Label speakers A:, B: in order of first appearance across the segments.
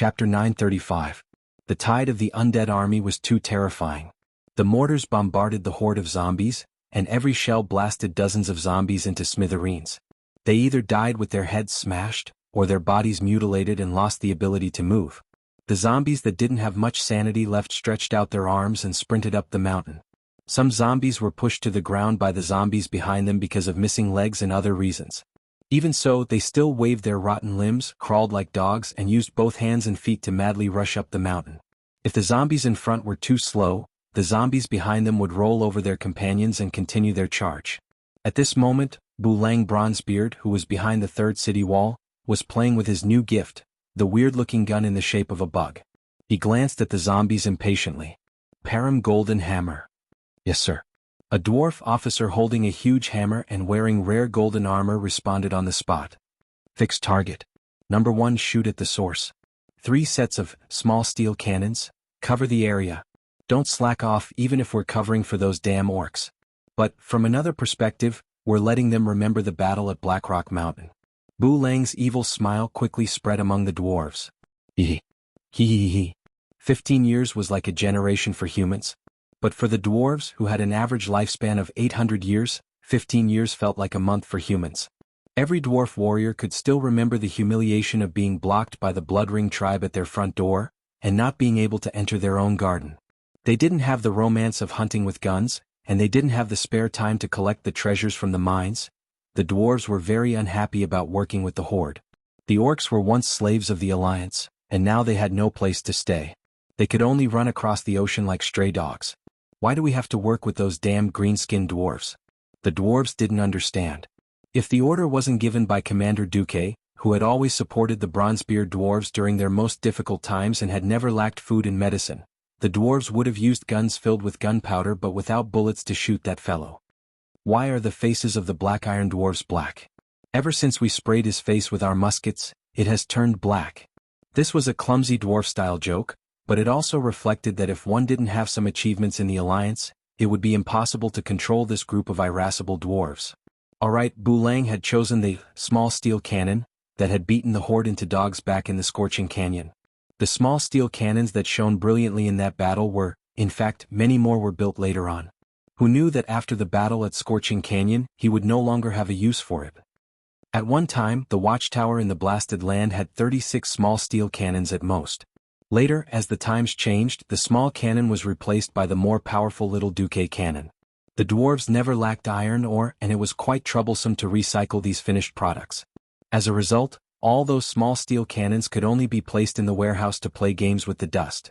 A: Chapter 935. The tide of the undead army was too terrifying. The mortars bombarded the horde of zombies, and every shell blasted dozens of zombies into smithereens. They either died with their heads smashed, or their bodies mutilated and lost the ability to move. The zombies that didn't have much sanity left stretched out their arms and sprinted up the mountain. Some zombies were pushed to the ground by the zombies behind them because of missing legs and other reasons. Even so, they still waved their rotten limbs, crawled like dogs, and used both hands and feet to madly rush up the mountain. If the zombies in front were too slow, the zombies behind them would roll over their companions and continue their charge. At this moment, Bulang Bronzebeard, who was behind the third city wall, was playing with his new gift, the weird-looking gun in the shape of a bug. He glanced at the zombies impatiently. "Param Golden Hammer." "Yes, sir." A dwarf officer holding a huge hammer and wearing rare golden armor responded on the spot. "Fix target. Number 1, shoot at the source. 3 sets of small steel cannons. Cover the area. Don't slack off even if we're covering for those damn orcs. But, from another perspective, we're letting them remember the battle at Blackrock Mountain." Bulang's evil smile quickly spread among the dwarves. Hee hee. 15 years was like a generation for humans. But for the dwarves, who had an average lifespan of 800 years, 15 years felt like a month for humans. Every dwarf warrior could still remember the humiliation of being blocked by the Bloodring tribe at their front door, and not being able to enter their own garden. They didn't have the romance of hunting with guns, and they didn't have the spare time to collect the treasures from the mines. The dwarves were very unhappy about working with the Horde. The orcs were once slaves of the Alliance, and now they had no place to stay. They could only run across the ocean like stray dogs. Why do we have to work with those damn green-skinned dwarves? The dwarves didn't understand. If the order wasn't given by Commander Duque, who had always supported the Bronzebeard dwarves during their most difficult times and had never lacked food and medicine, the dwarves would have used guns filled with gunpowder but without bullets to shoot that fellow. Why are the faces of the Black Iron dwarves black? Ever since we sprayed his face with our muskets, it has turned black. This was a clumsy dwarf-style joke, but it also reflected that if one didn't have some achievements in the Alliance, it would be impossible to control this group of irascible dwarves. Alright, Bulang had chosen the small steel cannon that had beaten the Horde into dogs back in the Scorching Canyon. The small steel cannons that shone brilliantly in that battle were, in fact, many more were built later on. Who knew that after the battle at Scorching Canyon, he would no longer have a use for it? At one time, the watchtower in the blasted land had 36 small steel cannons at most. Later, as the times changed, the small cannon was replaced by the more powerful Little Duque cannon. The dwarves never lacked iron ore, and it was quite troublesome to recycle these finished products. As a result, all those small steel cannons could only be placed in the warehouse to play games with the dust.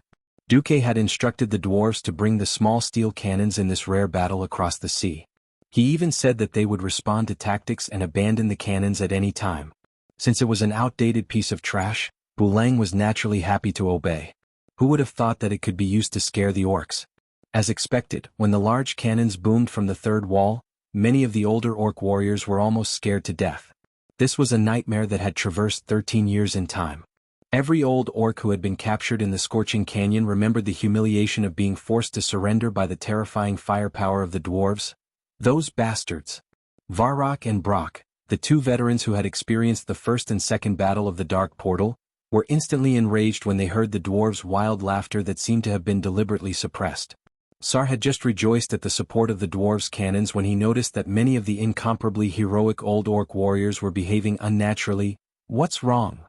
A: Duque had instructed the dwarves to bring the small steel cannons in this rare battle across the sea. He even said that they would respond to tactics and abandon the cannons at any time. Since it was an outdated piece of trash, Bulang was naturally happy to obey. Who would have thought that it could be used to scare the orcs? As expected, when the large cannons boomed from the third wall, many of the older orc warriors were almost scared to death. This was a nightmare that had traversed 13 years in time. Every old orc who had been captured in the Scorching Canyon remembered the humiliation of being forced to surrender by the terrifying firepower of the dwarves. Those bastards! Varrock and Brock, the 2 veterans who had experienced the first and second battle of the Dark Portal, were instantly enraged when they heard the dwarves' wild laughter that seemed to have been deliberately suppressed. Sar had just rejoiced at the support of the dwarves' cannons when he noticed that many of the incomparably heroic old orc warriors were behaving unnaturally. What's wrong?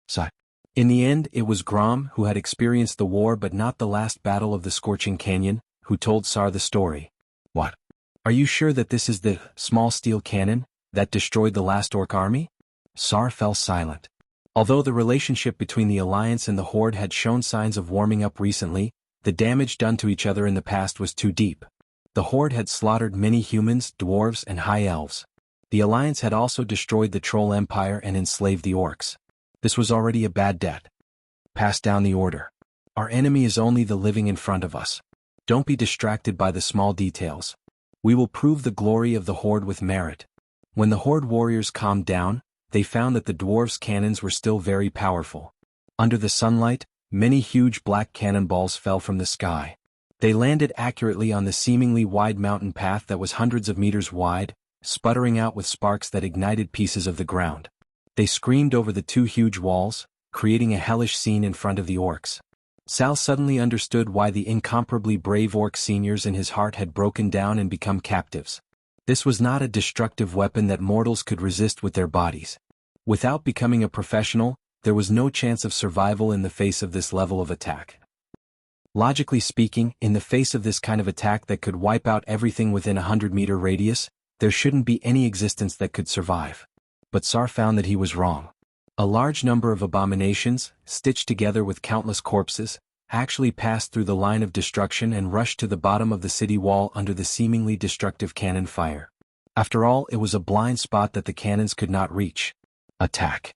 A: Sar. In the end, it was Grom, who had experienced the war but not the last battle of the Scorching Canyon, who told Sar the story. What? Are you sure that this is the small steel cannon that destroyed the last orc army? Sar fell silent. Although the relationship between the Alliance and the Horde had shown signs of warming up recently, the damage done to each other in the past was too deep. The Horde had slaughtered many humans, dwarves, and high elves. The Alliance had also destroyed the Troll Empire and enslaved the orcs. This was already a bad debt. Pass down the order. Our enemy is only the living in front of us. Don't be distracted by the small details. We will prove the glory of the Horde with merit. When the Horde warriors calmed down, they found that the dwarves' cannons were still very powerful. Under the sunlight, many huge black cannonballs fell from the sky. They landed accurately on the seemingly wide mountain path that was hundreds of meters wide, sputtering out with sparks that ignited pieces of the ground. They screamed over the 2 huge walls, creating a hellish scene in front of the orcs. Sal suddenly understood why the incomparably brave orc seniors in his heart had broken down and become captives. This was not a destructive weapon that mortals could resist with their bodies. Without becoming a professional, there was no chance of survival in the face of this level of attack. Logically speaking, in the face of this kind of attack that could wipe out everything within a 100-meter radius, there shouldn't be any existence that could survive. But Sar found that he was wrong. A large number of abominations, stitched together with countless corpses, actually passed through the line of destruction and rushed to the bottom of the city wall under the seemingly destructive cannon fire. After all, it was a blind spot that the cannons could not reach. Attack!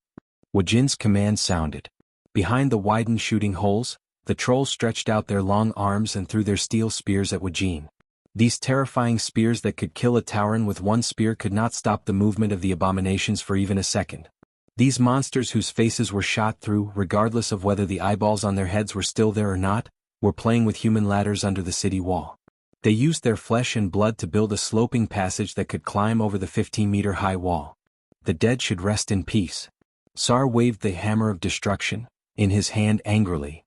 A: Wajin's command sounded. Behind the widened shooting holes, the trolls stretched out their long arms and threw their steel spears at Wajin. These terrifying spears that could kill a Tauren with one spear could not stop the movement of the abominations for even a second. These monsters, whose faces were shot through, regardless of whether the eyeballs on their heads were still there or not, were playing with human ladders under the city wall. They used their flesh and blood to build a sloping passage that could climb over the 15-meter-high wall. The dead should rest in peace. Sar waved the hammer of destruction in his hand angrily.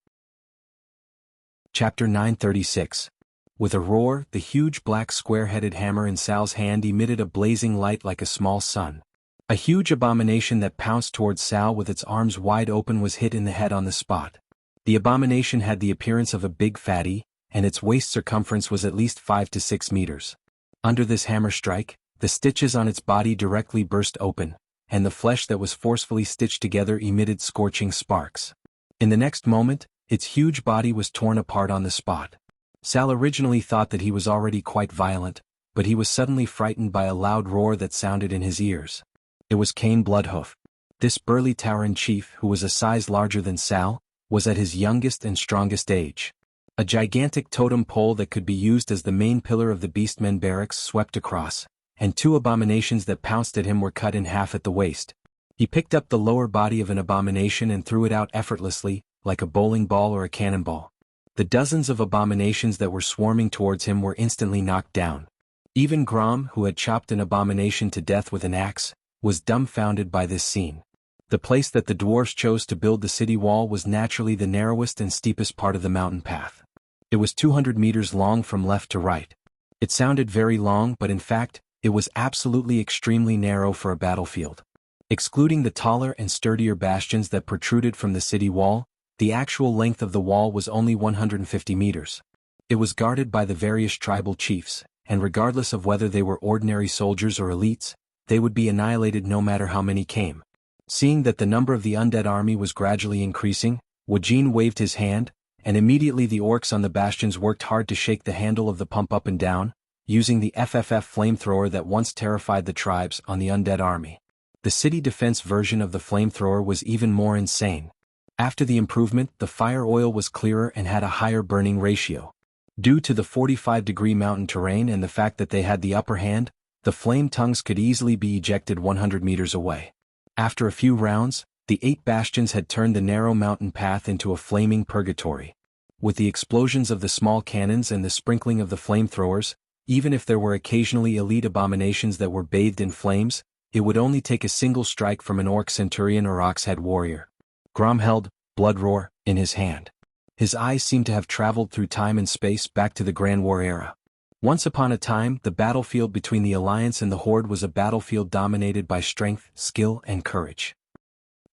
A: Chapter 936. With a roar, the huge black square-headed hammer in Sal's hand emitted a blazing light like a small sun. A huge abomination that pounced towards Sal with its arms wide open was hit in the head on the spot. The abomination had the appearance of a big fatty, and its waist circumference was at least 5 to 6 meters. Under this hammer strike, the stitches on its body directly burst open, and the flesh that was forcefully stitched together emitted scorching sparks. In the next moment, its huge body was torn apart on the spot. Sal originally thought that he was already quite violent, but he was suddenly frightened by a loud roar that sounded in his ears. It was Cain Bloodhoof. This burly Tauren chief, who was a size larger than Sal, was at his youngest and strongest age. A gigantic totem pole that could be used as the main pillar of the Beastmen barracks swept across, and two abominations that pounced at him were cut in half at the waist. He picked up the lower body of an abomination and threw it out effortlessly, like a bowling ball or a cannonball. The dozens of abominations that were swarming towards him were instantly knocked down. Even Grom, who had chopped an abomination to death with an axe, was dumbfounded by this scene. The place that the dwarves chose to build the city wall was naturally the narrowest and steepest part of the mountain path. It was 200 meters long from left to right. It sounded very long, but in fact, it was absolutely extremely narrow for a battlefield. Excluding the taller and sturdier bastions that protruded from the city wall, the actual length of the wall was only 150 meters. It was guarded by the various tribal chiefs, and regardless of whether they were ordinary soldiers or elites, they would be annihilated no matter how many came. Seeing that the number of the undead army was gradually increasing, Wajin waved his hand, and immediately the orcs on the bastions worked hard to shake the handle of the pump up and down, using the FFF flamethrower that once terrified the tribes on the undead army. The city defense version of the flamethrower was even more insane. After the improvement, the fire oil was clearer and had a higher burning ratio. Due to the 45-degree mountain terrain and the fact that they had the upper hand, the flame tongues could easily be ejected 100 meters away. After a few rounds, the 8 bastions had turned the narrow mountain path into a flaming purgatory. With the explosions of the small cannons and the sprinkling of the flamethrowers, even if there were occasionally elite abominations that were bathed in flames, it would only take a single strike from an orc centurion or ox-head warrior. Grom held Blood Roar in his hand. His eyes seemed to have traveled through time and space back to the Grand War era. Once upon a time, the battlefield between the Alliance and the Horde was a battlefield dominated by strength, skill, and courage.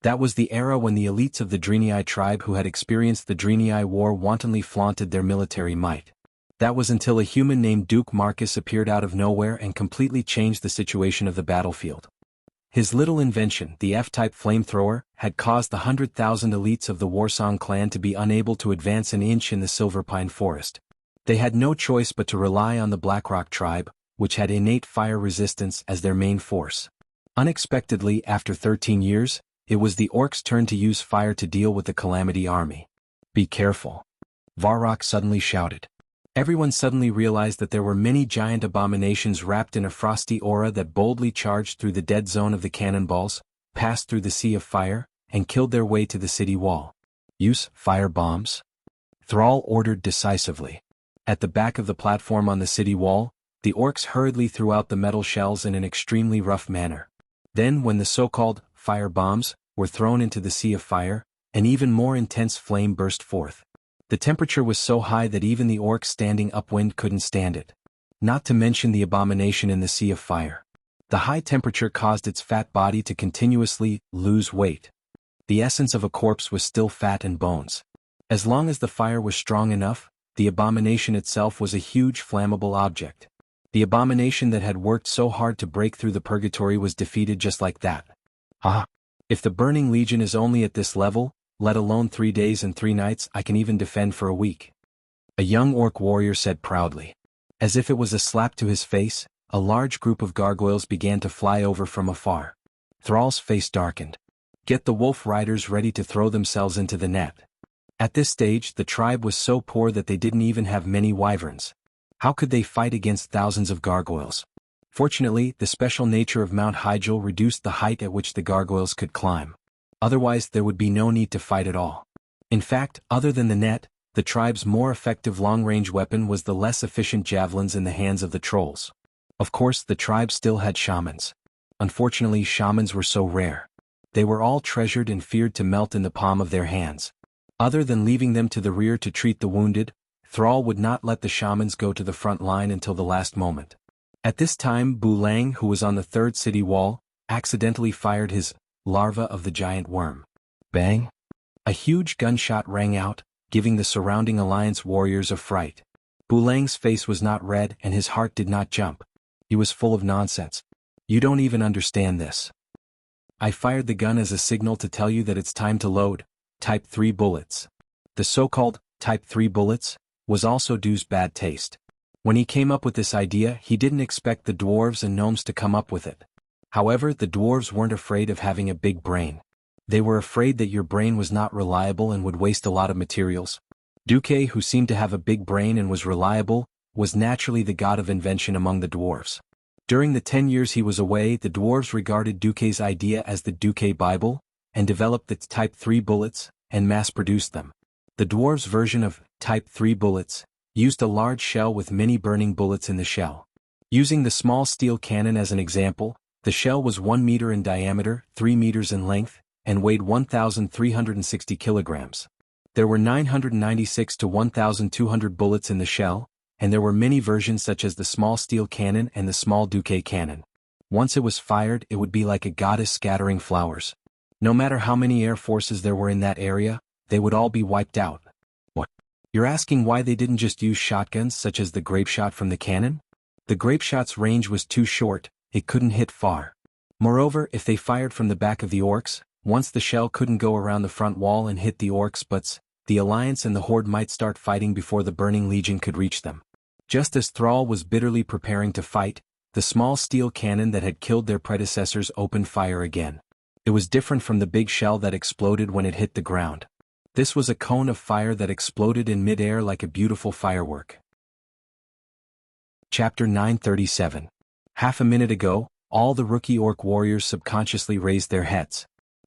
A: That was the era when the elites of the Draenei tribe who had experienced the Draenei War wantonly flaunted their military might. That was until a human named Duke Marcus appeared out of nowhere and completely changed the situation of the battlefield. His little invention, the F-type flamethrower, had caused the 100,000 elites of the Warsong clan to be unable to advance an inch in the Silverpine forest. They had no choice but to rely on the Blackrock tribe, which had innate fire resistance as their main force. Unexpectedly, after 13 years, it was the orcs' turn to use fire to deal with the Calamity army. "Be careful," Varrock suddenly shouted. Everyone suddenly realized that there were many giant abominations wrapped in a frosty aura that boldly charged through the dead zone of the cannonballs, passed through the sea of fire, and killed their way to the city wall. "Use fire bombs," Thrall ordered decisively. At the back of the platform on the city wall, the orcs hurriedly threw out the metal shells in an extremely rough manner. Then, when the so-called fire bombs were thrown into the sea of fire, An even more intense flame burst forth. The temperature was so high that even the orcs standing upwind couldn't stand it. Not to mention the abomination in the sea of fire. The high temperature caused its fat body to continuously lose weight. The essence of a corpse was still fat and bones. As long as the fire was strong enough, the abomination itself was a huge flammable object. The abomination that had worked so hard to break through the purgatory was defeated just like that. Ah! If the Burning Legion is only at this level, let alone 3 days and 3 nights, I can even defend for a week. A young orc warrior said proudly. As if it was a slap to his face, a large group of gargoyles began to fly over from afar. Thrall's face darkened. Get the wolf riders ready to throw themselves into the net. At this stage, the tribe was so poor that they didn't even have many wyverns. How could they fight against thousands of gargoyles? Fortunately, the special nature of Mount Hyjal reduced the height at which the gargoyles could climb. Otherwise, there would be no need to fight at all. In fact, other than the net, the tribe's more effective long-range weapon was the less efficient javelins in the hands of the trolls. Of course, the tribe still had shamans. Unfortunately, shamans were so rare. They were all treasured and feared to melt in the palm of their hands. Other than leaving them to the rear to treat the wounded, Thrall would not let the shamans go to the front line until the last moment. At this time, Bulang, who was on the 3rd city wall, accidentally fired his larva of the giant worm. Bang! A huge gunshot rang out, giving the surrounding alliance warriors a fright. Bulang's face was not red and his heart did not jump. He was full of nonsense. You don't even understand this. I fired the gun as a signal to tell you that it's time to load. Type 3 bullets. The so-called Type 3 bullets was also Du's bad taste. When he came up with this idea, he didn't expect the dwarves and gnomes to come up with it. However, the dwarves weren't afraid of having a big brain. They were afraid that your brain was not reliable and would waste a lot of materials. Duque, who seemed to have a big brain and was reliable, was naturally the god of invention among the dwarves. During the 10 years he was away, the dwarves regarded Duque's idea as the Duque Bible, and developed the Type 3 bullets, and mass-produced them. The dwarves' version of Type 3 bullets used a large shell with many burning bullets in the shell. Using the small steel cannon as an example, the shell was 1 meter in diameter, 3 meters in length, and weighed 1,360 kilograms. There were 996 to 1,200 bullets in the shell, and there were many versions such as the small steel cannon and the small Duque cannon. Once it was fired, it would be like a goddess scattering flowers. No matter how many air forces there were in that area, they would all be wiped out. What? You're asking why they didn't just use shotguns such as the grape shot from the cannon? The grape shot's range was too short, it couldn't hit far. Moreover, if they fired from the back of the orcs, once the shell couldn't go around the front wall and hit the orcs, but the Alliance and the Horde might start fighting before the Burning Legion could reach them. Just as Thrall was bitterly preparing to fight, the small steel cannon that had killed their predecessors opened fire again. It was different from the big shell that exploded when it hit the ground. This was a cone of fire that exploded in mid-air like a beautiful firework. Chapter 937. Half a minute ago, all the rookie orc warriors subconsciously raised their heads.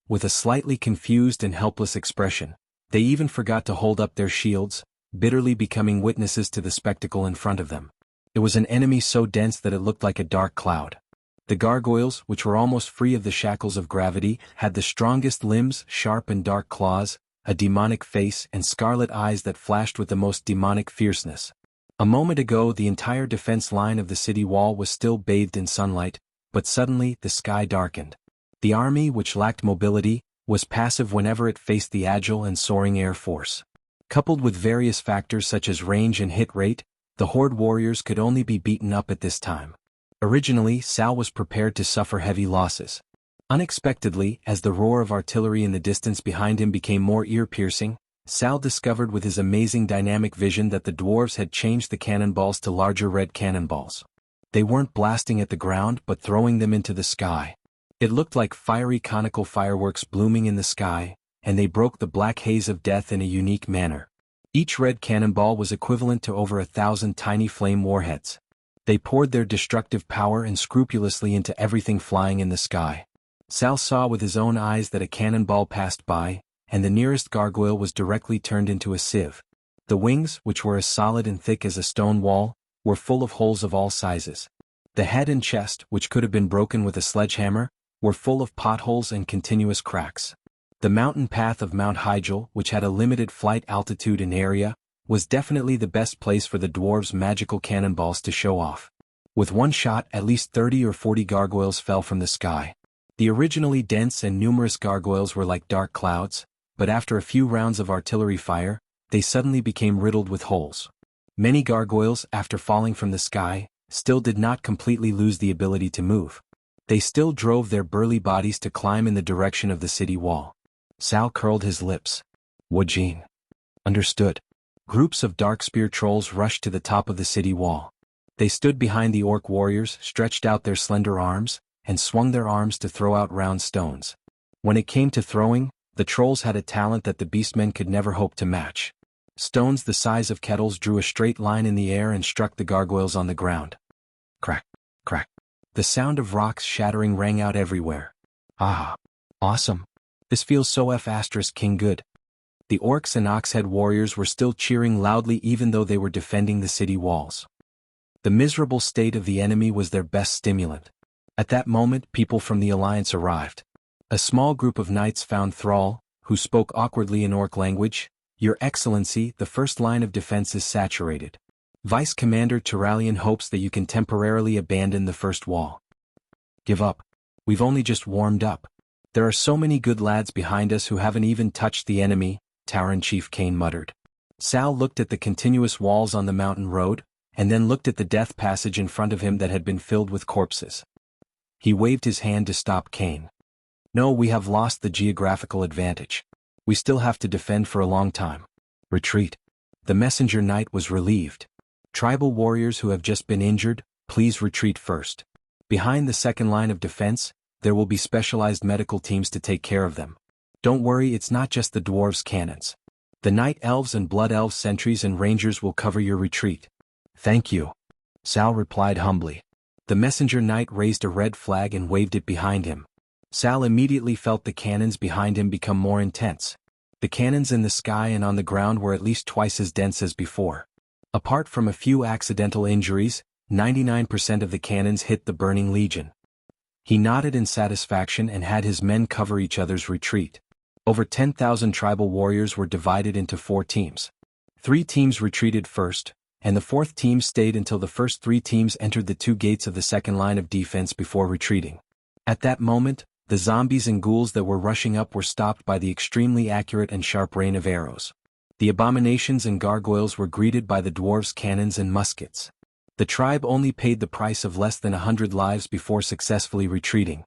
A: With a slightly confused and helpless expression, they even forgot to hold up their shields, bitterly becoming witnesses to the spectacle in front of them. It was an enemy so dense that it looked like a dark cloud. The gargoyles, which were almost free of the shackles of gravity, had the strongest limbs, sharp and dark claws, a demonic face and scarlet eyes that flashed with the most demonic fierceness. A moment ago the entire defense line of the city wall was still bathed in sunlight, but suddenly the sky darkened. The army, which lacked mobility, was passive whenever it faced the agile and soaring air force. Coupled with various factors such as range and hit rate, the Horde warriors could only be beaten up at this time. Originally, Sal was prepared to suffer heavy losses. Unexpectedly, as the roar of artillery in the distance behind him became more ear-piercing, Sal discovered with his amazing dynamic vision that the dwarves had changed the cannonballs to larger red cannonballs. They weren't blasting at the ground but throwing them into the sky. It looked like fiery conical fireworks blooming in the sky, and they broke the black haze of death in a unique manner. Each red cannonball was equivalent to over 1,000 tiny flame warheads. They poured their destructive power unscrupulously into everything flying in the sky. Sal saw with his own eyes that a cannonball passed by, and the nearest gargoyle was directly turned into a sieve. The wings, which were as solid and thick as a stone wall, were full of holes of all sizes. The head and chest, which could have been broken with a sledgehammer, were full of potholes and continuous cracks. The mountain path of Mount Hyjal, which had a limited flight altitude and area, was definitely the best place for the dwarves' magical cannonballs to show off. With one shot, at least 30 or 40 gargoyles fell from the sky. The originally dense and numerous gargoyles were like dark clouds, but after a few rounds of artillery fire, they suddenly became riddled with holes. Many gargoyles, after falling from the sky, still did not completely lose the ability to move. They still drove their burly bodies to climb in the direction of the city wall. Sal curled his lips. Wujin. Understood. Groups of dark-spear trolls rushed to the top of the city wall. They stood behind the orc warriors, stretched out their slender arms, and swung their arms to throw out round stones. When it came to throwing, the trolls had a talent that the beastmen could never hope to match. Stones the size of kettles drew a straight line in the air and struck the gargoyles on the ground. Crack, crack. The sound of rocks shattering rang out everywhere. Ah, awesome. This feels so King good. The orcs and oxhead warriors were still cheering loudly even though they were defending the city walls. The miserable state of the enemy was their best stimulant. At that moment, people from the Alliance arrived. A small group of knights found Thrall, who spoke awkwardly in orc language. Your Excellency, the first line of defense is saturated. Vice Commander Turalian hopes that you can temporarily abandon the first wall. Give up. We've only just warmed up. There are so many good lads behind us who haven't even touched the enemy, Tauren Chief Kane muttered. Sal looked at the continuous walls on the mountain road, and then looked at the death passage in front of him that had been filled with corpses. He waved his hand to stop Kane. No, we have lost the geographical advantage. We still have to defend for a long time. Retreat. The messenger knight was relieved. Tribal warriors who have just been injured, please retreat first. Behind the second line of defense, there will be specialized medical teams to take care of them. Don't worry, it's not just the dwarves' cannons. The night elves and blood elves sentries and rangers will cover your retreat. Thank you. Sal replied humbly. The messenger knight raised a red flag and waved it behind him. Sal immediately felt the cannons behind him become more intense. The cannons in the sky and on the ground were at least twice as dense as before. Apart from a few accidental injuries, 99% of the cannons hit the Burning Legion. He nodded in satisfaction and had his men cover each other's retreat. Over 10,000 tribal warriors were divided into 4 teams. 3 teams retreated first, and the 4th team stayed until the first 3 teams entered the 2 gates of the second line of defense before retreating. At that moment, the zombies and ghouls that were rushing up were stopped by the extremely accurate and sharp rain of arrows. The abominations and gargoyles were greeted by the dwarves' cannons and muskets. The tribe only paid the price of less than 100 lives before successfully retreating.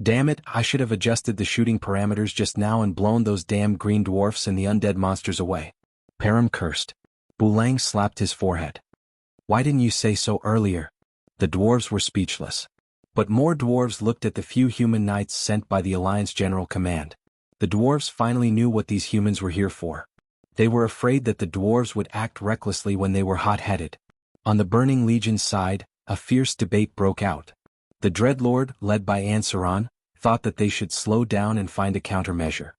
A: Damn it, I should have adjusted the shooting parameters just now and blown those damn green dwarfs and the undead monsters away. Param cursed. Bulang slapped his forehead. Why didn't you say so earlier? The dwarves were speechless. But more dwarves looked at the few human knights sent by the Alliance General Command. The dwarves finally knew what these humans were here for. They were afraid that the dwarves would act recklessly when they were hot-headed. On the Burning Legion's side, a fierce debate broke out. The Dreadlord, led by Ansaron, thought that they should slow down and find a countermeasure.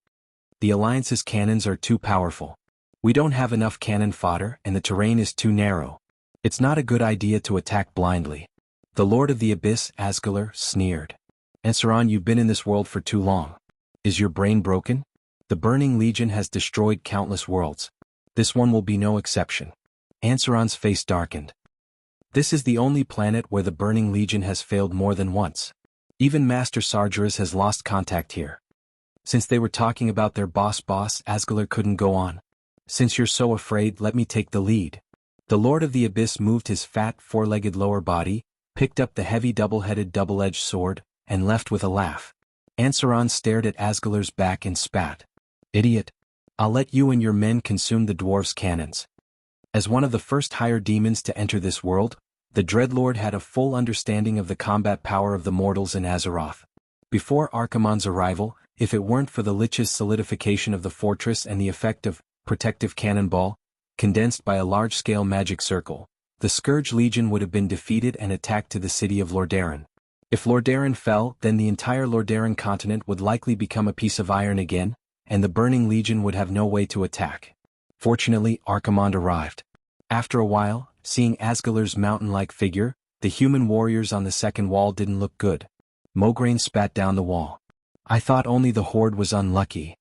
A: The Alliance's cannons are too powerful. We don't have enough cannon fodder and the terrain is too narrow. It's not a good idea to attack blindly. The Lord of the Abyss, Asgalar, sneered. Ansaron, you've been in this world for too long. Is your brain broken? The Burning Legion has destroyed countless worlds. This one will be no exception. Ansaron's face darkened. This is the only planet where the Burning Legion has failed more than once. Even Master Sargeras has lost contact here. Since they were talking about their boss, Asgalar couldn't go on. Since you're so afraid, let me take the lead. The Lord of the Abyss moved his fat, 4-legged lower body, picked up the heavy double-headed double-edged sword, and left with a laugh. Ansaron stared at Asgalar's back and spat. Idiot. I'll let you and your men consume the dwarves' cannons. As one of the first higher demons to enter this world, the Dreadlord had a full understanding of the combat power of the mortals in Azeroth. Before Archimonde's arrival, if it weren't for the Lich's solidification of the fortress and the effect of protective cannonball, condensed by a large-scale magic circle, the Scourge Legion would have been defeated and attacked to the city of Lordaeron. If Lordaeron fell, then the entire Lordaeron continent would likely become a piece of iron again, and the Burning Legion would have no way to attack. Fortunately, Archimonde arrived. After a while, seeing Asgalar's mountain-like figure, the human warriors on the second wall didn't look good. Mograine spat down the wall. I thought only the Horde was unlucky.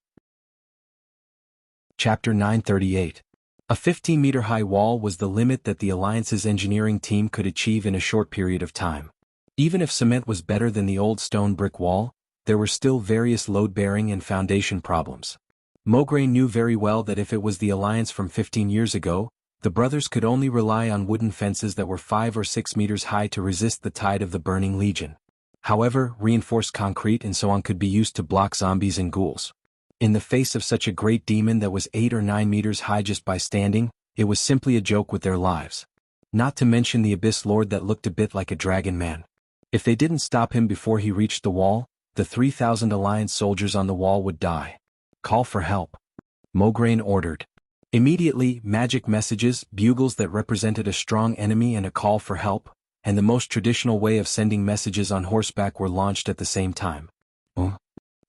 A: Chapter 938. A 15-meter-high wall was the limit that the Alliance's engineering team could achieve in a short period of time. Even if cement was better than the old stone brick wall, there were still various load-bearing and foundation problems. Mowgray knew very well that if it was the Alliance from 15 years ago, the brothers could only rely on wooden fences that were 5 or 6 meters high to resist the tide of the Burning Legion. However, reinforced concrete and so on could be used to block zombies and ghouls. In the face of such a great demon that was 8 or 9 meters high just by standing, it was simply a joke with their lives. Not to mention the Abyss Lord that looked a bit like a dragon man. If they didn't stop him before he reached the wall, the 3,000 Alliance soldiers on the wall would die. Call for help. Mowgray ordered. Immediately, magic messages, bugles that represented a strong enemy and a call for help, and the most traditional way of sending messages on horseback were launched at the same time.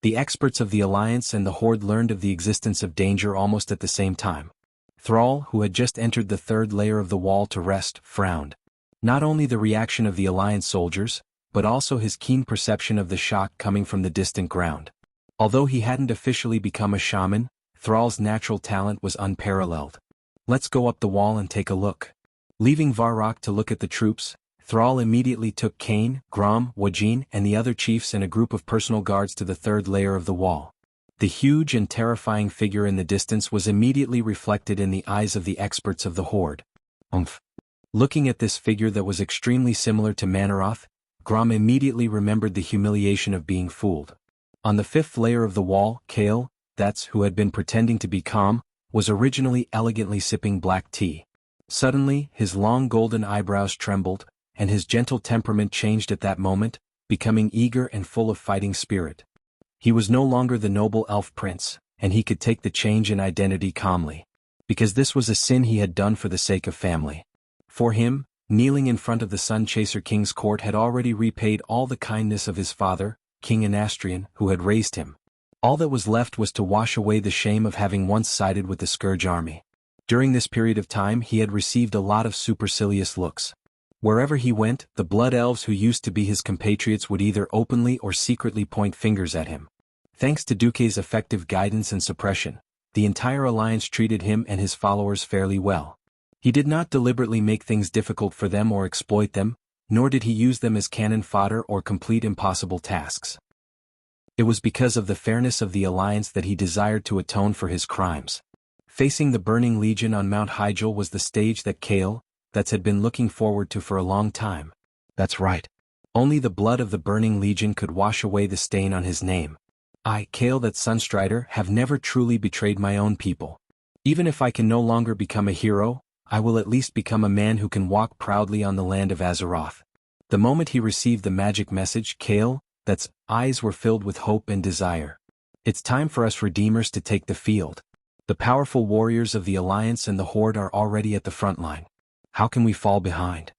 A: The experts of the Alliance and the Horde learned of the existence of danger almost at the same time. Thrall, who had just entered the third layer of the wall to rest, frowned. Not only the reaction of the Alliance soldiers, but also his keen perception of the shock coming from the distant ground. Although he hadn't officially become a shaman, Thrall's natural talent was unparalleled. Let's go up the wall and take a look. Leaving Varrock to look at the troops, Thrall immediately took Kane, Grom, Wajin, and the other chiefs and a group of personal guards to the third layer of the wall. The huge and terrifying figure in the distance was immediately reflected in the eyes of the experts of the Horde. Looking at this figure that was extremely similar to Manaroth, Grom immediately remembered the humiliation of being fooled. On the fifth layer of the wall, Kale, who had been pretending to be calm, was originally elegantly sipping black tea. Suddenly, his long golden eyebrows trembled, and his gentle temperament changed at that moment, becoming eager and full of fighting spirit. He was no longer the noble elf prince, and he could take the change in identity calmly. Because this was a sin he had done for the sake of family. For him, kneeling in front of the Sun Chaser King's court had already repaid all the kindness of his father, King Anastrian, who had raised him. All that was left was to wash away the shame of having once sided with the Scourge army. During this period of time he had received a lot of supercilious looks. Wherever he went, the blood elves who used to be his compatriots would either openly or secretly point fingers at him. Thanks to Duque's effective guidance and suppression, the entire Alliance treated him and his followers fairly well. He did not deliberately make things difficult for them or exploit them, nor did he use them as cannon fodder or complete impossible tasks. It was because of the fairness of the Alliance that he desired to atone for his crimes. Facing the Burning Legion on Mount Hyjal was the stage that Kale, had been looking forward to for a long time. That's right. Only the blood of the Burning Legion could wash away the stain on his name. I, Kale Sunstrider, have never truly betrayed my own people. Even if I can no longer become a hero, I will at least become a man who can walk proudly on the land of Azeroth. The moment he received the magic message, Kale, eyes were filled with hope and desire. It's time for us Redeemers to take the field. The powerful warriors of the Alliance and the Horde are already at the front line. How can we fall behind?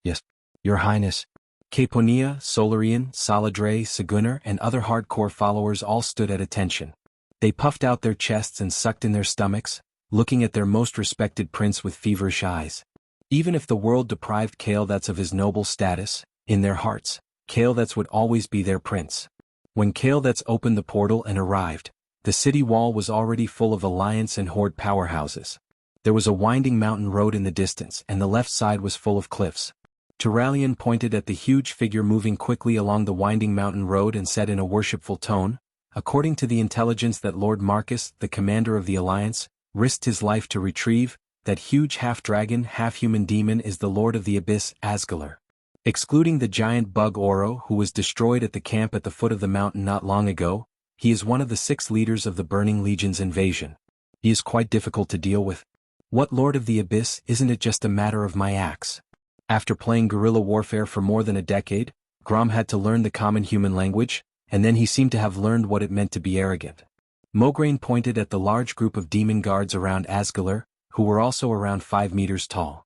A: Yes, Your Highness. Caponia, Solarian, Saladre, Segunar, and other hardcore followers all stood at attention. They puffed out their chests and sucked in their stomachs, looking at their most respected prince with feverish eyes. Even if the world deprived Kale of his noble status, in their hearts, Kale would always be their prince. When Kale opened the portal and arrived, the city wall was already full of Alliance and Horde powerhouses. There was a winding mountain road in the distance and the left side was full of cliffs. Turalian pointed at the huge figure moving quickly along the winding mountain road and said in a worshipful tone, according to the intelligence that Lord Marcus, the commander of the Alliance, risked his life to retrieve, that huge half-dragon, half-human demon is the Lord of the Abyss, Asgalar. Excluding the giant bug Oro who was destroyed at the camp at the foot of the mountain not long ago, he is one of the 6 leaders of the Burning Legion's invasion. He is quite difficult to deal with. What Lord of the Abyss, isn't it just a matter of my axe? After playing guerrilla warfare for more than a decade, Grom had to learn the common human language, and then he seemed to have learned what it meant to be arrogant. Mowgray pointed at the large group of demon guards around Asgalar, who were also around 5 meters tall.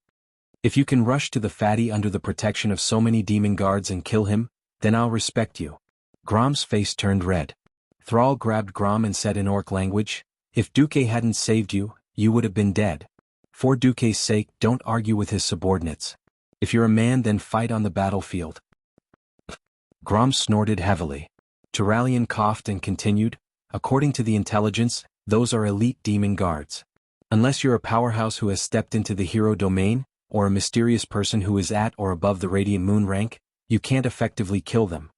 A: If you can rush to the fatty under the protection of so many demon guards and kill him, then I'll respect you. Grom's face turned red. Thrall grabbed Grom and said in Orc language, if Duque hadn't saved you, you would have been dead. For Duque's sake, don't argue with his subordinates. If you're a man, then fight on the battlefield. Grom snorted heavily. Turalian coughed and continued, according to the intelligence, those are elite demon guards. Unless you're a powerhouse who has stepped into the hero domain, or a mysterious person who is at or above the Radiant Moon rank, you can't effectively kill them.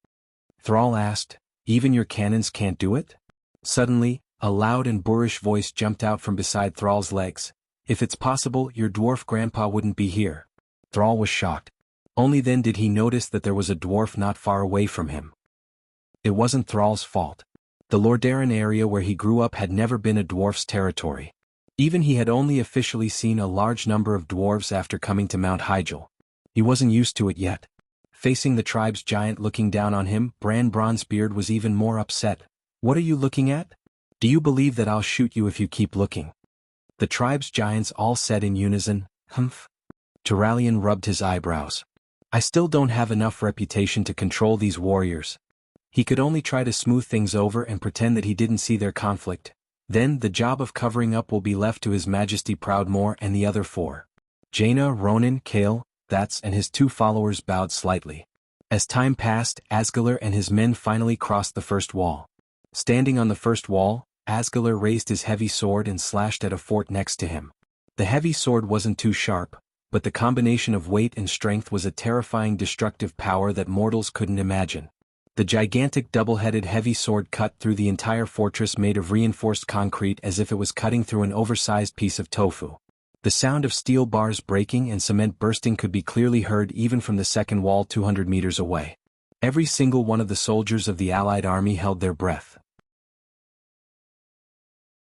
A: Thrall asked, even your cannons can't do it? Suddenly, a loud and boorish voice jumped out from beside Thrall's legs. If it's possible, your dwarf grandpa wouldn't be here. Thrall was shocked. Only then did he notice that there was a dwarf not far away from him. It wasn't Thrall's fault. The Lordaeron area where he grew up had never been a dwarf's territory. Even he had only officially seen a large number of dwarves after coming to Mount Hyjal. He wasn't used to it yet. Facing the tribe's giant looking down on him, Bran Bronzebeard was even more upset. What are you looking at? Do you believe that I'll shoot you if you keep looking? The tribe's giants all said in unison, humph. Turalian rubbed his eyebrows. I still don't have enough reputation to control these warriors. He could only try to smooth things over and pretend that he didn't see their conflict. Then the job of covering up will be left to His Majesty Proudmoore and the other four. Jaina, Ronan, Kael, and his 2 followers bowed slightly. As time passed, Asgalar and his men finally crossed the first wall. Standing on the first wall, Asgalar raised his heavy sword and slashed at a fort next to him. The heavy sword wasn't too sharp, but the combination of weight and strength was a terrifying destructive power that mortals couldn't imagine. The gigantic double-headed heavy sword cut through the entire fortress made of reinforced concrete as if it was cutting through an oversized piece of tofu. The sound of steel bars breaking and cement bursting could be clearly heard even from the second wall 200 meters away. Every single one of the soldiers of the Allied army held their breath.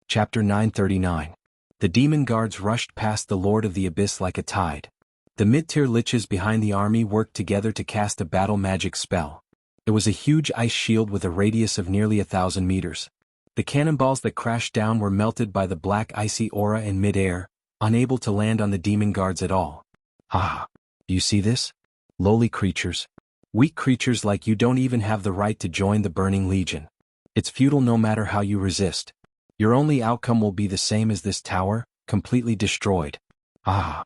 A: Chapter 939. The demon guards rushed past the Lord of the Abyss like a tide. The mid-tier liches behind the army worked together to cast a battle magic spell. It was a huge ice shield with a radius of nearly 1,000 meters. The cannonballs that crashed down were melted by the black icy aura in mid-air, unable to land on the demon guards at all. Ah, you see this? Lowly creatures. Weak creatures like you don't even have the right to join the Burning Legion. It's futile no matter how you resist. Your only outcome will be the same as this tower, completely destroyed. Ah.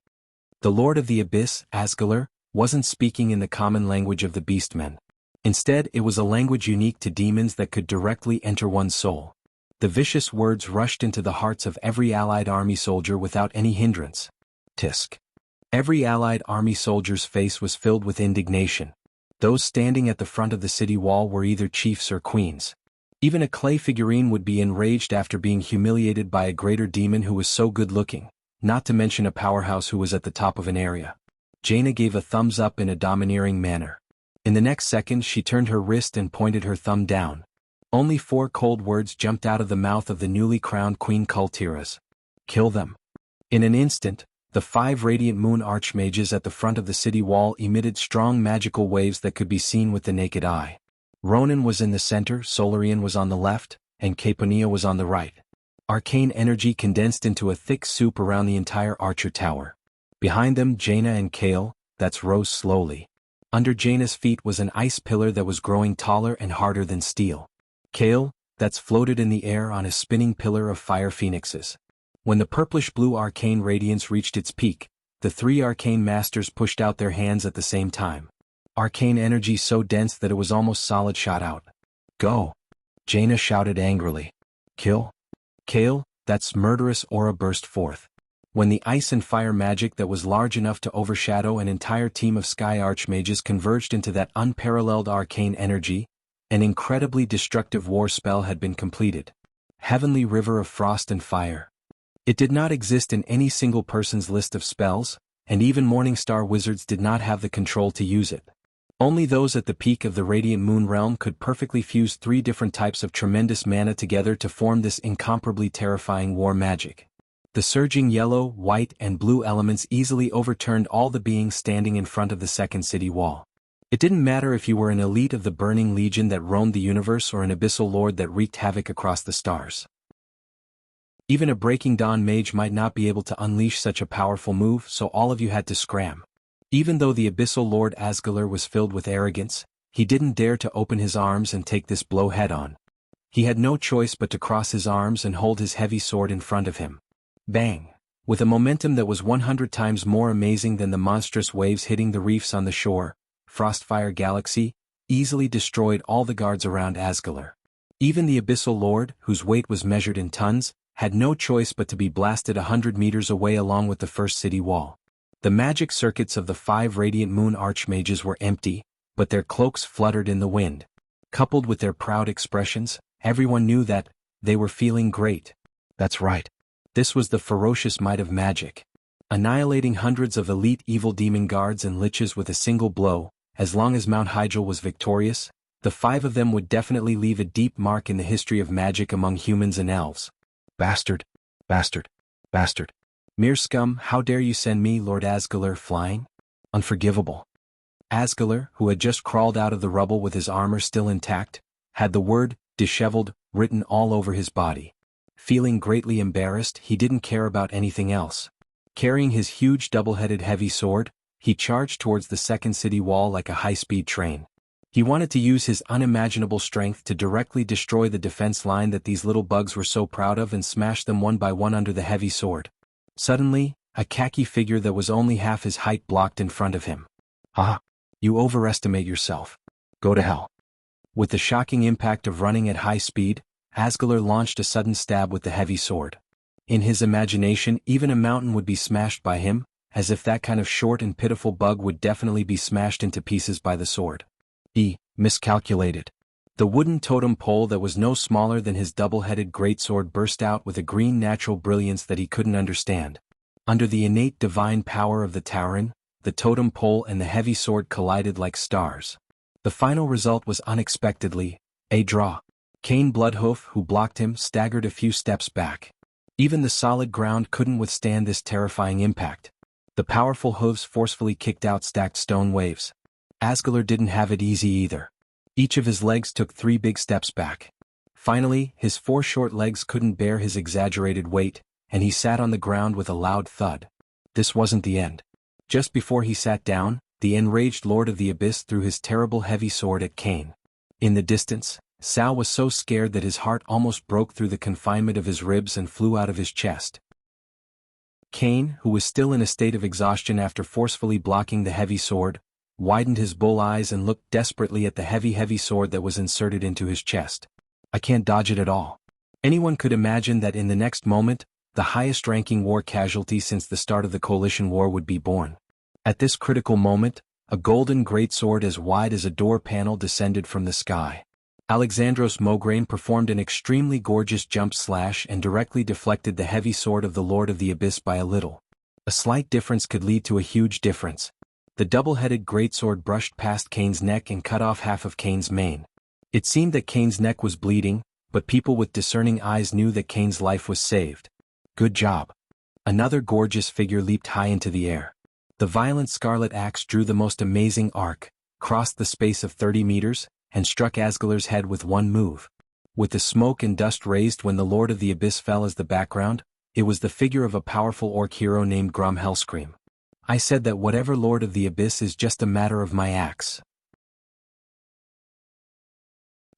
A: The Lord of the Abyss, Asgalar, wasn't speaking in the common language of the beastmen. Instead, it was a language unique to demons that could directly enter one's soul. The vicious words rushed into the hearts of every Allied army soldier without any hindrance. Tisk. Every Allied army soldier's face was filled with indignation. Those standing at the front of the city wall were either chiefs or queens. Even a clay figurine would be enraged after being humiliated by a greater demon who was so good-looking, not to mention a powerhouse who was at the top of an area. Jaina gave a thumbs up in a domineering manner. In the next second she turned her wrist and pointed her thumb down. Only 4 cold words jumped out of the mouth of the newly crowned Queen Kultiras. Kill them. In an instant, the 5 radiant moon archmages at the front of the city wall emitted strong magical waves that could be seen with the naked eye. Ronan was in the center, Solarian was on the left, and Caponia was on the right. Arcane energy condensed into a thick soup around the entire archer tower. Behind them Jaina and Kael, rose slowly. Under Jaina's feet was an ice pillar that was growing taller and harder than steel. Kael, floated in the air on a spinning pillar of fire phoenixes. When the purplish-blue arcane radiance reached its peak, the 3 arcane masters pushed out their hands at the same time. Arcane energy so dense that it was almost solid shot out. Go! Jaina shouted angrily. Kill? Kael, murderous aura burst forth. When the ice and fire magic that was large enough to overshadow an entire team of sky archmages converged into that unparalleled arcane energy, an incredibly destructive war spell had been completed. Heavenly River of Frost and Fire. It did not exist in any single person's list of spells, and even Morningstar wizards did not have the control to use it. Only those at the peak of the Radiant Moon realm could perfectly fuse 3 different types of tremendous mana together to form this incomparably terrifying war magic. The surging yellow, white, and blue elements easily overturned all the beings standing in front of the second city wall. It didn't matter if you were an elite of the Burning Legion that roamed the universe or an abyssal lord that wreaked havoc across the stars. Even a Breaking Dawn mage might not be able to unleash such a powerful move, so all of you had to scram. Even though the abyssal lord Asgalar was filled with arrogance, he didn't dare to open his arms and take this blow head-on. He had no choice but to cross his arms and hold his heavy sword in front of him. Bang! With a momentum that was 100 times more amazing than the monstrous waves hitting the reefs on the shore, Frostfire Galaxy, easily destroyed all the guards around Asgulr. Even the Abyssal Lord, whose weight was measured in tons, had no choice but to be blasted 100 meters away along with the first city wall. The magic circuits of the 5 radiant moon archmages were empty, but their cloaks fluttered in the wind. Coupled with their proud expressions, everyone knew that they were feeling great. That's right. This was the ferocious might of magic. Annihilating hundreds of elite evil demon guards and liches with a single blow, as long as Mount Hyjal was victorious, the 5 of them would definitely leave a deep mark in the history of magic among humans and elves. Bastard! Bastard! Bastard! Mere scum, how dare you send me, Lord Asgulr, flying? Unforgivable. Asgulr, who had just crawled out of the rubble with his armor still intact, had the word, disheveled, written all over his body. Feeling greatly embarrassed, he didn't care about anything else. Carrying his huge double-headed heavy sword, he charged towards the second city wall like a high-speed train. He wanted to use his unimaginable strength to directly destroy the defense line that these little bugs were so proud of and smash them one by one under the heavy sword. Suddenly, a khaki figure that was only half his height blocked in front of him. Ah! You overestimate yourself. Go to hell. With the shocking impact of running at high speed, Asgulr launched a sudden stab with the heavy sword. In his imagination, even a mountain would be smashed by him, as if that kind of short and pitiful bug would definitely be smashed into pieces by the sword. He miscalculated. The wooden totem pole that was no smaller than his double-headed greatsword burst out with a green natural brilliance that he couldn't understand. Under the innate divine power of the Tauren, the totem pole and the heavy sword collided like stars. The final result was unexpectedly a draw. Cain Bloodhoof, who blocked him, staggered a few steps back. Even the solid ground couldn't withstand this terrifying impact. The powerful hooves forcefully kicked out stacked stone waves. Asgulr didn't have it easy either. Each of his legs took 3 big steps back. Finally, his 4 short legs couldn't bear his exaggerated weight, and he sat on the ground with a loud thud. This wasn't the end. Just before he sat down, the enraged Lord of the Abyss threw his terrible heavy sword at Cain. In the distance, Sal was so scared that his heart almost broke through the confinement of his ribs and flew out of his chest. Cain, who was still in a state of exhaustion after forcefully blocking the heavy sword, widened his bull eyes and looked desperately at the heavy sword that was inserted into his chest. I can't dodge it at all. Anyone could imagine that in the next moment, the highest-ranking war casualty since the start of the Coalition War would be born. At this critical moment, a golden greatsword as wide as a door panel descended from the sky. Alexandros Mograine performed an extremely gorgeous jump slash and directly deflected the heavy sword of the Lord of the Abyss by a little. A slight difference could lead to a huge difference. The double-headed greatsword brushed past Cain's neck and cut off half of Cain's mane. It seemed that Cain's neck was bleeding, but people with discerning eyes knew that Cain's life was saved. Good job. Another gorgeous figure leaped high into the air. The violent scarlet axe drew the most amazing arc, crossed the space of 30 meters, and struck Asgulr's head with one move. With the smoke and dust raised when the Lord of the Abyss fell as the background, it was the figure of a powerful orc hero named Grom Hellscream. I said that whatever Lord of the Abyss is just a matter of my axe.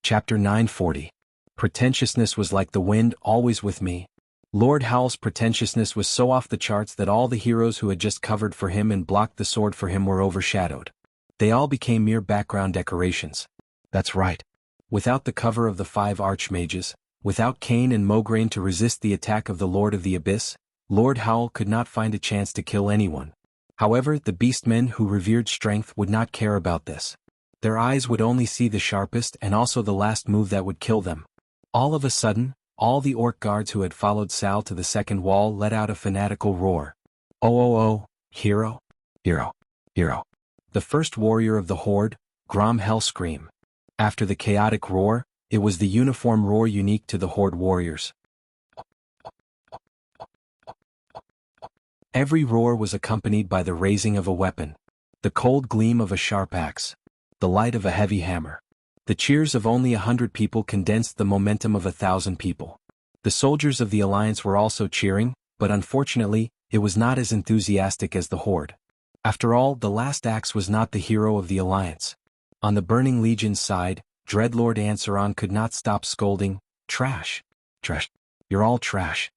A: Chapter 940. Pretentiousness was like the wind, always with me. Lord Howl's pretentiousness was so off the charts that all the heroes who had just covered for him and blocked the sword for him were overshadowed. They all became mere background decorations. That's right. Without the cover of the 5 archmages, without Cain and Mograine to resist the attack of the Lord of the Abyss, Lord Howl could not find a chance to kill anyone. However, the beastmen who revered strength would not care about this. Their eyes would only see the sharpest and also the last move that would kill them. All of a sudden, all the orc guards who had followed Sal to the second wall let out a fanatical roar. Oh, hero, hero, hero. The first warrior of the horde, Grom Hellscream. After the chaotic roar, it was the uniform roar unique to the horde warriors. Every roar was accompanied by the raising of a weapon, the cold gleam of a sharp axe, the light of a heavy hammer. The cheers of only 100 people condensed the momentum of 1,000 people. The soldiers of the Alliance were also cheering, but unfortunately, it was not as enthusiastic as the Horde. After all, the last axe was not the hero of the Alliance. On the Burning Legion's side, Dreadlord Ansaron could not stop scolding, "Trash. Trash. You're all trash."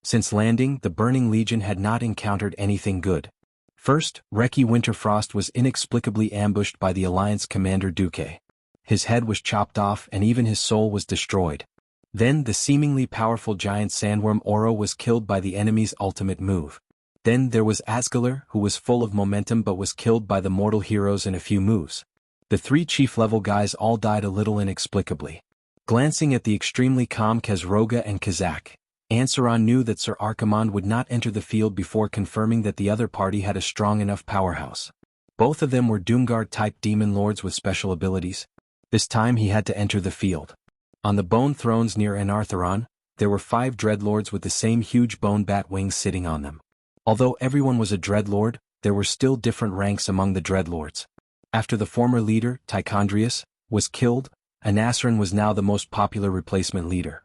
A: Since landing, the Burning Legion had not encountered anything good. First, Reki Winterfrost was inexplicably ambushed by the Alliance commander Duque. his head was chopped off and even his soul was destroyed. Then the seemingly powerful giant sandworm Oro was killed by the enemy's ultimate move. Then there was Asgalar, who was full of momentum but was killed by the mortal heroes in a few moves. The three chief-level guys all died a little inexplicably. Glancing at the extremely calm Khazroga and Kazak, Ansaron knew that Sir Archimond would not enter the field before confirming that the other party had a strong enough powerhouse. Both of them were Doomguard-type demon lords with special abilities. This time he had to enter the field. On the bone thrones near Anartheron, there were 5 dreadlords with the same huge bone bat wings sitting on them. Although everyone was a dreadlord, there were still different ranks among the dreadlords. After the former leader, Tichondrius, was killed, Anasaron was now the most popular replacement leader.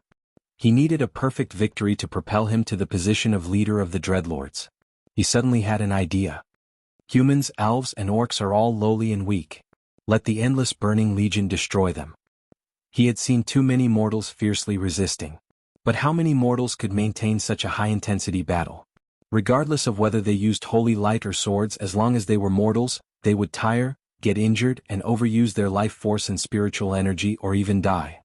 A: He needed a perfect victory to propel him to the position of leader of the dreadlords. He suddenly had an idea. Humans, elves, and orcs are all lowly and weak. Let the endless burning legion destroy them. He had seen too many mortals fiercely resisting. But how many mortals could maintain such a high-intensity battle? Regardless of whether they used holy light or swords, as long as they were mortals, they would tire, get injured, and overuse their life force and spiritual energy or even die.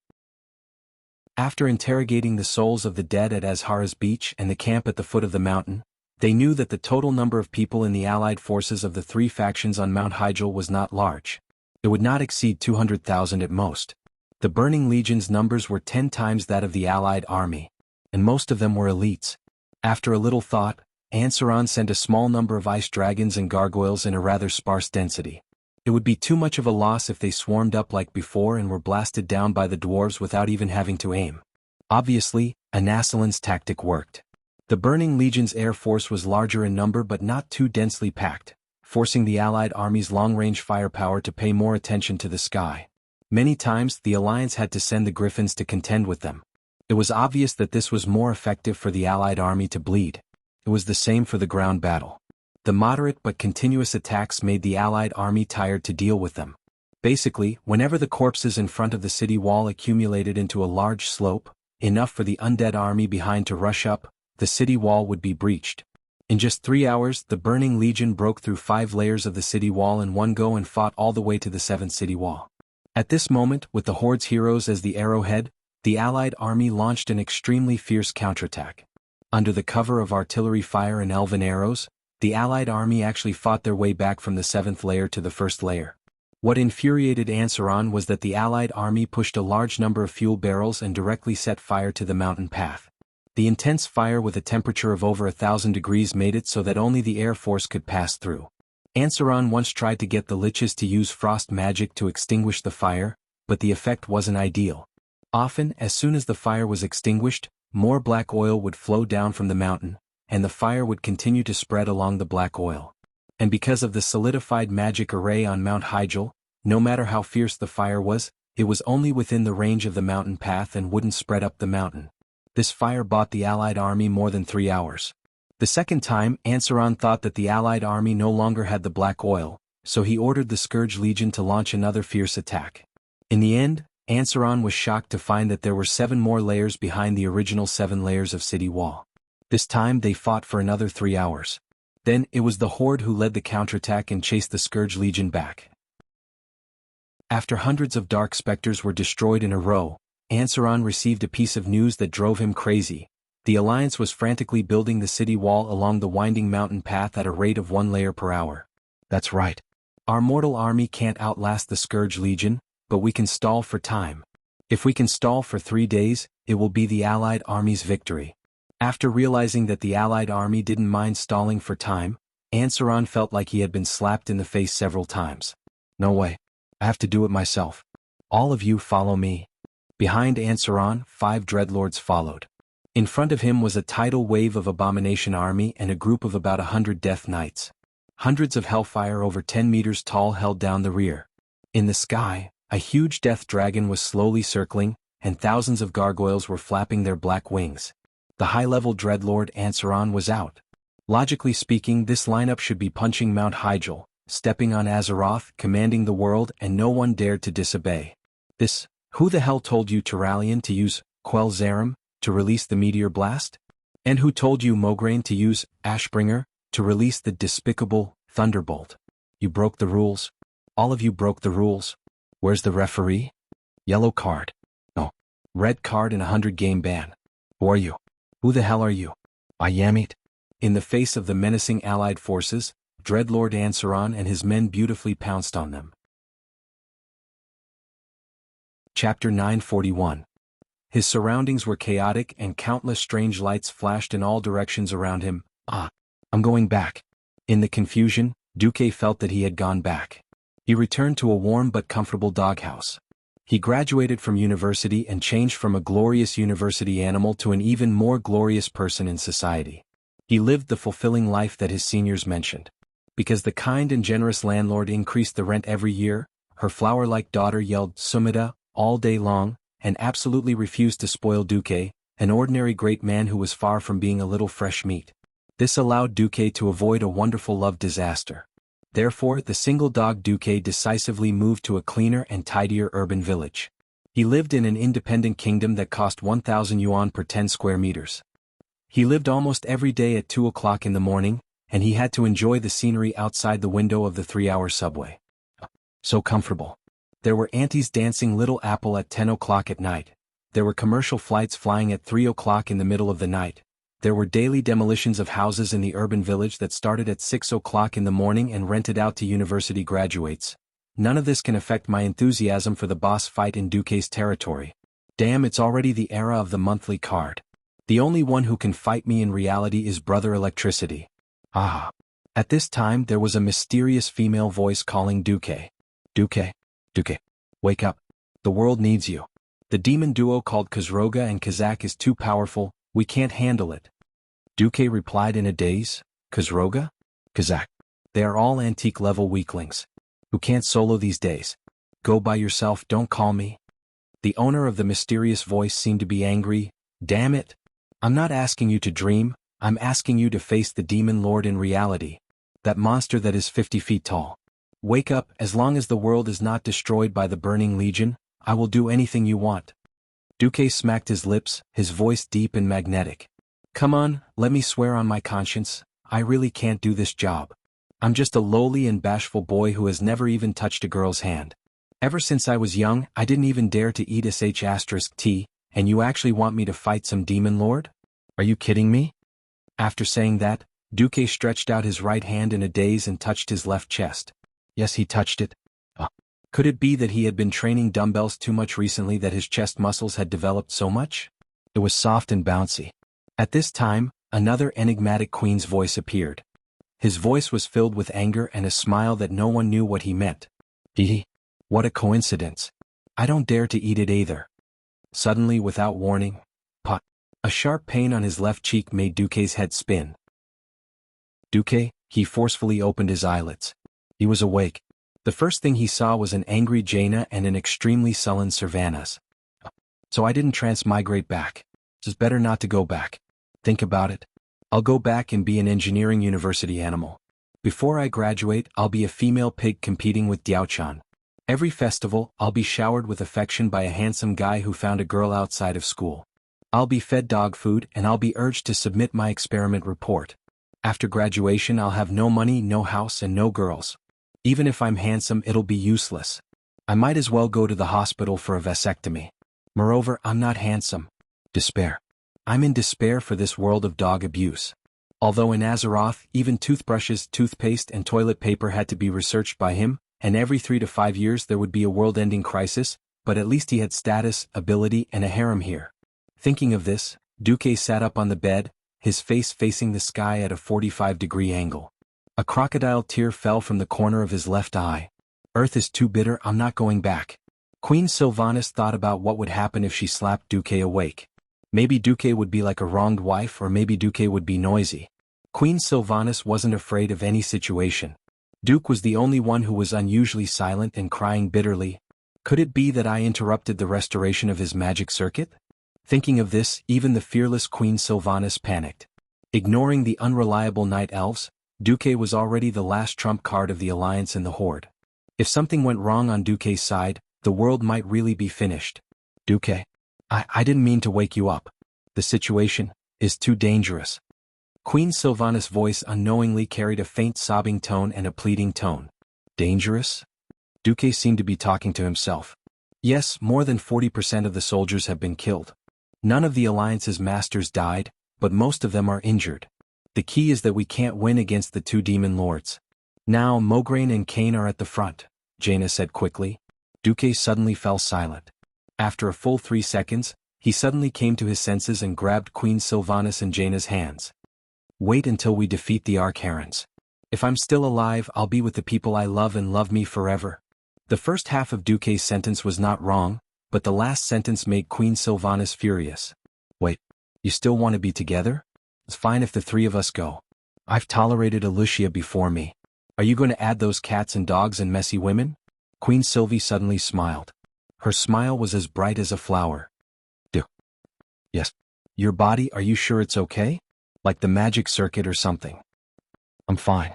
A: After interrogating the souls of the dead at Azhara's beach and the camp at the foot of the mountain, they knew that the total number of people in the allied forces of the 3 factions on Mount Hyjal was not large. It would not exceed 200,000 at most. The Burning Legion's numbers were 10 times that of the allied army, and most of them were elites. After a little thought, Ansaron sent a small number of ice dragons and gargoyles in a rather sparse density. It would be too much of a loss if they swarmed up like before and were blasted down by the dwarves without even having to aim. Obviously, Anasalan's tactic worked. The Burning Legion's air force was larger in number but not too densely packed, forcing the allied army's long-range firepower to pay more attention to the sky. Many times the alliance had to send the griffins to contend with them. It was obvious that this was more effective for the allied army to bleed. It was the same for the ground battle. The moderate but continuous attacks made the allied army tired to deal with them. Basically, whenever the corpses in front of the city wall accumulated into a large slope, enough for the undead army behind to rush up, the city wall would be breached. In just 3 hours, the Burning Legion broke through 5 layers of the city wall in one go and fought all the way to the 7th city wall. At this moment, with the Horde's heroes as the arrowhead, the allied army launched an extremely fierce counterattack. Under the cover of artillery fire and elven arrows, the allied army actually fought their way back from the 7th layer to the 1st layer. What infuriated Ansaron was that the allied army pushed a large number of fuel barrels and directly set fire to the mountain path. The intense fire with a temperature of over 1,000 degrees made it so that only the air force could pass through. Ansaron once tried to get the liches to use frost magic to extinguish the fire, but the effect wasn't ideal. Often, as soon as the fire was extinguished, more black oil would flow down from the mountain, and the fire would continue to spread along the black oil. And because of the solidified magic array on Mount Hyjal, no matter how fierce the fire was, it was only within the range of the mountain path and wouldn't spread up the mountain. This fire bought the allied army more than 3 hours. The second time, Ansaron thought that the allied army no longer had the black oil, so he ordered the Scourge Legion to launch another fierce attack. In the end, Ansaron was shocked to find that there were 7 more layers behind the original 7 layers of city wall. This time they fought for another 3 hours. Then it was the Horde who led the counterattack and chased the Scourge Legion back. After hundreds of dark specters were destroyed in a row, Ansaron received a piece of news that drove him crazy. The Alliance was frantically building the city wall along the winding mountain path at a rate of 1 layer per hour. That's right. Our mortal army can't outlast the Scourge Legion, but we can stall for time. If we can stall for 3 days, it will be the Allied army's victory. After realizing that the Allied army didn't mind stalling for time, Ansaron felt like he had been slapped in the face several times. No way. I have to do it myself. All of you follow me. Behind Ansaron, 5 dreadlords followed. In front of him was a tidal wave of Abomination army and a group of about 100 Death Knights. Hundreds of Hellfire over 10 meters tall held down the rear. In the sky, a huge death dragon was slowly circling, and thousands of gargoyles were flapping their black wings. The high-level dreadlord Ansaron was out. Logically speaking, this lineup should be punching Mount Hyjal, stepping on Azeroth, commanding the world, and no one dared to disobey. Who the hell told you Turalian to use Quell Zarim to release the meteor blast? And who told you Mograine to use Ashbringer to release the despicable Thunderbolt? You broke the rules. All of you broke the rules. Where's the referee? Yellow card. No. Red card and 100-game ban. Who are you? Who the hell are you? I am it. In the face of the menacing allied forces, Dreadlord Ansaron and his men beautifully pounced on them. Chapter 941. His surroundings were chaotic and countless strange lights flashed in all directions around him. I'm going back. In the confusion, Duque felt that he had gone back. He returned to a warm but comfortable doghouse. He graduated from university and changed from a glorious university animal to an even more glorious person in society. He lived the fulfilling life that his seniors mentioned. Because the kind and generous landlord increased the rent every year, her flower-like daughter yelled "Sumida" all day long, and absolutely refused to spoil Duque, an ordinary great man who was far from being a little fresh meat. This allowed Duque to avoid a wonderful love disaster. Therefore, the single dog Duque decisively moved to a cleaner and tidier urban village. He lived in an independent kingdom that cost 1,000 yuan per 10 square meters. He lived almost every day at 2 o'clock in the morning, and he had to enjoy the scenery outside the window of the 3-hour subway. So comfortable. There were aunties dancing Little Apple at 10 o'clock at night. There were commercial flights flying at 3 o'clock in the middle of the night. There were daily demolitions of houses in the urban village that started at 6 o'clock in the morning and rented out to university graduates. None of this can affect my enthusiasm for the boss fight in Duque's territory. Damn, it's already the era of the monthly card. The only one who can fight me in reality is Brother Electricity. At this time there was a mysterious female voice calling Duque. Duque. Duque. Wake up. The world needs you. The demon duo called Kazroga and Kazak is too powerful, we can't handle it. Duque replied in a daze. Kazroga? Kazak. They are all antique-level weaklings. Who can't solo these days. Go by yourself, don't call me. The owner of the mysterious voice seemed to be angry. Damn it. I'm not asking you to dream, I'm asking you to face the demon lord in reality. That monster that is 50 feet tall. Wake up, as long as the world is not destroyed by the burning legion, I will do anything you want. Duque smacked his lips, his voice deep and magnetic. Come on, let me swear on my conscience, I really can't do this job. I'm just a lowly and bashful boy who has never even touched a girl's hand. Ever since I was young, I didn't even dare to eat sh*t, and you actually want me to fight some demon lord? Are you kidding me? After saying that, Duque stretched out his right hand in a daze and touched his left chest. Yes, he touched it. Could it be that he had been training dumbbells too much recently that his chest muscles had developed so much? It was soft and bouncy. At this time, another enigmatic queen's voice appeared. His voice was filled with anger and a smile that no one knew what he meant. What a coincidence. I don't dare to eat it either. Suddenly, without warning, a sharp pain on his left cheek made Duque's head spin. Duque, he forcefully opened his eyelids. He was awake. The first thing he saw was an angry Jaina and an extremely sullen Servanas. So I didn't transmigrate back. It's better not to go back. Think about it. I'll go back and be an engineering university animal. Before I graduate, I'll be a female pig competing with Diaochan. Every festival, I'll be showered with affection by a handsome guy who found a girl outside of school. I'll be fed dog food and I'll be urged to submit my experiment report. After graduation, I'll have no money, no house, and no girls. Even if I'm handsome, it'll be useless. I might as well go to the hospital for a vasectomy. Moreover, I'm not handsome. Despair. I'm in despair for this world of dog abuse. Although in Azeroth, even toothbrushes, toothpaste, and toilet paper had to be researched by him, and every 3 to 5 years there would be a world-ending crisis, but at least he had status, ability, and a harem here. Thinking of this, Duque sat up on the bed, his face facing the sky at a 45-degree angle. A crocodile tear fell from the corner of his left eye. Earth is too bitter, I'm not going back. Queen Sylvanas thought about what would happen if she slapped Duque awake. Maybe Duque would be like a wronged wife, or maybe Duque would be noisy. Queen Sylvanas wasn't afraid of any situation. Duke was the only one who was unusually silent and crying bitterly. Could it be that I interrupted the restoration of his magic circuit? Thinking of this, even the fearless Queen Sylvanas panicked. Ignoring the unreliable night elves, Duque was already the last trump card of the Alliance and the Horde. If something went wrong on Duque's side, the world might really be finished. Duque, I didn't mean to wake you up. The situation is too dangerous. Queen Sylvanas' voice unknowingly carried a faint sobbing tone and a pleading tone. Dangerous? Duque seemed to be talking to himself. Yes, more than 40% of the soldiers have been killed. None of the Alliance's masters died, but most of them are injured. The key is that we can't win against the two demon lords. Now Mograine and Cain are at the front, Jaina said quickly. Duque suddenly fell silent. After a full 3 seconds, he suddenly came to his senses and grabbed Queen Sylvanas and Jaina's hands. Wait until we defeat the Archerons. If I'm still alive, I'll be with the people I love and love me forever. The first half of Duque's sentence was not wrong, but the last sentence made Queen Sylvanas furious. Wait, you still want to be together? It's fine if the three of us go. I've tolerated Wuxia before me. Are you going to add those cats and dogs and messy women? Queen Sylvie suddenly smiled. Her smile was as bright as a flower. Yes. Your body, are you sure it's okay? Like the magic circuit or something? I'm fine.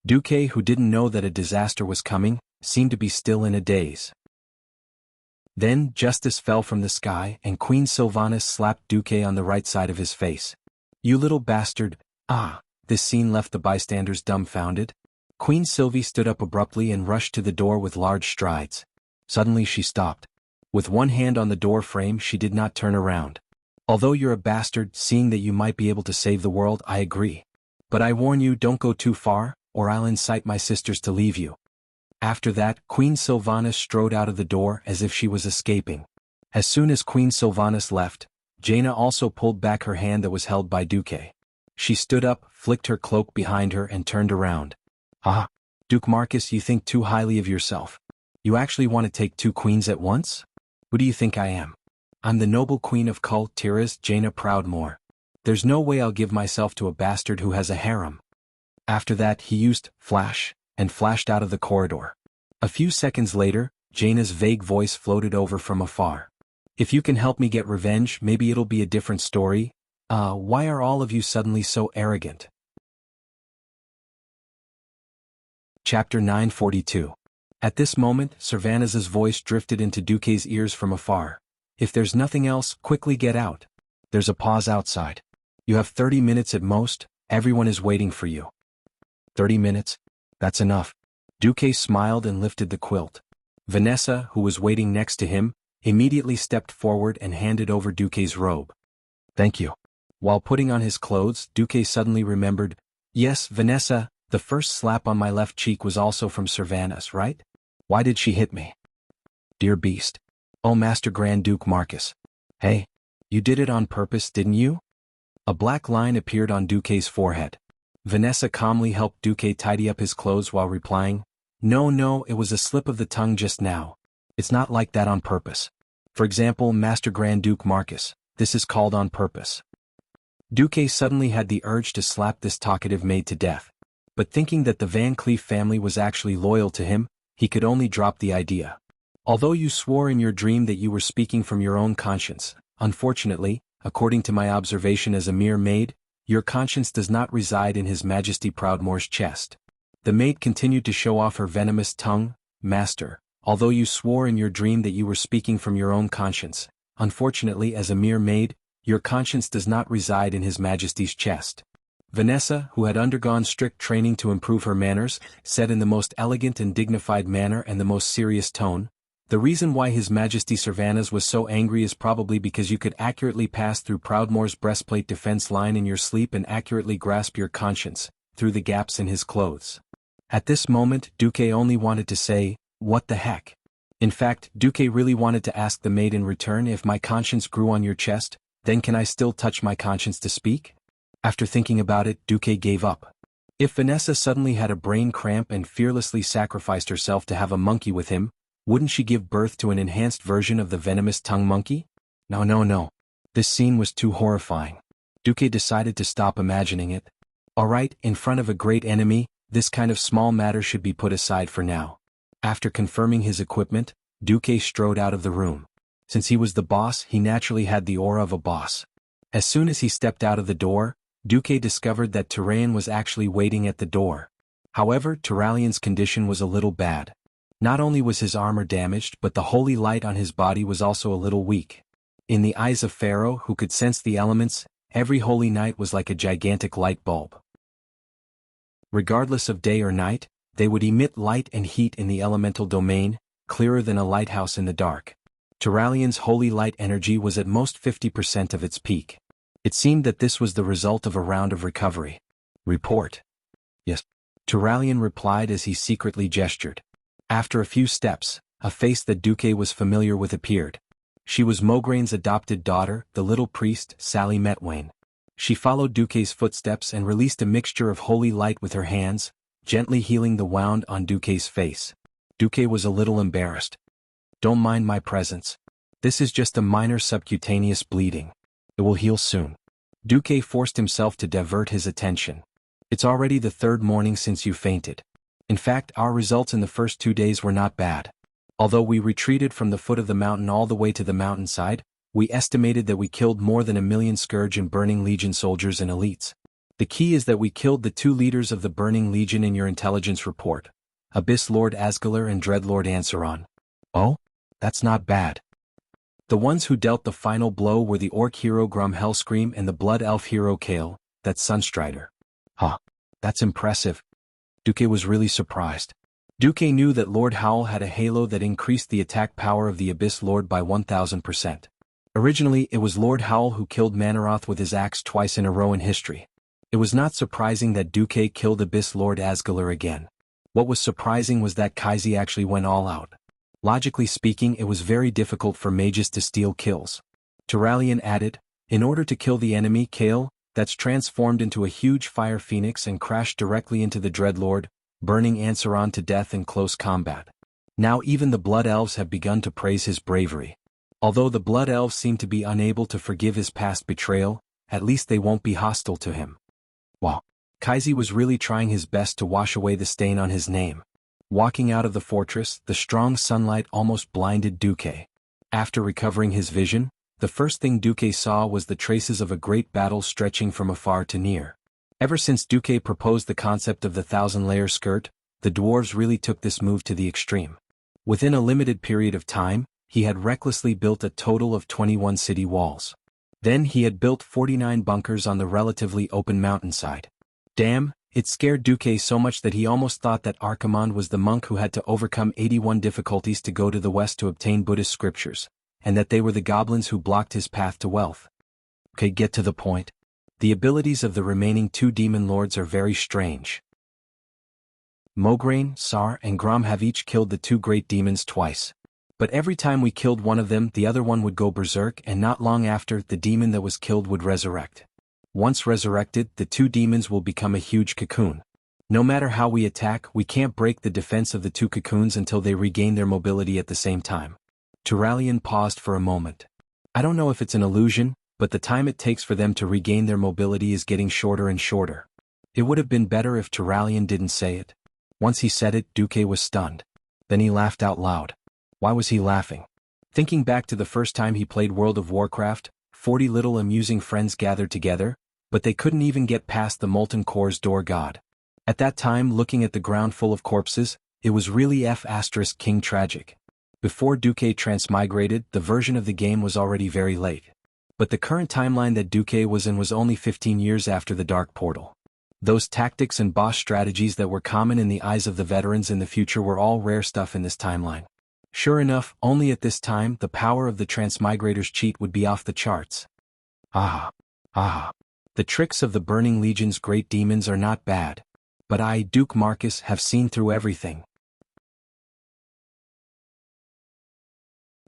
A: Duque, who didn't know that a disaster was coming, seemed to be still in a daze. Then justice fell from the sky and Queen Sylvanas slapped Duque on the right side of his face. You little bastard. This scene left the bystanders dumbfounded. Queen Sylvie stood up abruptly and rushed to the door with large strides. Suddenly she stopped. With one hand on the door frame, she did not turn around. Although you're a bastard, seeing that you might be able to save the world, I agree. But I warn you, don't go too far, or I'll incite my sisters to leave you. After that, Queen Sylvanas strode out of the door as if she was escaping. As soon as Queen Sylvanas left, Jaina also pulled back her hand that was held by Duque. She stood up, flicked her cloak behind her and turned around. Duke Marcus, you think too highly of yourself. You actually want to take two queens at once? Who do you think I am? I'm the noble queen of Kul Tiras, Jaina Proudmoore. There's no way I'll give myself to a bastard who has a harem. After that he used flash, and flashed out of the corridor. A few seconds later, Jaina's vague voice floated over from afar. If you can help me get revenge, maybe it'll be a different story. Why are all of you suddenly so arrogant? Chapter 942. At this moment, Sylvanas's voice drifted into Duque's ears from afar. If there's nothing else, quickly get out. There's a pause outside. You have 30 minutes at most, everyone is waiting for you. 30 minutes? That's enough. Duque smiled and lifted the quilt. Vanessa, who was waiting next to him, immediately stepped forward and handed over Duque's robe. Thank you. While putting on his clothes, Duque suddenly remembered, yes, Vanessa, the first slap on my left cheek was also from Sylvanas, right? Why did she hit me? Dear beast. Oh, Master Grand Duke Marcus. Hey, you did it on purpose, didn't you? A black line appeared on Duque's forehead. Vanessa calmly helped Duque tidy up his clothes while replying, No, it was a slip of the tongue just now. It's not like that on purpose. For example, Master Grand Duke Marcus, this is called on purpose. Duque suddenly had the urge to slap this talkative maid to death. But thinking that the Van Cleef family was actually loyal to him, he could only drop the idea. Although you swore in your dream that you were speaking from your own conscience, unfortunately, according to my observation as a mere maid, your conscience does not reside in His Majesty Proudmoore's chest. The maid continued to show off her venomous tongue. Master, although you swore in your dream that you were speaking from your own conscience, unfortunately as a mere maid, your conscience does not reside in His Majesty's chest. Vanessa, who had undergone strict training to improve her manners, said in the most elegant and dignified manner and the most serious tone, The reason why His Majesty Sylvanas was so angry is probably because you could accurately pass through Proudmoore's breastplate defense line in your sleep and accurately grasp your conscience, through the gaps in his clothes. At this moment, Duque only wanted to say, what the heck? In fact, Duque really wanted to ask the maid in return, if my conscience grew on your chest, then can I still touch my conscience to speak? After thinking about it, Duque gave up. If Vanessa suddenly had a brain cramp and fearlessly sacrificed herself to have a monkey with him, wouldn't she give birth to an enhanced version of the venomous tongue monkey? No. This scene was too horrifying. Duque decided to stop imagining it. Alright, in front of a great enemy, this kind of small matter should be put aside for now. After confirming his equipment, Duque strode out of the room. Since he was the boss, he naturally had the aura of a boss. As soon as he stepped out of the door, Duque discovered that Tyraean was actually waiting at the door. However, Tyralian's condition was a little bad. Not only was his armor damaged, but the holy light on his body was also a little weak. In the eyes of Pharaoh, who could sense the elements, every holy night was like a gigantic light bulb. Regardless of day or night, They would emit light and heat in the elemental domain, clearer than a lighthouse in the dark. Turalian's holy light energy was at most 50% of its peak. It seemed that this was the result of a round of recovery. Report. Yes. Turalian replied as he secretly gestured. After a few steps, a face that Duque was familiar with appeared. She was Mograine's adopted daughter, the little priest, Sally Metwain. She followed Duque's footsteps and released a mixture of holy light with her hands, gently healing the wound on Duque's face. Duque was a little embarrassed. Don't mind my presence. This is just a minor subcutaneous bleeding. It will heal soon. Duque forced himself to divert his attention. It's already the third morning since you fainted. In fact, our results in the first 2 days were not bad. Although we retreated from the foot of the mountain all the way to the mountainside, we estimated that we killed more than 1 million Scourge and Burning Legion soldiers and elites. The key is that we killed the 2 leaders of the Burning Legion in your intelligence report, Abyss Lord Asgalar and Dreadlord Ansaron. Oh? That's not bad. The ones who dealt the final blow were the Orc hero Grum Hellscream and the Blood Elf hero Kale, that Sunstrider. Huh. That's impressive. Duque was really surprised. Duque knew that Lord Howl had a halo that increased the attack power of the Abyss Lord by 1000%. Originally, it was Lord Howl who killed Manaroth with his axe twice in a row in history. It was not surprising that Duque killed Abyss Lord Asgalar again. What was surprising was that Kaisi actually went all out. Logically speaking, it was very difficult for mages to steal kills. Turalian added, in order to kill the enemy Kale, that's transformed into a huge fire phoenix and crashed directly into the Dreadlord, burning Ansaron to death in close combat. Now even the Blood Elves have begun to praise his bravery. Although the Blood Elves seem to be unable to forgive his past betrayal, at least they won't be hostile to him. Wow. Kaisi was really trying his best to wash away the stain on his name. Walking out of the fortress, the strong sunlight almost blinded Duque. After recovering his vision, the first thing Duque saw was the traces of a great battle stretching from afar to near. Ever since Duque proposed the concept of the 1,000-layer skirt, the dwarves really took this move to the extreme. Within a limited period of time, he had recklessly built a total of 21 city walls. Then he had built 49 bunkers on the relatively open mountainside. Damn, it scared Duque so much that he almost thought that Archimond was the monk who had to overcome 81 difficulties to go to the west to obtain Buddhist scriptures, and that they were the goblins who blocked his path to wealth. Okay, get to the point. The abilities of the remaining 2 demon lords are very strange. Mograine, Sar, and Grom have each killed the 2 great demons twice. But every time we killed one of them, the other one would go berserk, and not long after, the demon that was killed would resurrect. Once resurrected, the 2 demons will become a huge cocoon. No matter how we attack, we can't break the defense of the 2 cocoons until they regain their mobility at the same time. Turalian paused for a moment. I don't know if it's an illusion, but the time it takes for them to regain their mobility is getting shorter and shorter. It would have been better if Turalian didn't say it. Once he said it, Duque was stunned. Then he laughed out loud. Why was he laughing? Thinking back to the first time he played World of Warcraft, 40 little amusing friends gathered together, but they couldn't even get past the Molten Core's door god. At that time, looking at the ground full of corpses, it was really King tragic. Before Duque transmigrated, the version of the game was already very late. But the current timeline that Duque was in was only 15 years after the Dark Portal. Those tactics and boss strategies that were common in the eyes of the veterans in the future were all rare stuff in this timeline. Sure enough, only at this time, the power of the Transmigrator's cheat would be off the charts. Ah. The tricks of the Burning Legion's great demons are not bad. But I, Duke Marcus, have seen through everything.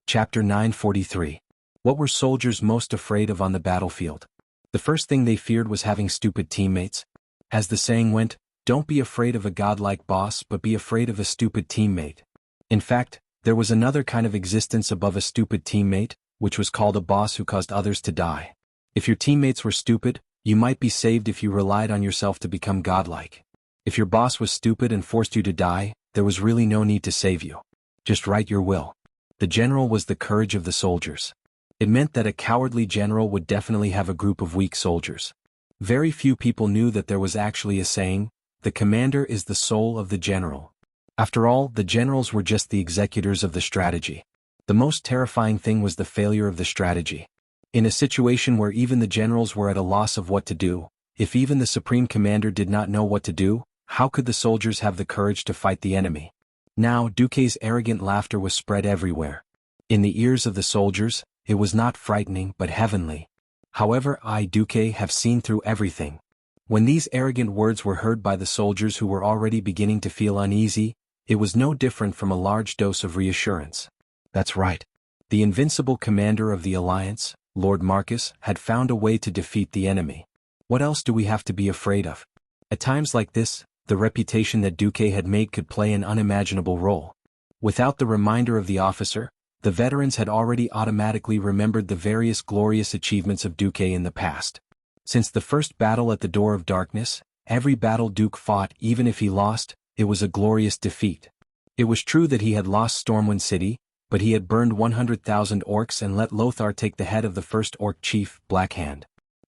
A: Chapter 943. What were soldiers most afraid of on the battlefield? The first thing they feared was having stupid teammates. As the saying went, don't be afraid of a godlike boss, but be afraid of a stupid teammate. In fact, there was another kind of existence above a stupid teammate, which was called a boss who caused others to die. If your teammates were stupid, you might be saved if you relied on yourself to become godlike. If your boss was stupid and forced you to die, there was really no need to save you. Just write your will. The general was the courage of the soldiers. It meant that a cowardly general would definitely have a group of weak soldiers. Very few people knew that there was actually a saying, the commander is the soul of the general. After all, the generals were just the executors of the strategy. The most terrifying thing was the failure of the strategy. In a situation where even the generals were at a loss of what to do, if even the supreme commander did not know what to do, How could the soldiers have the courage to fight the enemy? Now Duque's arrogant laughter was spread everywhere. In the ears of the soldiers, it was not frightening but heavenly. However, I, Duque, have seen through everything. When these arrogant words were heard by the soldiers who were already beginning to feel uneasy, it was no different from a large dose of reassurance. That's right. The invincible commander of the Alliance, Lord Marcus, had found a way to defeat the enemy. What else do we have to be afraid of? At times like this, the reputation that Duque had made could play an unimaginable role. Without the reminder of the officer, the veterans had already automatically remembered the various glorious achievements of Duque in the past. Since the first battle at the Door of Darkness, every battle Duque fought, even if he lost, it was a glorious defeat. It was true that he had lost Stormwind City, but he had burned 100,000 orcs and let Lothar take the head of the first orc chief, Blackhand.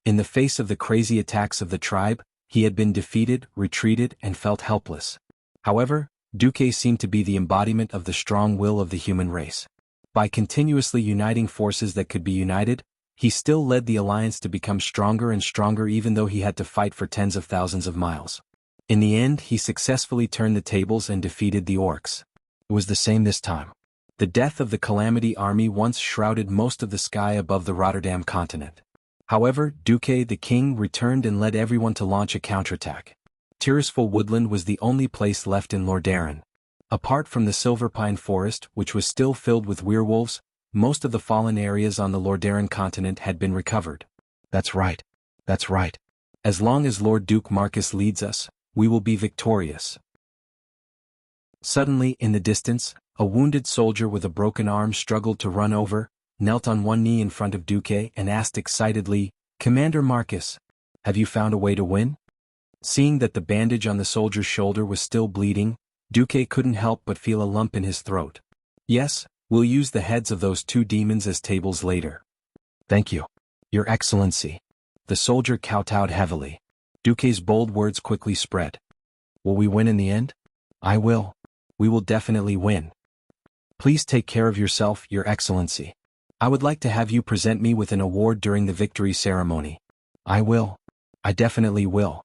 A: In the face of the crazy attacks of the tribe, he had been defeated, retreated, and felt helpless. However, Duque seemed to be the embodiment of the strong will of the human race. By continuously uniting forces that could be united, he still led the alliance to become stronger and stronger even though he had to fight for tens of thousands of miles. In the end, he successfully turned the tables and defeated the orcs. It was the same this time. The death of the Calamity army once shrouded most of the sky above the Rotterdam continent. However, Duque the king returned and led everyone to launch a counterattack. Tirisful Woodland was the only place left in Lordaeron. Apart from the Silverpine Forest, which was still filled with werewolves, most of the fallen areas on the Lordaeron continent had been recovered. That's right. That's right. As long as Lord Duke Marcus leads us, we will be victorious. Suddenly, in the distance, a wounded soldier with a broken arm struggled to run over, knelt on one knee in front of Duque and asked excitedly, "Commander Marcus, have you found a way to win?" Seeing that the bandage on the soldier's shoulder was still bleeding, Duque couldn't help but feel a lump in his throat. "Yes, we'll use the heads of those two demons as tables later." "Thank you, Your Excellency." The soldier kowtowed heavily. Duque's bold words quickly spread. "Will we win in the end?" "I will. We will definitely win. Please take care of yourself, Your Excellency. I would like to have you present me with an award during the victory ceremony." "I will. I definitely will."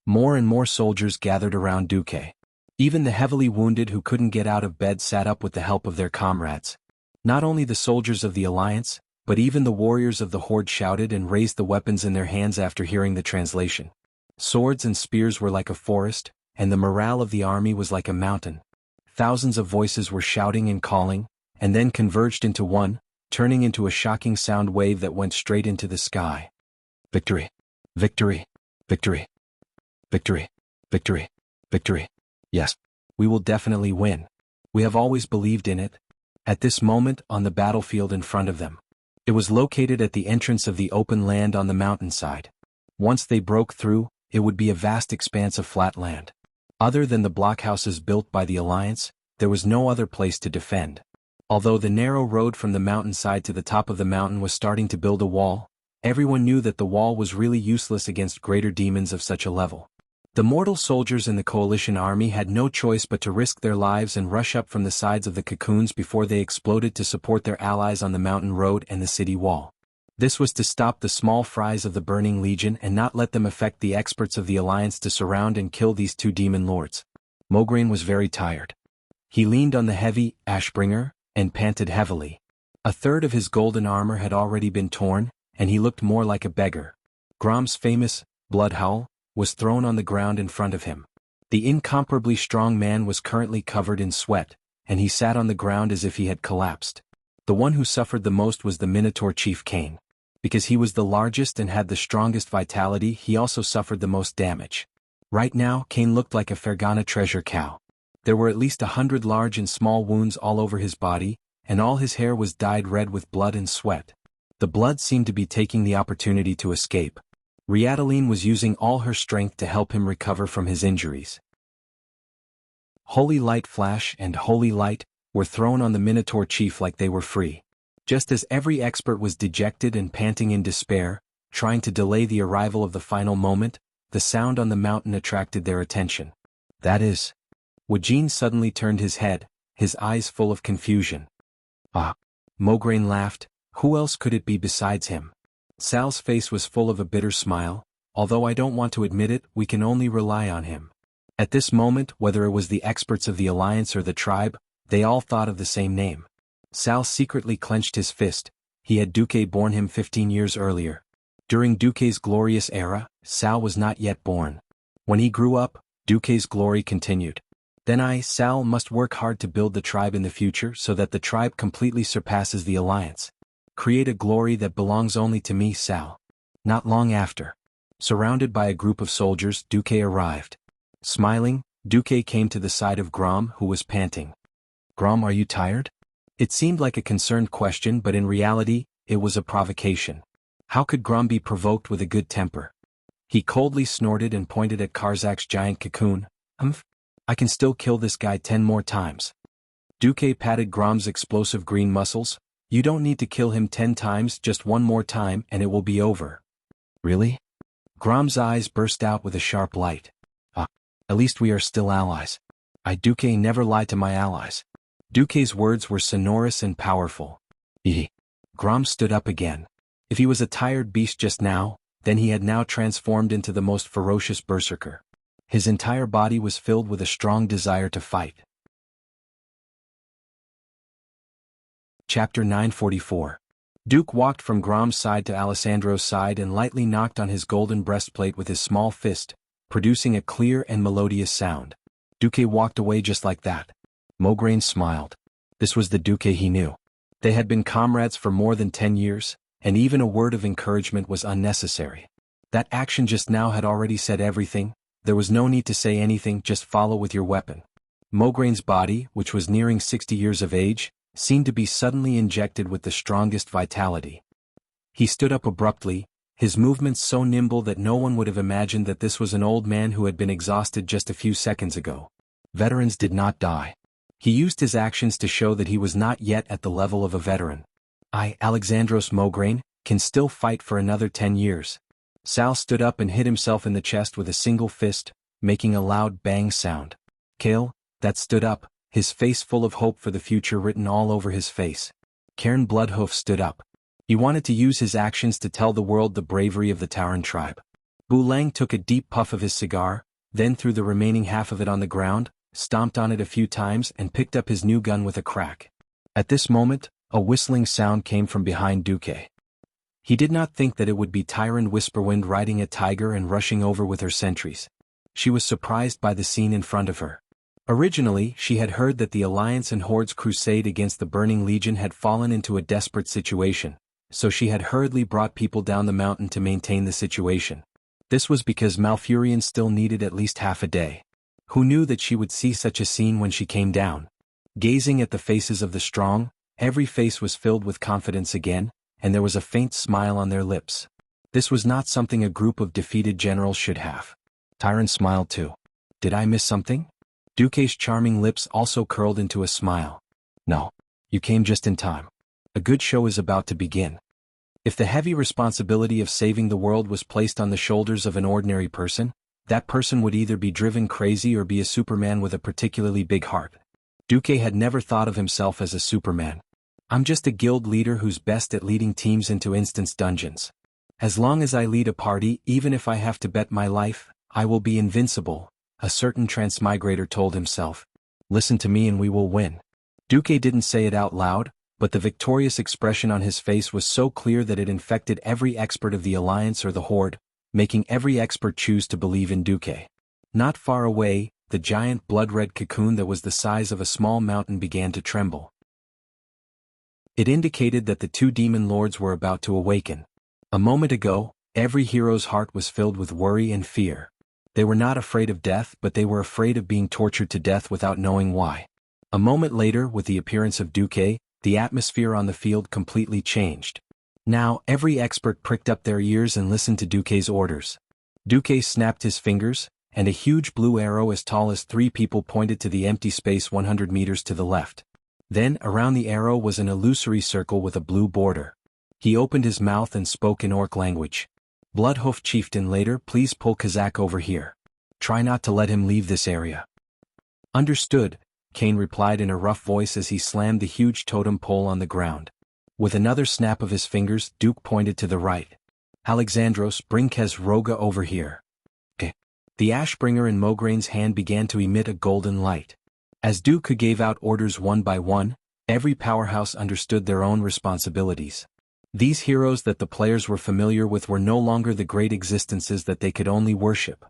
A: More and more soldiers gathered around Duque. Even the heavily wounded who couldn't get out of bed sat up with the help of their comrades. Not only the soldiers of the Alliance, but even the warriors of the Horde shouted and raised the weapons in their hands after hearing the translation. Swords and spears were like a forest, and the morale of the army was like a mountain. Thousands of voices were shouting and calling, and then converged into one, turning into a shocking sound wave that went straight into the sky. "Victory! Victory! Victory! Victory! Victory! Victory! Yes, we will definitely win. We have always believed in it." At this moment, on the battlefield in front of them. It was located at the entrance of the open land on the mountainside. Once they broke through, it would be a vast expanse of flat land. Other than the blockhouses built by the Alliance, there was no other place to defend. Although the narrow road from the mountainside to the top of the mountain was starting to build a wall, everyone knew that the wall was really useless against greater demons of such a level. The mortal soldiers in the coalition army had no choice but to risk their lives and rush up from the sides of the cocoons before they exploded to support their allies on the mountain road and the city wall. This was to stop the small fries of the Burning Legion and not let them affect the experts of the Alliance to surround and kill these two demon lords. Mograine was very tired. He leaned on the heavy Ashbringer and panted heavily. A third of his golden armor had already been torn, and he looked more like a beggar. Grom's famous blood howl was thrown on the ground in front of him. The incomparably strong man was currently covered in sweat, and he sat on the ground as if he had collapsed. The one who suffered the most was the Minotaur chief Cain. Because he was the largest and had the strongest vitality, he also suffered the most damage. Right now, Cain looked like a Fergana treasure cow. There were at least 100 large and small wounds all over his body, and all his hair was dyed red with blood and sweat. The blood seemed to be taking the opportunity to escape. Riataline was using all her strength to help him recover from his injuries. Holy Light Flash and Holy Light were thrown on the Minotaur chief like they were free. Just as every expert was dejected and panting in despair, trying to delay the arrival of the final moment, the sound on the mountain attracted their attention. That is. Wajin suddenly turned his head, his eyes full of confusion. "Ah." Mograine laughed. "Who else could it be besides him?" Sal's face was full of a bitter smile. "Although I don't want to admit it, we can only rely on him. At this moment, whether it was the experts of the Alliance or the tribe, they all thought of the same name. Sal secretly clenched his fist. He had Duque born him 15 years earlier. During Duque's glorious era, Sal was not yet born. When he grew up, Duque's glory continued. Then I, Sal, must work hard to build the tribe in the future so that the tribe completely surpasses the Alliance. Create a glory that belongs only to me, Sal. Not long after, surrounded by a group of soldiers, Duque arrived. Smiling, Duque came to the side of Grom, who was panting. Grom, are you tired? It seemed like a concerned question, but in reality, it was a provocation. How could Grom be provoked with a good temper? He coldly snorted and pointed at Karzak's giant cocoon. I can still kill this guy 10 more times. Duque patted Grom's explosive green muscles. You don't need to kill him 10 times, just one more time and it will be over. Really? Grom's eyes burst out with a sharp light. At least we are still allies. Duque never lied to my allies. Duque's words were sonorous and powerful. Grom stood up again. If he was a tired beast just now, then he had now transformed into the most ferocious berserker. His entire body was filled with a strong desire to fight. Chapter 944. Duke walked from Grom's side to Alessandro's side and lightly knocked on his golden breastplate with his small fist, producing a clear and melodious sound. Duque walked away just like that. Mograine smiled. This was the Duque he knew. They had been comrades for more than 10 years, and even a word of encouragement was unnecessary. That action just now had already said everything. There was no need to say anything, just follow with your weapon. Mograine's body, which was nearing 60 years of age, seemed to be suddenly injected with the strongest vitality. He stood up abruptly, his movements so nimble that no one would have imagined that this was an old man who had been exhausted just a few seconds ago. Veterans did not die. He used his actions to show that he was not yet at the level of a veteran. Alexandros Mograine, can still fight for another 10 years. Sal stood up and hit himself in the chest with a single fist, making a loud bang sound. Kale, that stood up, his face full of hope for the future written all over his face. Cairn Bloodhoof stood up. He wanted to use his actions to tell the world the bravery of the Tauren tribe. Bulang took a deep puff of his cigar, then threw the remaining half of it on the ground, stomped on it a few times and picked up his new gun with a crack. At this moment, a whistling sound came from behind Duque. He did not think that it would be Tyrant Whisperwind riding a tiger and rushing over with her sentries. She was surprised by the scene in front of her. Originally, she had heard that the Alliance and Horde's crusade against the Burning Legion had fallen into a desperate situation, so she had hurriedly brought people down the mountain to maintain the situation. This was because Malfurion still needed at least half a day. Who knew that she would see such a scene when she came down? Gazing at the faces of the strong, every face was filled with confidence again, and there was a faint smile on their lips. This was not something a group of defeated generals should have. Tyrant smiled too. Did I miss something? Duque's charming lips also curled into a smile. No. You came just in time. A good show is about to begin. If the heavy responsibility of saving the world was placed on the shoulders of an ordinary person, that person would either be driven crazy or be a Superman with a particularly big heart. Duque had never thought of himself as a Superman. I'm just a guild leader who's best at leading teams into instance dungeons. As long as I lead a party, even if I have to bet my life, I will be invincible, a certain transmigrator told himself. Listen to me and we will win. Duque didn't say it out loud, but the victorious expression on his face was so clear that it infected every expert of the Alliance or the Horde, making every expert choose to believe in Duque. Not far away, the giant blood-red cocoon that was the size of a small mountain began to tremble. It indicated that the two demon lords were about to awaken. A moment ago, every hero's heart was filled with worry and fear. They were not afraid of death, but they were afraid of being tortured to death without knowing why. A moment later, with the appearance of Duque, the atmosphere on the field completely changed. Now, every expert pricked up their ears and listened to Duque's orders. Duque snapped his fingers, and a huge blue arrow as tall as 3 people pointed to the empty space 100 meters to the left. Then, around the arrow was an illusory circle with a blue border. He opened his mouth and spoke in Orc language. Bloodhoof Chieftain, later, please pull Kazak over here. Try not to let him leave this area. Understood, Kane replied in a rough voice as he slammed the huge totem pole on the ground. With another snap of his fingers, Duke pointed to the right. Alexandros, bring Kez Roga over here. The Ashbringer in Mograine's hand began to emit a golden light. As Duke gave out orders one by one, every powerhouse understood their own responsibilities. These heroes that the players were familiar with were no longer the great existences that they could only worship.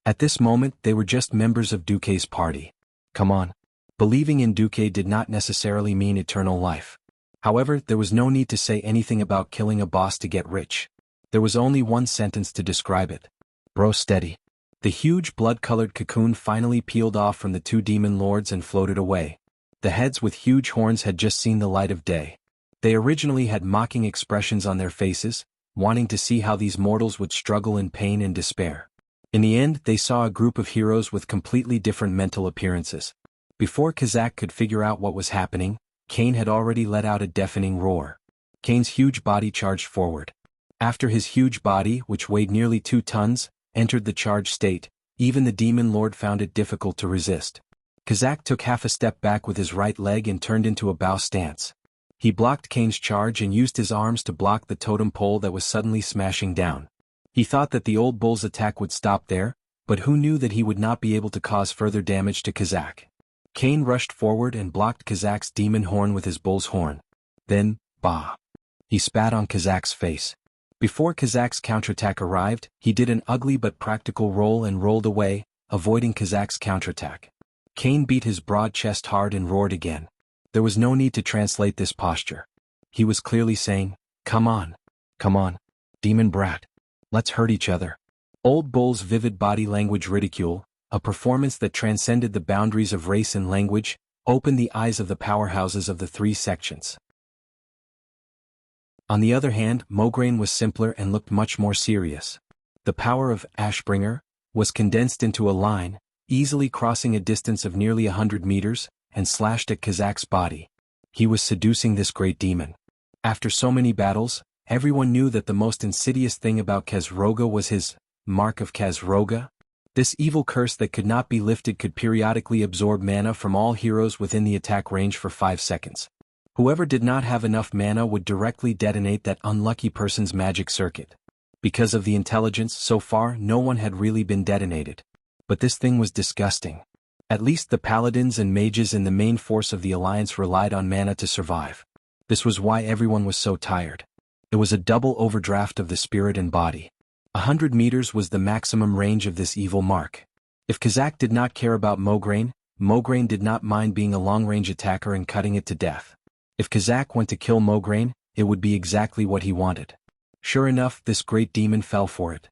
A: At this moment they were just members of Duke's party. Come on. Believing in Duke did not necessarily mean eternal life. However, there was no need to say anything about killing a boss to get rich. There was only one sentence to describe it. Bro, steady. The huge blood-colored cocoon finally peeled off from the two demon lords and floated away. The heads with huge horns had just seen the light of day. They originally had mocking expressions on their faces, wanting to see how these mortals would struggle in pain and despair. In the end, they saw a group of heroes with completely different mental appearances. Before Kazak could figure out what was happening, Kane had already let out a deafening roar. Kane's huge body charged forward. After his huge body, which weighed nearly 2 tons, entered the charged state, even the demon lord found it difficult to resist. Kazak took half a step back with his right leg and turned into a bow stance. He blocked Kane's charge and used his arms to block the totem pole that was suddenly smashing down. He thought that the old bull's attack would stop there, but who knew that he would not be able to cause further damage to Kazak. Kane rushed forward and blocked Kazak's demon horn with his bull's horn. Then, bah! He spat on Kazak's face. Before Kazak's counterattack arrived, he did an ugly but practical roll and rolled away, avoiding Kazak's counterattack. Kane beat his broad chest hard and roared again. There was no need to translate this posture. He was clearly saying, come on, demon brat. Let's hurt each other. Old Bull's vivid body language ridicule, a performance that transcended the boundaries of race and language, opened the eyes of the powerhouses of the 3 sections. On the other hand, Mograine was simpler and looked much more serious. The power of Ashbringer was condensed into a line, easily crossing a distance of nearly 100 meters, and slashed at Kazak's body. He was seducing this great demon. After so many battles, everyone knew that the most insidious thing about Kazroga was his mark of Kazroga. This evil curse that could not be lifted could periodically absorb mana from all heroes within the attack range for 5 seconds. Whoever did not have enough mana would directly detonate that unlucky person's magic circuit. Because of the intelligence, so far no one had really been detonated. But this thing was disgusting. At least the paladins and mages in the main force of the alliance relied on mana to survive. This was why everyone was so tired. It was a double overdraft of the spirit and body. 100 meters was the maximum range of this evil mark. If Kazak did not care about Mograine, Mograine did not mind being a long-range attacker and cutting it to death. If Kazak went to kill Mograine, it would be exactly what he wanted. Sure enough, this great demon fell for it.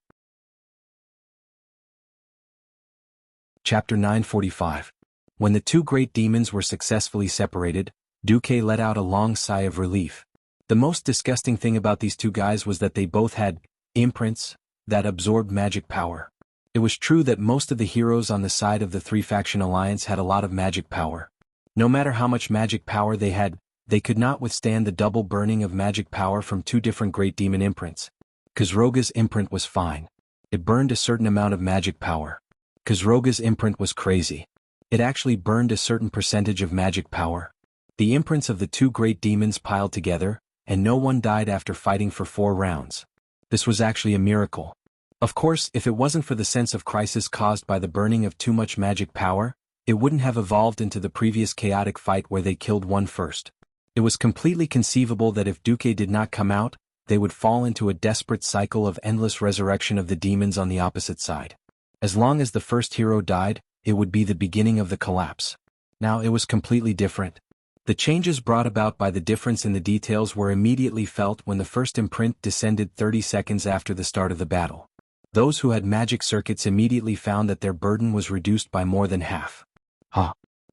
A: Chapter 945. When the 2 great demons were successfully separated, Duque let out a long sigh of relief. The most disgusting thing about these 2 guys was that they both had imprints that absorbed magic power. It was true that most of the heroes on the side of the 3-faction alliance had a lot of magic power. No matter how much magic power they had, they could not withstand the double burning of magic power from 2 different great demon imprints. Kazroga's imprint was fine. It burned a certain amount of magic power. Kazroga's imprint was crazy. It actually burned a certain percentage of magic power. The imprints of the 2 great demons piled together, and no one died after fighting for 4 rounds. This was actually a miracle. Of course, if it wasn't for the sense of crisis caused by the burning of too much magic power, it wouldn't have evolved into the previous chaotic fight where they killed one first. It was completely conceivable that if Duque did not come out, they would fall into a desperate cycle of endless resurrection of the demons on the opposite side. As long as the first hero died, it would be the beginning of the collapse. Now it was completely different. The changes brought about by the difference in the details were immediately felt when the first imprint descended 30 seconds after the start of the battle. Those who had magic circuits immediately found that their burden was reduced by more than half.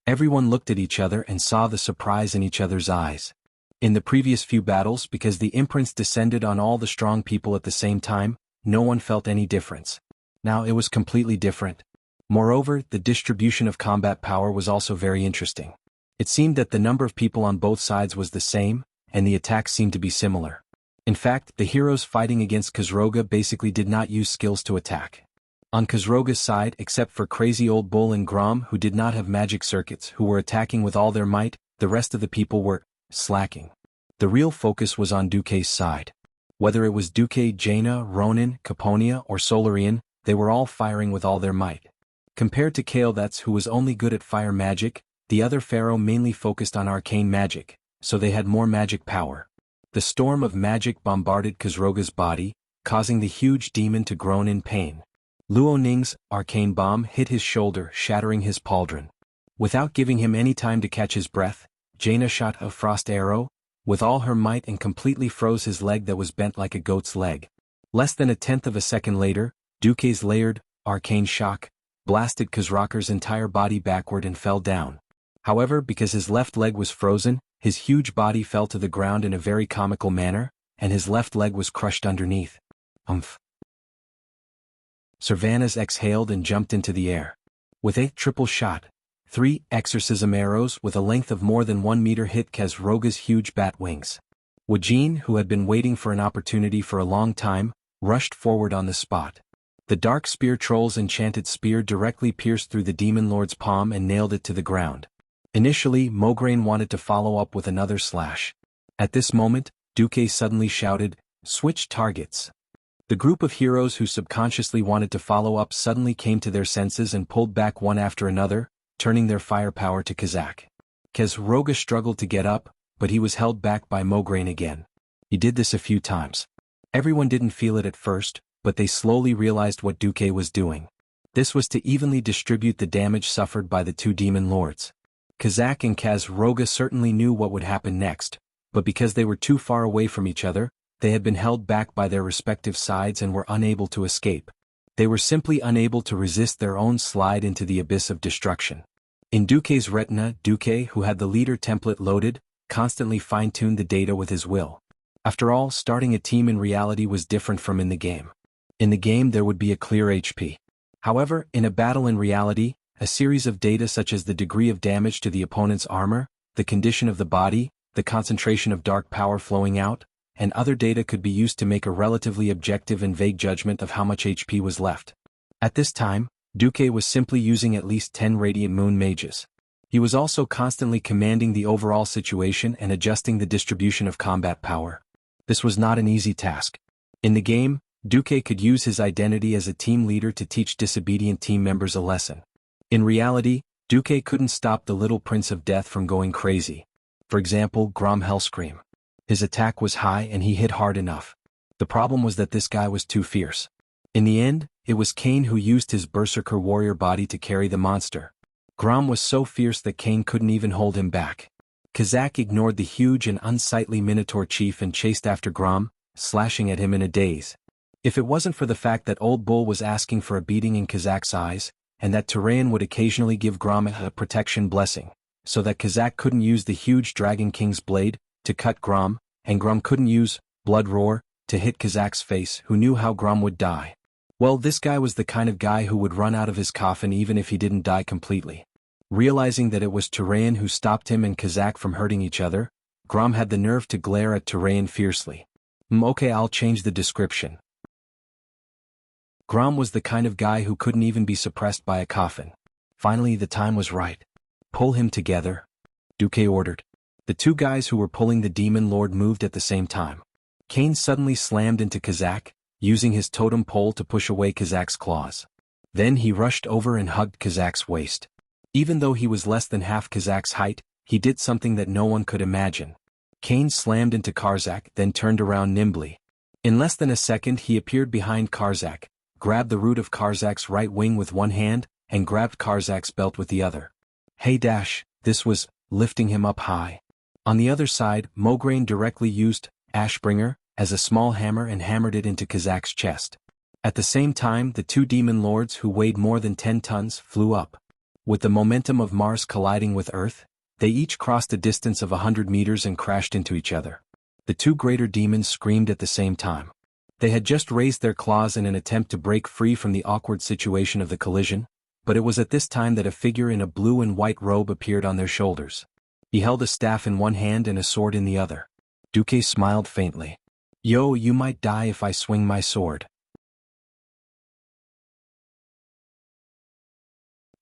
A: Everyone looked at each other and saw the surprise in each other's eyes. In the previous few battles, because the imprints descended on all the strong people at the same time, no one felt any difference. Now it was completely different. Moreover, the distribution of combat power was also very interesting. It seemed that the number of people on both sides was the same, and the attacks seemed to be similar. In fact, the heroes fighting against Kazroga basically did not use skills to attack. On Kazroga's side, except for Crazy Old Bull and Grom who did not have magic circuits who were attacking with all their might, the rest of the people were slacking. The real focus was on Duque's side. Whether it was Duque, Jaina, Ronin, Caponia, or Solarian, they were all firing with all their might. Compared to Kaeldats, who was only good at fire magic, the other pharaoh mainly focused on arcane magic, so they had more magic power. The storm of magic bombarded Khosroga's body, causing the huge demon to groan in pain. Luo Ning's arcane bomb hit his shoulder, shattering his pauldron. Without giving him any time to catch his breath, Jaina shot a frost arrow, with all her might, and completely froze his leg that was bent like a goat's leg. Less than a tenth of a second later, Duke's layered, arcane shock, blasted Khosroga's entire body backward and fell down. However, because his left leg was frozen, his huge body fell to the ground in a very comical manner, and his left leg was crushed underneath. Sylvanas exhaled and jumped into the air. With a triple shot, 3 exorcism arrows with a length of more than 1 meter hit Khosroga's huge bat wings. Wajin, who had been waiting for an opportunity for a long time, rushed forward on the spot. The dark spear troll's enchanted spear directly pierced through the demon lord's palm and nailed it to the ground. Initially, Mograine wanted to follow up with another slash. At this moment, Duke suddenly shouted, "Switch targets." The group of heroes who subconsciously wanted to follow up suddenly came to their senses and pulled back one after another, turning their firepower to Khazak. Khosroga struggled to get up, but he was held back by Mograine again. He did this a few times. Everyone didn't feel it at first, but they slowly realized what Duke was doing. This was to evenly distribute the damage suffered by the 2 demon lords. Khazak and Khosroga certainly knew what would happen next, but because they were too far away from each other, they had been held back by their respective sides and were unable to escape. They were simply unable to resist their own slide into the abyss of destruction. In Duke's retina, Duke, who had the leader template loaded, constantly fine-tuned the data with his will. After all, starting a team in reality was different from in the game. In the game there would be a clear HP. However, in a battle in reality, a series of data such as the degree of damage to the opponent's armor, the condition of the body, the concentration of dark power flowing out, and other data could be used to make a relatively objective and vague judgment of how much HP was left. At this time, Duke was simply using at least 10 Radiant Moon mages. He was also constantly commanding the overall situation and adjusting the distribution of combat power. This was not an easy task. In the game, Duke could use his identity as a team leader to teach disobedient team members a lesson. In reality, Duke couldn't stop the Little Prince of Death from going crazy. For example, Grom Hellscream. His attack was high and he hit hard enough. The problem was that this guy was too fierce. In the end, it was Kane who used his Berserker warrior body to carry the monster. Grom was so fierce that Kane couldn't even hold him back. Khazak ignored the huge and unsightly Minotaur chief and chased after Grom, slashing at him in a daze. If it wasn't for the fact that Old Bull was asking for a beating in Khazak's eyes, and that Tyraean would occasionally give Grom a protection blessing, so that Khazak couldn't use the huge Dragon King's blade to cut Grom, and Grom couldn't use Blood Roar to hit Khazak's face, who knew how Grom would die. Well, this guy was the kind of guy who would run out of his coffin even if he didn't die completely. Realizing that it was Tyraean who stopped him and Khazak from hurting each other, Grom had the nerve to glare at Tyraean fiercely. Okay, I'll change the description. Grom was the kind of guy who couldn't even be suppressed by a coffin. Finally, the time was right. Pull him together, Duke ordered. The 2 guys who were pulling the demon lord moved at the same time. Kane suddenly slammed into Khazak, using his totem pole to push away Khazak's claws. Then he rushed over and hugged Khazak's waist. Even though he was less than half Khazak's height, he did something that no one could imagine. Kane slammed into Karzak, then turned around nimbly. In less than a second he appeared behind Karzak, grabbed the root of Karzak's right wing with one hand, and grabbed Karzak's belt with the other. Hey dash, this was lifting him up high. On the other side, Mograine directly used Ashbringer as a small hammer and hammered it into Khazak's chest. At the same time, the 2 demon lords who weighed more than 10 tons flew up. With the momentum of Mars colliding with Earth, they each crossed a distance of 100 meters and crashed into each other. The 2 greater demons screamed at the same time. They had just raised their claws in an attempt to break free from the awkward situation of the collision, but it was at this time that a figure in a blue and white robe appeared on their shoulders. He held a staff in one hand and a sword in the other. Duke smiled faintly. Yo, you might die if I swing my sword.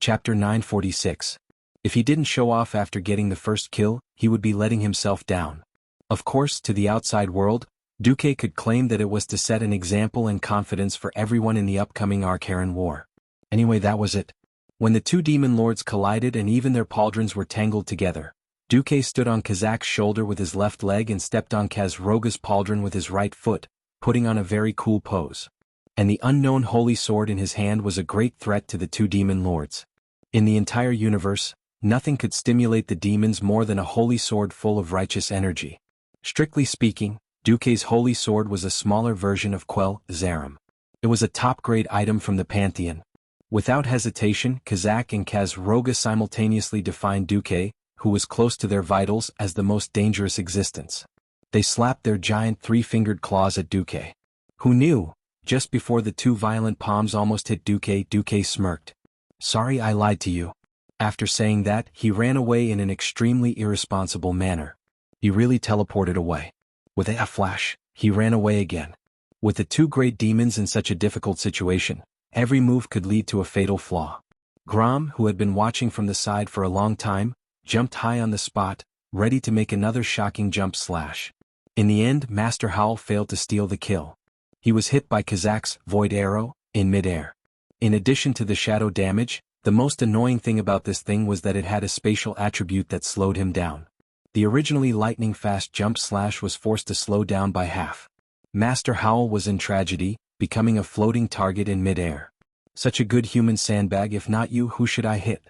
A: Chapter 946. If he didn't show off after getting the first kill, he would be letting himself down. Of course, to the outside world, Duque could claim that it was to set an example and confidence for everyone in the upcoming Archaran War. Anyway, that was it. When the two demon lords collided and even their pauldrons were tangled together, Duque stood on Kazak's shoulder with his left leg and stepped on Khazroga's pauldron with his right foot, putting on a very cool pose. And the unknown holy sword in his hand was a great threat to the two demon lords. In the entire universe, nothing could stimulate the demons more than a holy sword full of righteous energy. Strictly speaking, Duque's holy sword was a smaller version of Quell Zarim. It was a top-grade item from the Pantheon. Without hesitation, Kazak and Khazroga simultaneously defined Duque, who was close to their vitals, as the most dangerous existence. They slapped their giant three-fingered claws at Duque. Who knew? Just before the two violent palms almost hit Duque, Duque smirked. "Sorry I lied to you." After saying that, he ran away in an extremely irresponsible manner. He really teleported away. With a flash, he ran away again. With the two great demons in such a difficult situation, every move could lead to a fatal flaw. Grom, who had been watching from the side for a long time, jumped high on the spot, ready to make another shocking jump slash. In the end, Master Howl failed to steal the kill. He was hit by Kazak's void arrow in midair. In addition to the shadow damage, the most annoying thing about this thing was that it had a spatial attribute that slowed him down. The originally lightning-fast jump slash was forced to slow down by half. Master Howl was in tragedy, becoming a floating target in midair. Such a good human sandbag. If not you, who should I hit?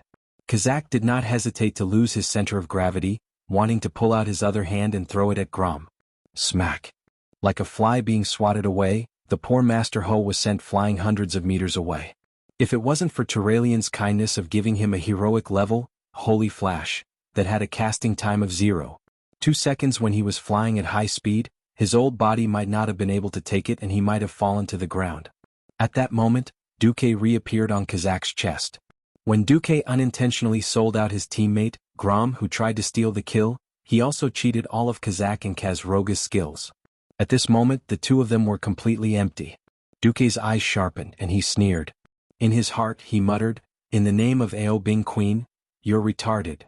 A: Kazak did not hesitate to lose his center of gravity, wanting to pull out his other hand and throw it at Grom. Smack. Like a fly being swatted away, the poor Master Ho was sent flying hundreds of meters away. If it wasn't for Turalian's kindness of giving him a heroic level, Holy Flash, that had a casting time of 0.2 seconds when he was flying at high speed, his old body might not have been able to take it and he might have fallen to the ground. At that moment, Duque reappeared on Kazak's chest. When Duque unintentionally sold out his teammate, Grom, who tried to steal the kill, he also cheated all of Kazak and Khazroga's skills. At this moment, the two of them were completely empty. Duque's eyes sharpened and he sneered. In his heart, he muttered, "In the name of Ao Bing Queen, you're retarded."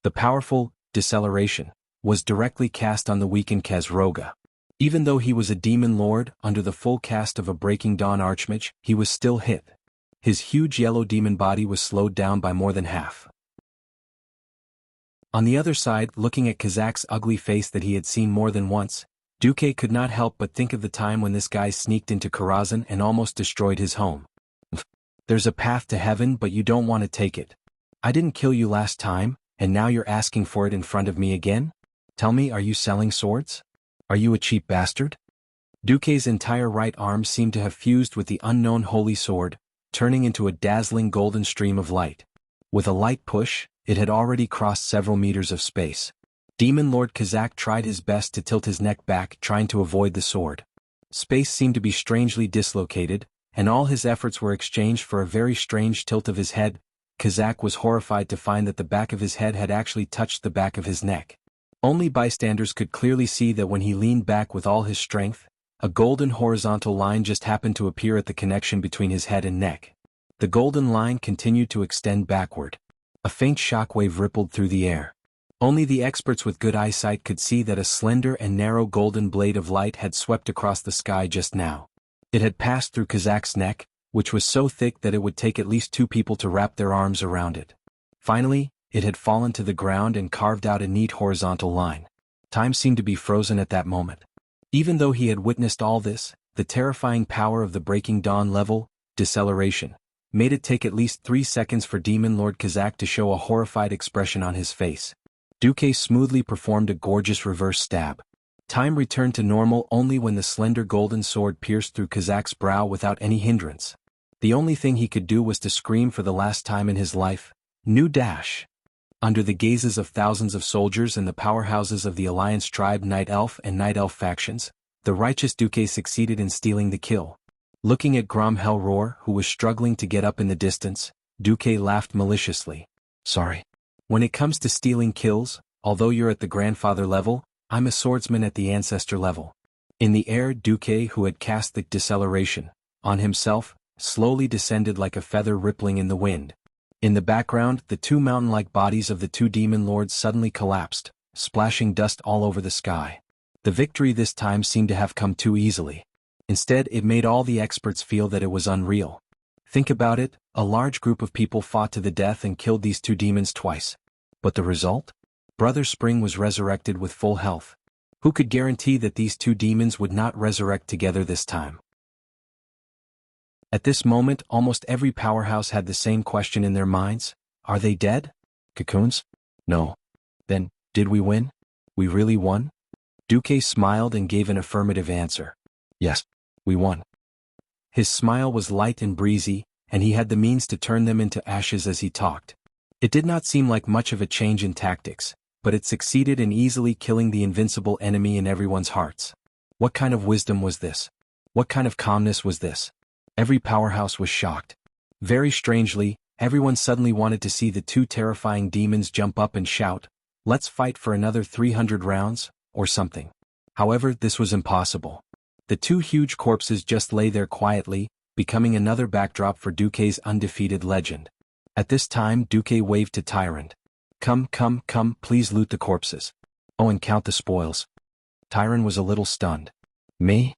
A: The powerful deceleration was directly cast on the weakened Khazroga. Even though he was a demon lord, under the full cast of a Breaking Dawn Archmage, he was still hit. His huge yellow demon body was slowed down by more than half. On the other side, looking at Kazak's ugly face that he had seen more than once, Duque could not help but think of the time when this guy sneaked into Karazhan and almost destroyed his home. There's a path to heaven, but you don't want to take it. I didn't kill you last time, and now you're asking for it in front of me again? Tell me, are you selling swords? Are you a cheap bastard? Duque's entire right arm seemed to have fused with the unknown holy sword, turning into a dazzling golden stream of light. With a light push, it had already crossed several meters of space. Demon Lord Kazak tried his best to tilt his neck back, trying to avoid the sword. Space seemed to be strangely dislocated, and all his efforts were exchanged for a very strange tilt of his head. Kazak was horrified to find that the back of his head had actually touched the back of his neck. Only bystanders could clearly see that when he leaned back with all his strength, a golden horizontal line just happened to appear at the connection between his head and neck. The golden line continued to extend backward. A faint shockwave rippled through the air. Only the experts with good eyesight could see that a slender and narrow golden blade of light had swept across the sky just now. It had passed through Kazak's neck, which was so thick that it would take at least 2 people to wrap their arms around it. Finally, it had fallen to the ground and carved out a neat horizontal line. Time seemed to be frozen at that moment. Even though he had witnessed all this, the terrifying power of the Breaking Dawn level, deceleration, made it take at least 3 seconds for Demon Lord Kazak to show a horrified expression on his face. Duque smoothly performed a gorgeous reverse stab. Time returned to normal only when the slender golden sword pierced through Kazak's brow without any hindrance. The only thing he could do was to scream for the last time in his life, "New dash!" Under the gazes of thousands of soldiers and the powerhouses of the Alliance tribe Night Elf and Night Elf factions, the righteous Duque succeeded in stealing the kill. Looking at Grom Hellroar, who was struggling to get up in the distance, Duque laughed maliciously. "Sorry. When it comes to stealing kills, although you're at the grandfather level, I'm a swordsman at the ancestor level." In the air, Duque, who had cast the deceleration on himself, slowly descended like a feather rippling in the wind. In the background, the 2 mountain-like bodies of the 2 demon lords suddenly collapsed, splashing dust all over the sky. The victory this time seemed to have come too easily. Instead, it made all the experts feel that it was unreal. Think about it, a large group of people fought to the death and killed these two demons twice. But the result? Brother Spring was resurrected with full health. Who could guarantee that these two demons would not resurrect together this time? At this moment, almost every powerhouse had the same question in their minds. Are they dead? Cocoons? No. Then, did we win? We really won? Duque smiled and gave an affirmative answer. Yes, we won. His smile was light and breezy, and he had the means to turn them into ashes as he talked. It did not seem like much of a change in tactics, but it succeeded in easily killing the invincible enemy in everyone's hearts. What kind of wisdom was this? What kind of calmness was this? Every powerhouse was shocked. Very strangely, everyone suddenly wanted to see the two terrifying demons jump up and shout, "Let's fight for another 300 rounds," or something. However, this was impossible. The two huge corpses just lay there quietly, becoming another backdrop for Duque's undefeated legend. At this time, Duque waved to Tyrant. Come, please loot the corpses. Oh, and count the spoils." Tyrant was a little stunned. Me?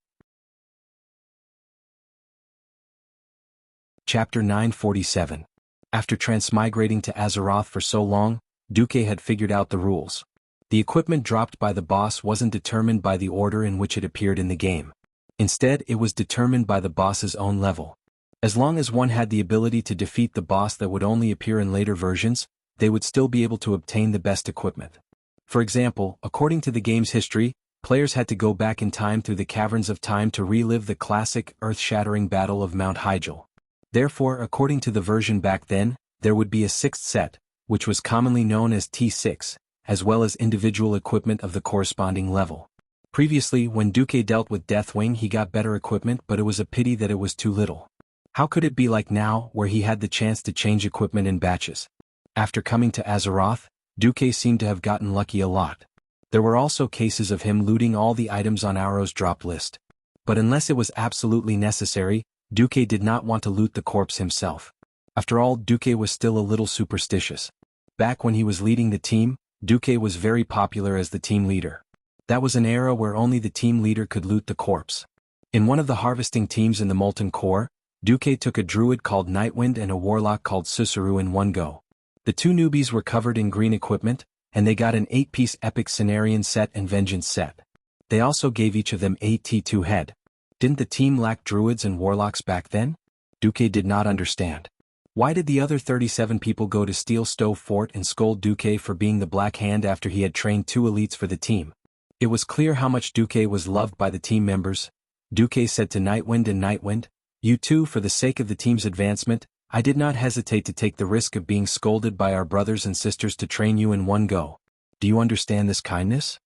A: Chapter 947. After transmigrating to Azeroth for so long, Duque had figured out the rules. The equipment dropped by the boss wasn't determined by the order in which it appeared in the game. Instead, it was determined by the boss's own level. As long as one had the ability to defeat the boss that would only appear in later versions, they would still be able to obtain the best equipment. For example, according to the game's history, players had to go back in time through the caverns of time to relive the classic, earth-shattering battle of Mount Hyjal. Therefore, according to the version back then, there would be a sixth set, which was commonly known as T6, as well as individual equipment of the corresponding level. Previously, when Duque dealt with Deathwing, he got better equipment, but it was a pity that it was too little. How could it be like now, where he had the chance to change equipment in batches? After coming to Azeroth, Duque seemed to have gotten lucky a lot. There were also cases of him looting all the items on Auro's drop list. But unless it was absolutely necessary, Duque did not want to loot the corpse himself. After all, Duque was still a little superstitious. Back when he was leading the team, Duque was very popular as the team leader. That was an era where only the team leader could loot the corpse. In one of the harvesting teams in the Molten Core, Duque took a druid called Nightwind and a warlock called Susaru in one go. The two newbies were covered in green equipment, and they got an 8-piece epic Cenarian set and Vengeance set. They also gave each of them a T2 head. Didn't the team lack druids and warlocks back then? Duque did not understand. Why did the other 37 people go to Steel Stove Fort and scold Duque for being the Black Hand after he had trained two elites for the team? It was clear how much Duque was loved by the team members. Duque said to Nightwind and Nightwind, "You two, for the sake of the team's advancement, I did not hesitate to take the risk of being scolded by our brothers and sisters to train you in one go. Do you understand this kindness?"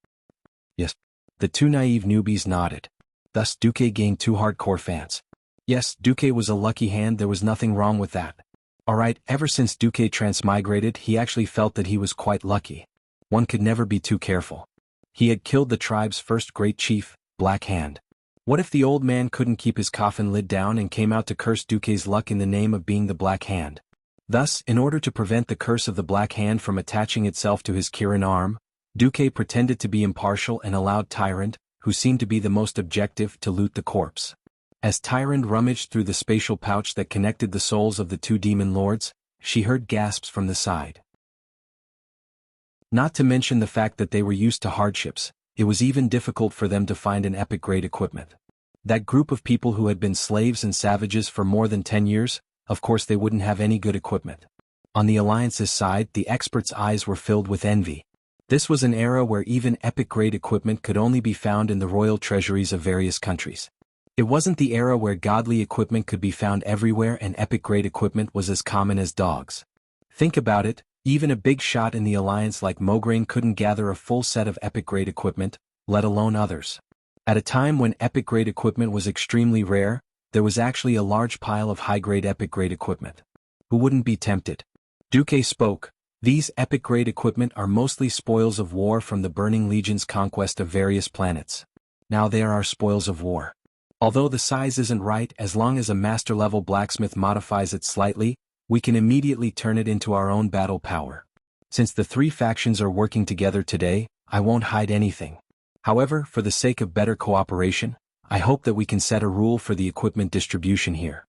A: Yes. The two naive newbies nodded. Thus Duque gained two hardcore fans. Yes, Duque was a lucky hand, there was nothing wrong with that. Alright, ever since Duque transmigrated, he actually felt that he was quite lucky. One could never be too careful. He had killed the tribe's first great chief, Black Hand. What if the old man couldn't keep his coffin lid down and came out to curse Duque's luck in the name of being the Black Hand? Thus, in order to prevent the curse of the Black Hand from attaching itself to his Kirin arm, Duque pretended to be impartial and allowed Tyrant, who seemed to be the most objective, to loot the corpse. As Tyrant rummaged through the spatial pouch that connected the souls of the two demon lords, she heard gasps from the side. Not to mention the fact that they were used to hardships, it was even difficult for them to find an epic-grade equipment. That group of people who had been slaves and savages for more than 10 years, of course they wouldn't have any good equipment. On the Alliance's side, the experts' eyes were filled with envy. This was an era where even epic-grade equipment could only be found in the royal treasuries of various countries. It wasn't the era where godly equipment could be found everywhere and epic-grade equipment was as common as dogs. Think about it. Even a big shot in the Alliance like Mograine couldn't gather a full set of epic-grade equipment, let alone others. At a time when epic-grade equipment was extremely rare, there was actually a large pile of high-grade epic-grade equipment. Who wouldn't be tempted? Duque spoke. These epic-grade equipment are mostly spoils of war from the Burning Legion's conquest of various planets. Now they are our spoils of war. Although the size isn't right, as long as a master-level blacksmith modifies it slightly, we can immediately turn it into our own battle power. Since the three factions are working together today, I won't hide anything. However, for the sake of better cooperation, I hope that we can set a rule for the equipment distribution here.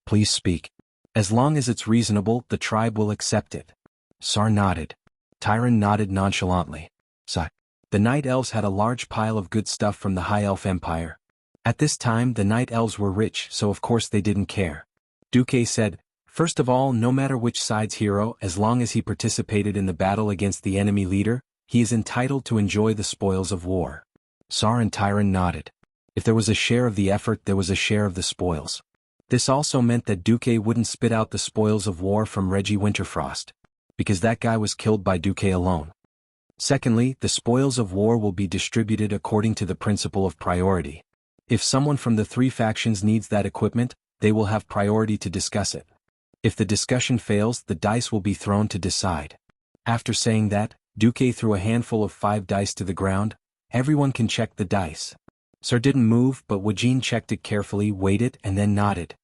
A: Please speak. As long as it's reasonable, the tribe will accept it. Sar nodded. Tyron nodded nonchalantly. Sigh. The Night Elves had a large pile of good stuff from the High Elf Empire. At this time the Night Elves were rich, so of course they didn't care. Duque said, first of all, no matter which side's hero, as long as he participated in the battle against the enemy leader, he is entitled to enjoy the spoils of war. Sar and Tyron nodded. If there was a share of the effort, there was a share of the spoils. This also meant that Duque wouldn't spit out the spoils of war from Reggie Winterfrost, because that guy was killed by Duque alone. Secondly, the spoils of war will be distributed according to the principle of priority. If someone from the three factions needs that equipment, they will have priority to discuss it. If the discussion fails, the dice will be thrown to decide. After saying that, Duque threw a handful of 5 dice to the ground. Everyone can check the dice. Sir didn't move, but Wajin checked it carefully, waited, and then nodded.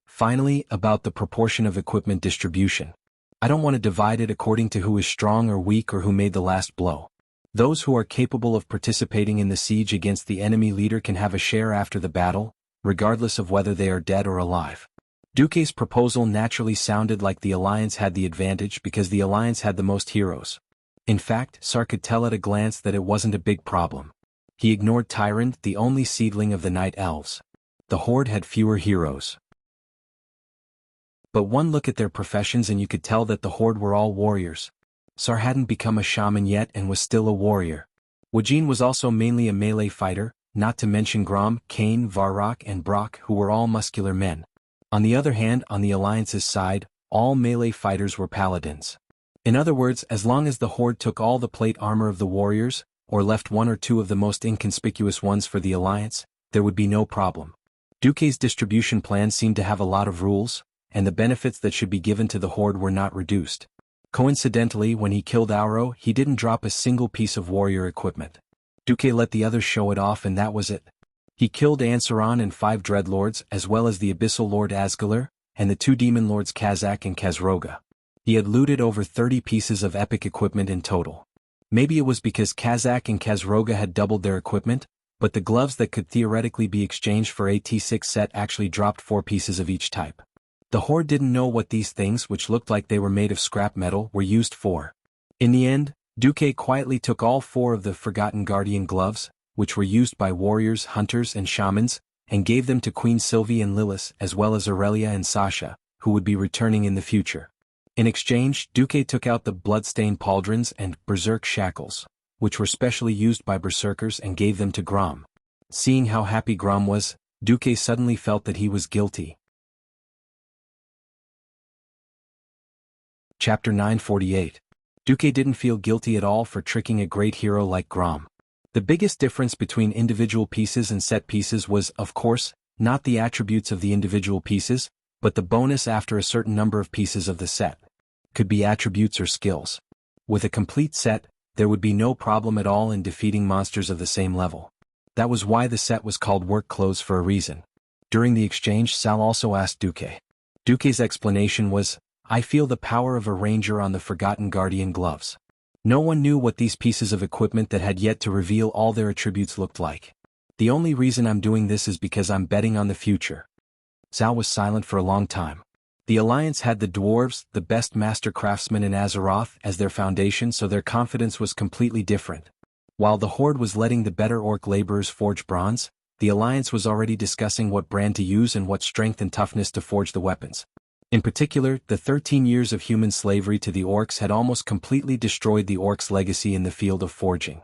A: Finally, about the proportion of equipment distribution. I don't want to divide it according to who is strong or weak or who made the last blow. Those who are capable of participating in the siege against the enemy leader can have a share after the battle, regardless of whether they are dead or alive. Duque's proposal naturally sounded like the Alliance had the advantage because the Alliance had the most heroes. In fact, Sar could tell at a glance that it wasn't a big problem. He ignored Tyrant, the only seedling of the Night Elves. The Horde had fewer heroes. But one look at their professions and you could tell that the Horde were all warriors. Sar hadn't become a shaman yet and was still a warrior. Wajin was also mainly a melee fighter, not to mention Grom, Kane, Varrock and Brock, who were all muscular men. On the other hand, on the Alliance's side, all melee fighters were paladins. In other words, as long as the Horde took all the plate armor of the warriors, or left 1 or 2 of the most inconspicuous ones for the Alliance, there would be no problem. Duque's distribution plan seemed to have a lot of rules, and the benefits that should be given to the Horde were not reduced. Coincidentally, when he killed Auro, he didn't drop a single piece of warrior equipment. Duque let the others show it off and that was it. He killed Ansaron and 5 Dreadlords as well as the Abyssal Lord Asgalar, and the 2 Demon Lords Kazak and Kazroga. He had looted over 30 pieces of epic equipment in total. Maybe it was because Kazak and Kazroga had doubled their equipment, but the gloves that could theoretically be exchanged for a T6 set actually dropped 4 pieces of each type. The Horde didn't know what these things, which looked like they were made of scrap metal, were used for. In the end, Duque quietly took all 4 of the Forgotten Guardian gloves, which were used by warriors, hunters, and shamans, and gave them to Queen Sylvie and Lilith as well as Aurelia and Sasha, who would be returning in the future. In exchange, Duque took out the bloodstained pauldrons and berserk shackles, which were specially used by berserkers, and gave them to Grom. Seeing how happy Grom was, Duque suddenly felt that he was guilty. Chapter 948. Duque didn't feel guilty at all for tricking a great hero like Grom. The biggest difference between individual pieces and set pieces was, of course, not the attributes of the individual pieces, but the bonus after a certain number of pieces of the set. Could be attributes or skills. With a complete set, there would be no problem at all in defeating monsters of the same level. That was why the set was called work clothes for a reason. During the exchange, Sal also asked Duque. Duque's explanation was, I feel the power of a ranger on the Forgotten Guardian gloves. No one knew what these pieces of equipment that had yet to reveal all their attributes looked like. The only reason I'm doing this is because I'm betting on the future. Sal was silent for a long time. The Alliance had the dwarves, the best master craftsmen in Azeroth, as their foundation, so their confidence was completely different. While the Horde was letting the better orc laborers forge bronze, the Alliance was already discussing what brand to use and what strength and toughness to forge the weapons. In particular, the 13 years of human slavery to the orcs had almost completely destroyed the orcs' legacy in the field of forging.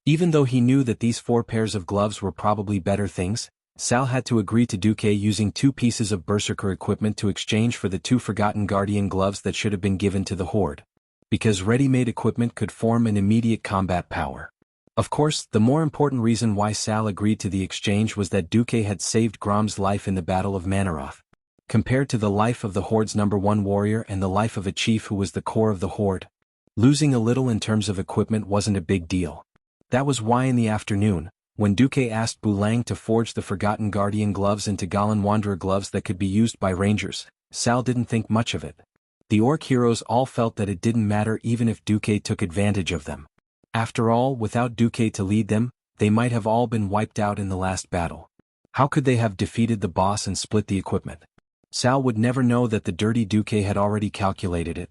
A: Even though he knew that these 4 pairs of gloves were probably better things, Sal had to agree to Duque using 2 pieces of berserker equipment to exchange for the 2 Forgotten Guardian gloves that should have been given to the Horde. Because ready-made equipment could form an immediate combat power. Of course, the more important reason why Sal agreed to the exchange was that Duque had saved Grom's life in the Battle of Manaroth. Compared to the life of the Horde's #1 warrior and the life of a chief who was the core of the Horde, losing a little in terms of equipment wasn't a big deal. That was why in the afternoon, when Duque asked Bulang to forge the Forgotten Guardian gloves into Galan Wanderer gloves that could be used by rangers, Sal didn't think much of it. The orc heroes all felt that it didn't matter even if Duque took advantage of them. After all, without Duque to lead them, they might have all been wiped out in the last battle. How could they have defeated the boss and split the equipment? Sal would never know that the dirty Duque had already calculated it.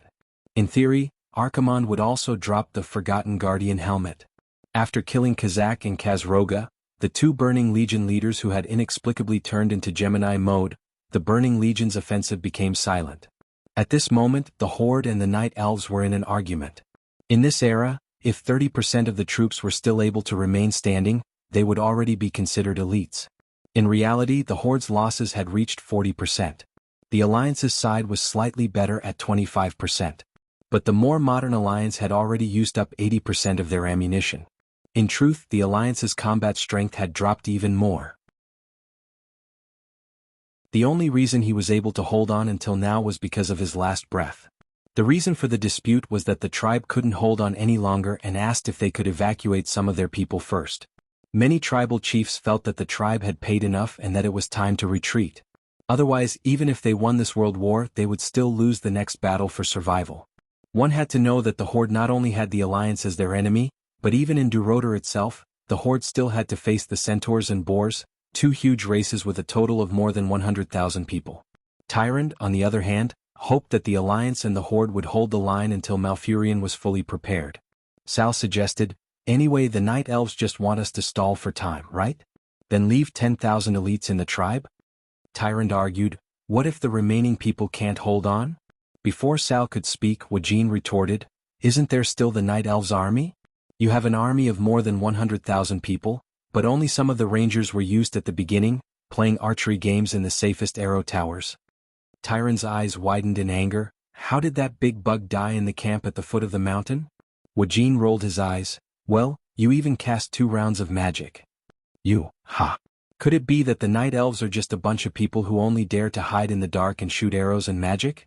A: In theory, Archimonde would also drop the Forgotten Guardian helmet. After killing Kazak and Kazroga, the two Burning Legion leaders who had inexplicably turned into Gemini mode, the Burning Legion's offensive became silent. At this moment, the Horde and the Night Elves were in an argument. In this era, if 30% of the troops were still able to remain standing, they would already be considered elites. In reality, the Horde's losses had reached 40%. The Alliance's side was slightly better at 25%. But the more modern Alliance had already used up 80% of their ammunition. In truth, the Alliance's combat strength had dropped even more. The only reason he was able to hold on until now was because of his last breath. The reason for the dispute was that the tribe couldn't hold on any longer and asked if they could evacuate some of their people first. Many tribal chiefs felt that the tribe had paid enough and that it was time to retreat. Otherwise, even if they won this world war, they would still lose the next battle for survival. One had to know that the Horde not only had the Alliance as their enemy, but even in Durotor itself, the Horde still had to face the Centaurs and Boars, two huge races with a total of more than 100,000 people. Tyrande, on the other hand, hoped that the Alliance and the Horde would hold the line until Malfurion was fully prepared. Sal suggested, "Anyway, the Night Elves just want us to stall for time, right? Then leave 10,000 elites in the tribe?" Tyrande argued, "What if the remaining people can't hold on?" Before Sal could speak, Wajin retorted, "Isn't there still the Night Elves' army? You have an army of more than 100,000 people, but only some of the rangers were used at the beginning, playing archery games in the safest arrow towers." Tyrande's eyes widened in anger. "How did that big bug die in the camp at the foot of the mountain?" Wajin rolled his eyes. "Well, you even cast 2 rounds of magic. Ha. Could it be that the Night Elves are just a bunch of people who only dare to hide in the dark and shoot arrows and magic?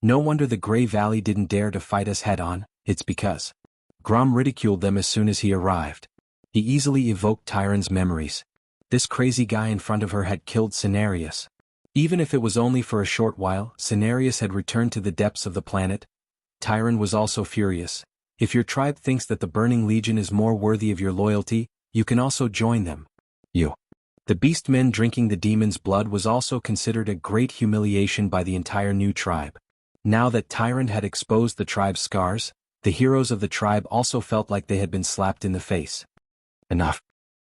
A: No wonder the Grey Valley didn't dare to fight us head-on, it's because Grom ridiculed them as soon as he arrived. He easily evoked Tyrande's memories. This crazy guy in front of her had killed Cenarius. Even if it was only for a short while, Cenarius had returned to the depths of the planet. Tyrande was also furious. "If your tribe thinks that the Burning Legion is more worthy of your loyalty, you can also join them. The beastmen drinking the demon's blood was also considered a great humiliation by the entire new tribe. Now that Tyrande had exposed the tribe's scars, the heroes of the tribe also felt like they had been slapped in the face. Enough.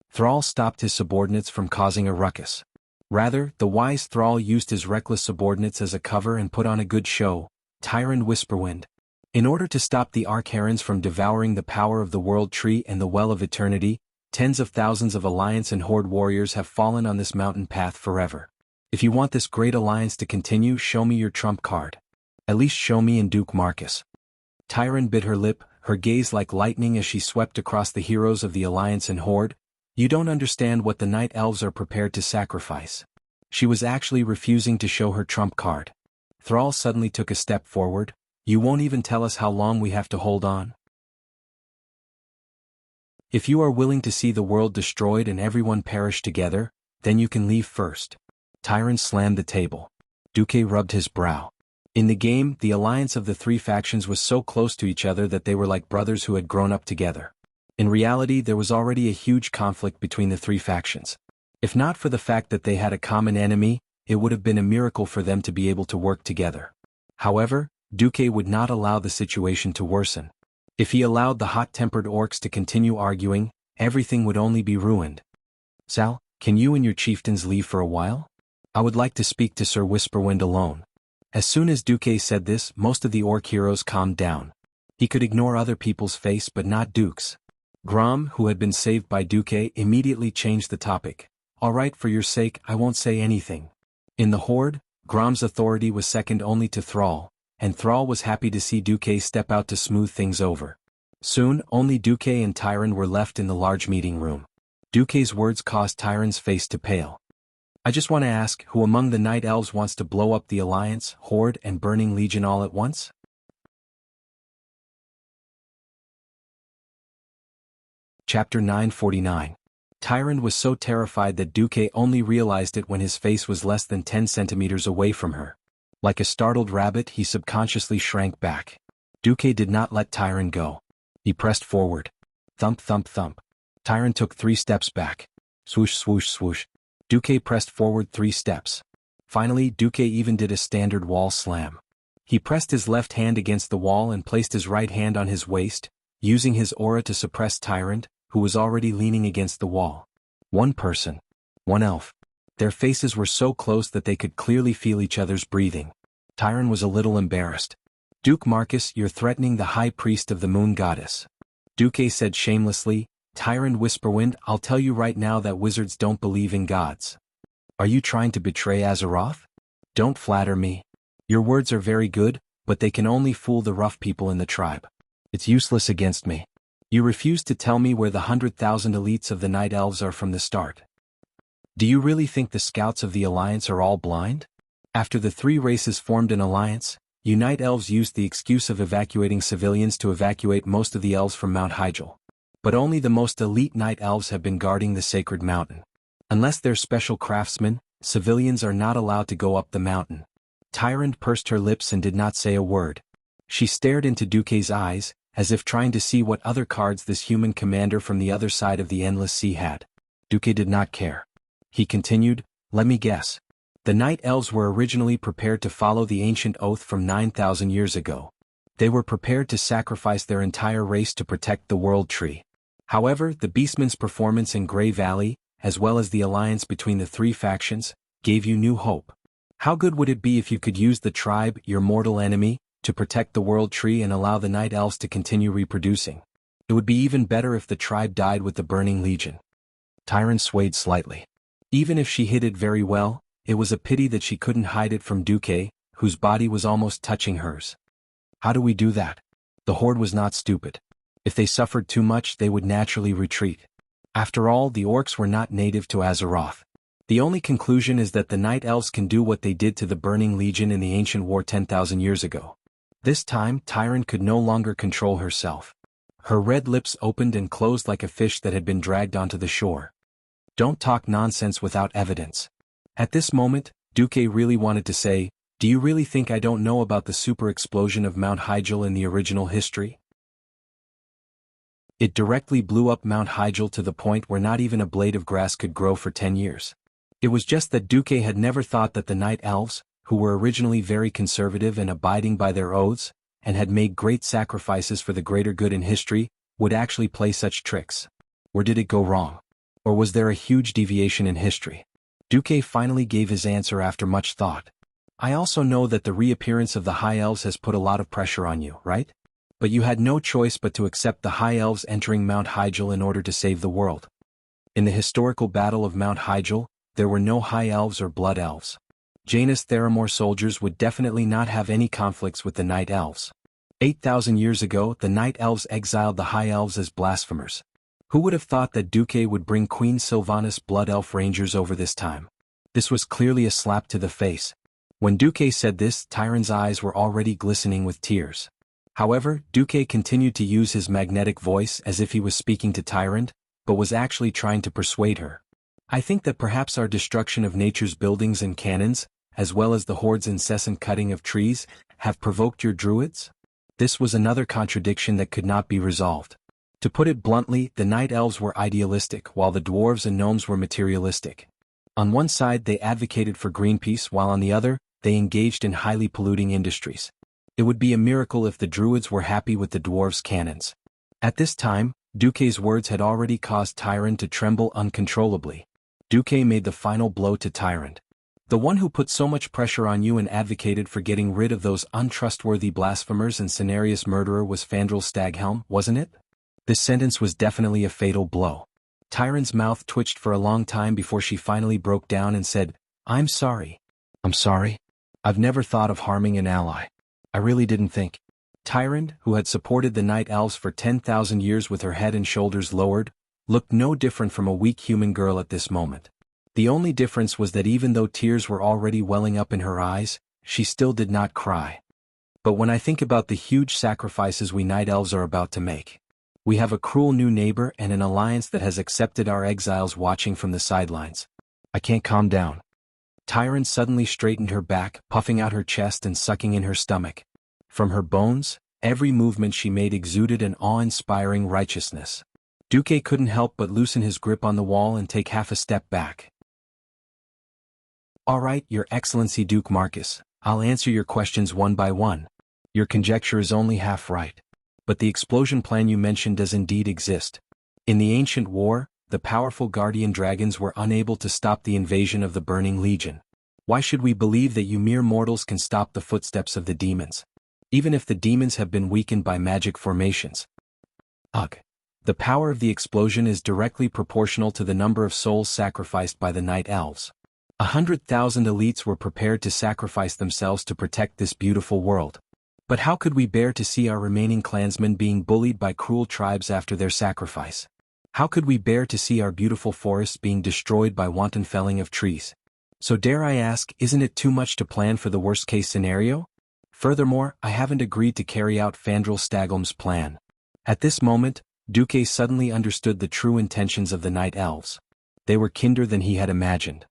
A: Thrall stopped his subordinates from causing a ruckus. Rather, the wise Thrall used his reckless subordinates as a cover and put on a good show. Tyrande Whisperwind. In order to stop the Archerons from devouring the power of the World Tree and the Well of Eternity, tens of thousands of Alliance and Horde warriors have fallen on this mountain path forever. If you want this great alliance to continue, show me your trump card. At least show me and Duke Marcus. Tyrande bit her lip, her gaze like lightning as she swept across the heroes of the Alliance and Horde. You don't understand what the Night Elves are prepared to sacrifice. She was actually refusing to show her trump card. Thrall suddenly took a step forward. You won't even tell us how long we have to hold on? If you are willing to see the world destroyed and everyone perish together, then you can leave first. Tyrande slammed the table. Duque rubbed his brow. In the game, the alliance of the 3 factions was so close to each other that they were like brothers who had grown up together. In reality, there was already a huge conflict between the 3 factions. If not for the fact that they had a common enemy, it would have been a miracle for them to be able to work together. However, Duque would not allow the situation to worsen. If he allowed the hot-tempered orcs to continue arguing, everything would only be ruined. Sal, can you and your chieftains leave for a while? I would like to speak to Sir Whisperwind alone. As soon as Duque said this, most of the orc heroes calmed down. He could ignore other people's face but not Duke's. Grom, who had been saved by Duque, immediately changed the topic. All right, for your sake, I won't say anything. In the Horde, Grom's authority was second only to Thrall, and Thrall was happy to see Duque step out to smooth things over. Soon, only Duque and Tyrande were left in the large meeting room. Duque's words caused Tyrande's face to pale. I just want to ask, who among the Night Elves wants to blow up the Alliance, Horde, and Burning Legion all at once? Chapter 949. Tyrande was so terrified that Duque only realized it when his face was less than 10 centimeters away from her. Like a startled rabbit, he subconsciously shrank back. Duque did not let Tyrande go. He pressed forward. Thump thump thump. Tyrant took 3 steps back. Swoosh swoosh swoosh. Duque pressed forward 3 steps. Finally, Duque even did a standard wall slam. He pressed his left hand against the wall and placed his right hand on his waist, using his aura to suppress Tyrant, who was already leaning against the wall. One person. One elf. Their faces were so close that they could clearly feel each other's breathing. Tyrant was a little embarrassed. Duke Marcus, you're threatening the high priest of the moon goddess. Duque said shamelessly. Tyrant Whisperwind, I'll tell you right now that wizards don't believe in gods. Are you trying to betray Azeroth? Don't flatter me. Your words are very good, but they can only fool the rough people in the tribe. It's useless against me. You refuse to tell me where the 100,000 elites of the Night Elves are from the start. Do you really think the scouts of the Alliance are all blind? After the 3 races formed an alliance, you Night Elves used the excuse of evacuating civilians to evacuate most of the elves from Mount Hyjal. But only the most elite Night Elves have been guarding the sacred mountain. Unless they're special craftsmen, civilians are not allowed to go up the mountain. Tyrant pursed her lips and did not say a word. She stared into Duque's eyes, as if trying to see what other cards this human commander from the other side of the endless sea had. Duque did not care. He continued, let me guess. The Night Elves were originally prepared to follow the ancient oath from 9,000 years ago. They were prepared to sacrifice their entire race to protect the World Tree. However, the Beastman's performance in Grey Valley, as well as the alliance between the 3 factions, gave you new hope. How good would it be if you could use the tribe, your mortal enemy, to protect the World Tree and allow the Night Elves to continue reproducing? It would be even better if the tribe died with the Burning Legion. Tyrant swayed slightly. Even if she hid it very well, it was a pity that she couldn't hide it from Duque, whose body was almost touching hers. How do we do that? The Horde was not stupid. If they suffered too much, they would naturally retreat. After all, the orcs were not native to Azeroth. The only conclusion is that the Night Elves can do what they did to the Burning Legion in the ancient war 10,000 years ago. This time, Tyrant could no longer control herself. Her red lips opened and closed like a fish that had been dragged onto the shore. Don't talk nonsense without evidence. At this moment, Duque really wanted to say, do you really think I don't know about the super explosion of Mount Hyjal in the original history? It directly blew up Mount Hyjal to the point where not even a blade of grass could grow for 10 years. It was just that Duque had never thought that the Night Elves, who were originally very conservative and abiding by their oaths, and had made great sacrifices for the greater good in history, would actually play such tricks. Or did it go wrong? Or was there a huge deviation in history? Duque finally gave his answer after much thought. I also know that the reappearance of the High Elves has put a lot of pressure on you, right? But you had no choice but to accept the High Elves entering Mount Hyjal in order to save the world. In the historical battle of Mount Hyjal, there were no High Elves or Blood Elves. Janus Theramore soldiers would definitely not have any conflicts with the Night Elves. 8,000 years ago, the Night Elves exiled the High Elves as blasphemers. Who would have thought that Duque would bring Queen Sylvanas Blood Elf Rangers over this time? This was clearly a slap to the face. When Duque said this, Tyrant's eyes were already glistening with tears. However, Duque continued to use his magnetic voice as if he was speaking to Tyrant, but was actually trying to persuade her. I think that perhaps our destruction of nature's buildings and cannons, as well as the Horde's incessant cutting of trees, have provoked your druids? This was another contradiction that could not be resolved. To put it bluntly, the Night Elves were idealistic while the dwarves and gnomes were materialistic. On one side they advocated for Greenpeace while on the other, they engaged in highly polluting industries. It would be a miracle if the druids were happy with the dwarves' cannons. At this time, Duque's words had already caused Tyrant to tremble uncontrollably. Duque made the final blow to Tyrant. The one who put so much pressure on you and advocated for getting rid of those untrustworthy blasphemers and Cenarius murderer was Fandral Staghelm, wasn't it? This sentence was definitely a fatal blow. Tyrant's mouth twitched for a long time before she finally broke down and said, I'm sorry. I'm sorry? I've never thought of harming an ally. I really didn't think. Tyrant, who had supported the Night Elves for 10,000 years with her head and shoulders lowered, looked no different from a weak human girl at this moment. The only difference was that even though tears were already welling up in her eyes, she still did not cry. But when I think about the huge sacrifices we Night Elves are about to make, we have a cruel new neighbor and an alliance that has accepted our exiles watching from the sidelines. I can't calm down. Tyrant suddenly straightened her back, puffing out her chest and sucking in her stomach. From her bones, every movement she made exuded an awe-inspiring righteousness. Duque couldn't help but loosen his grip on the wall and take half a step back. "All right, Your Excellency Duke Marcus, I'll answer your questions one by one. Your conjecture is only half right. But the explosion plan you mentioned does indeed exist. In the ancient war, the powerful guardian dragons were unable to stop the invasion of the Burning Legion. Why should we believe that you mere mortals can stop the footsteps of the demons? Even if the demons have been weakened by magic formations. Ugh. The power of the explosion is directly proportional to the number of souls sacrificed by the Night Elves. 100,000 elites were prepared to sacrifice themselves to protect this beautiful world. But how could we bear to see our remaining clansmen being bullied by cruel tribes after their sacrifice? How could we bear to see our beautiful forests being destroyed by wanton felling of trees? So dare I ask, isn't it too much to plan for the worst-case scenario? Furthermore, I haven't agreed to carry out Fandral Staghelm's plan." At this moment, Duque suddenly understood the true intentions of the Night Elves. They were kinder than he had imagined.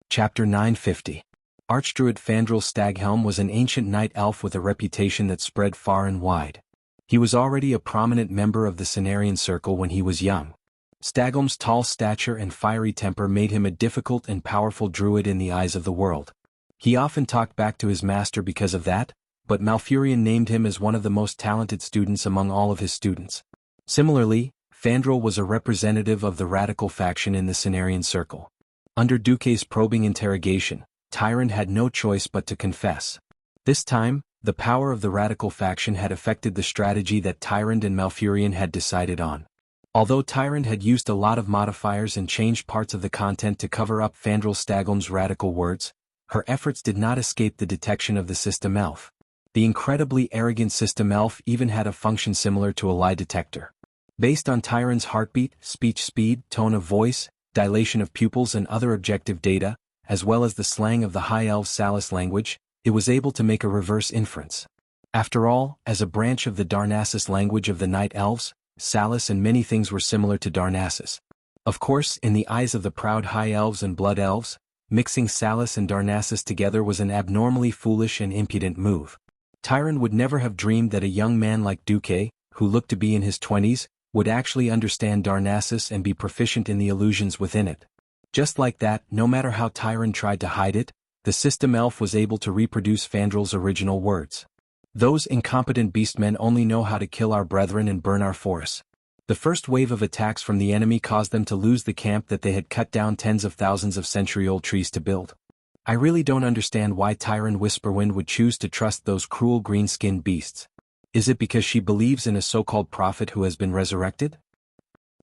A: Chapter 950. Archdruid Fandral Staghelm was an ancient night elf with a reputation that spread far and wide. He was already a prominent member of the Cenarian Circle when he was young. Staghelm's tall stature and fiery temper made him a difficult and powerful druid in the eyes of the world. He often talked back to his master because of that, but Malfurion named him as one of the most talented students among all of his students. Similarly, Fandral was a representative of the radical faction in the Cenarian Circle. Under Duque's probing interrogation, Tyrant had no choice but to confess. This time, the power of the radical faction had affected the strategy that Tyrant and Malfurion had decided on. Although Tyrant had used a lot of modifiers and changed parts of the content to cover up Fandral Staghelm's radical words, her efforts did not escape the detection of the System Elf. The incredibly arrogant System Elf even had a function similar to a lie detector. Based on Tyrant's heartbeat, speech speed, tone of voice, dilation of pupils and other objective data, as well as the slang of the High Elves' Salis language, it was able to make a reverse inference. After all, as a branch of the Darnassus language of the Night Elves, Salis and many things were similar to Darnassus. Of course, in the eyes of the proud High Elves and Blood Elves, mixing Salis and Darnassus together was an abnormally foolish and impudent move. Tyrant would never have dreamed that a young man like Duque, who looked to be in his 20s, would actually understand Darnassus and be proficient in the illusions within it. Just like that, no matter how Tyrant tried to hide it, the System Elf was able to reproduce Fandral's original words. "Those incompetent beastmen only know how to kill our brethren and burn our forests." The first wave of attacks from the enemy caused them to lose the camp that they had cut down tens of thousands of century-old trees to build. I really don't understand why Tyrant Whisperwind would choose to trust those cruel green-skinned beasts. Is it because she believes in a so-called prophet who has been resurrected?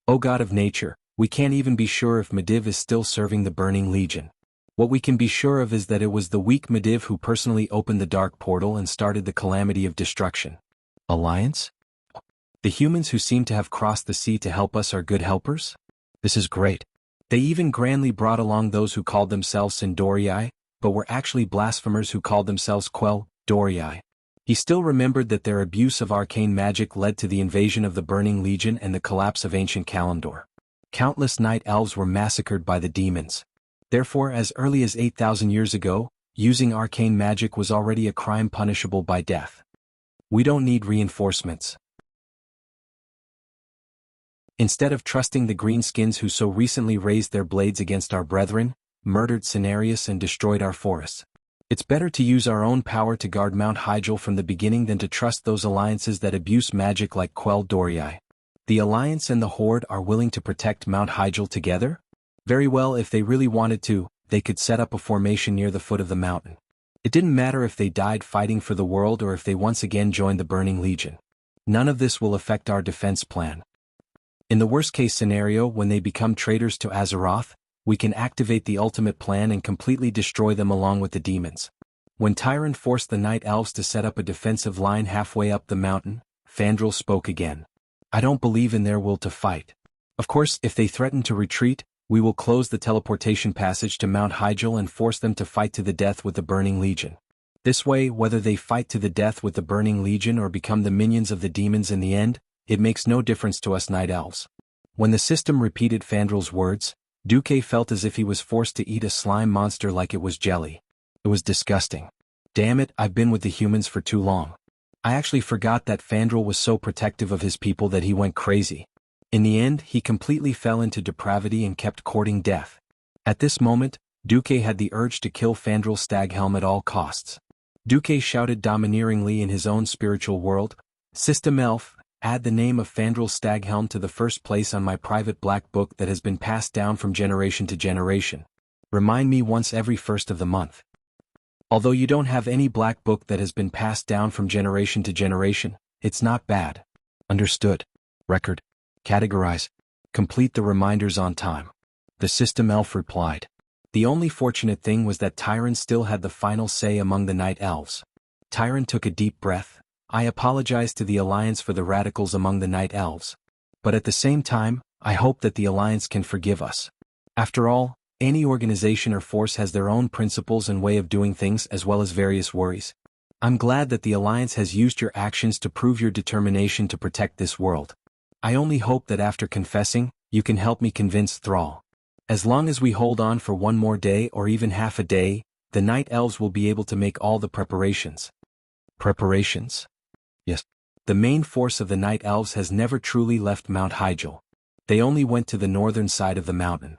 A: O God of nature, we can't even be sure if Medivh is still serving the Burning Legion. What we can be sure of is that it was the weak Medivh who personally opened the dark portal and started the calamity of destruction. Alliance? The humans who seem to have crossed the sea to help us are good helpers? This is great. They even grandly brought along those who called themselves Sindorii, but were actually blasphemers who called themselves Dorii. He still remembered that their abuse of arcane magic led to the invasion of the Burning Legion and the collapse of ancient Kalimdor. Countless night elves were massacred by the demons. Therefore, as early as 8,000 years ago, using arcane magic was already a crime punishable by death. We don't need reinforcements. Instead of trusting the greenskins who so recently raised their blades against our brethren, murdered Cenarius and destroyed our forests, it's better to use our own power to guard Mount Hyjal from the beginning than to trust those alliances that abuse magic like Dorii. The Alliance and the Horde are willing to protect Mount Hyjal together? Very well, if they really wanted to, they could set up a formation near the foot of the mountain. It didn't matter if they died fighting for the world or if they once again joined the Burning Legion. None of this will affect our defense plan. In the worst-case scenario, when they become traitors to Azeroth, we can activate the ultimate plan and completely destroy them along with the demons. When Tyrant forced the Night Elves to set up a defensive line halfway up the mountain, Fandral spoke again. I don't believe in their will to fight. Of course, if they threaten to retreat, we will close the teleportation passage to Mount Hyjal and force them to fight to the death with the Burning Legion. This way, whether they fight to the death with the Burning Legion or become the minions of the demons in the end, it makes no difference to us Night Elves. When the system repeated Fandral's words, Duque felt as if he was forced to eat a slime monster like it was jelly. It was disgusting. Damn it, I've been with the humans for too long. I actually forgot that Fandral was so protective of his people that he went crazy. In the end, he completely fell into depravity and kept courting death. At this moment, Duque had the urge to kill Fandral Staghelm at all costs. Duque shouted domineeringly in his own spiritual world, "System Elf, add the name of Fandral Staghelm to the first place on my private black book that has been passed down from generation to generation. Remind me once every first of the month." Although you don't have any black book that has been passed down from generation to generation, it's not bad. Understood. Record. Categorize. Complete the reminders on time. The System Elf replied. The only fortunate thing was that Tyron still had the final say among the Night Elves. Tyron took a deep breath. I apologize to the Alliance for the radicals among the Night Elves. But at the same time, I hope that the Alliance can forgive us. After all, any organization or force has their own principles and way of doing things as well as various worries. I'm glad that the Alliance has used your actions to prove your determination to protect this world. I only hope that after confessing, you can help me convince Thrall. As long as we hold on for one more day or even half a day, the Night Elves will be able to make all the preparations. Preparations? Yes. The main force of the Night Elves has never truly left Mount Hyjal. They only went to the northern side of the mountain.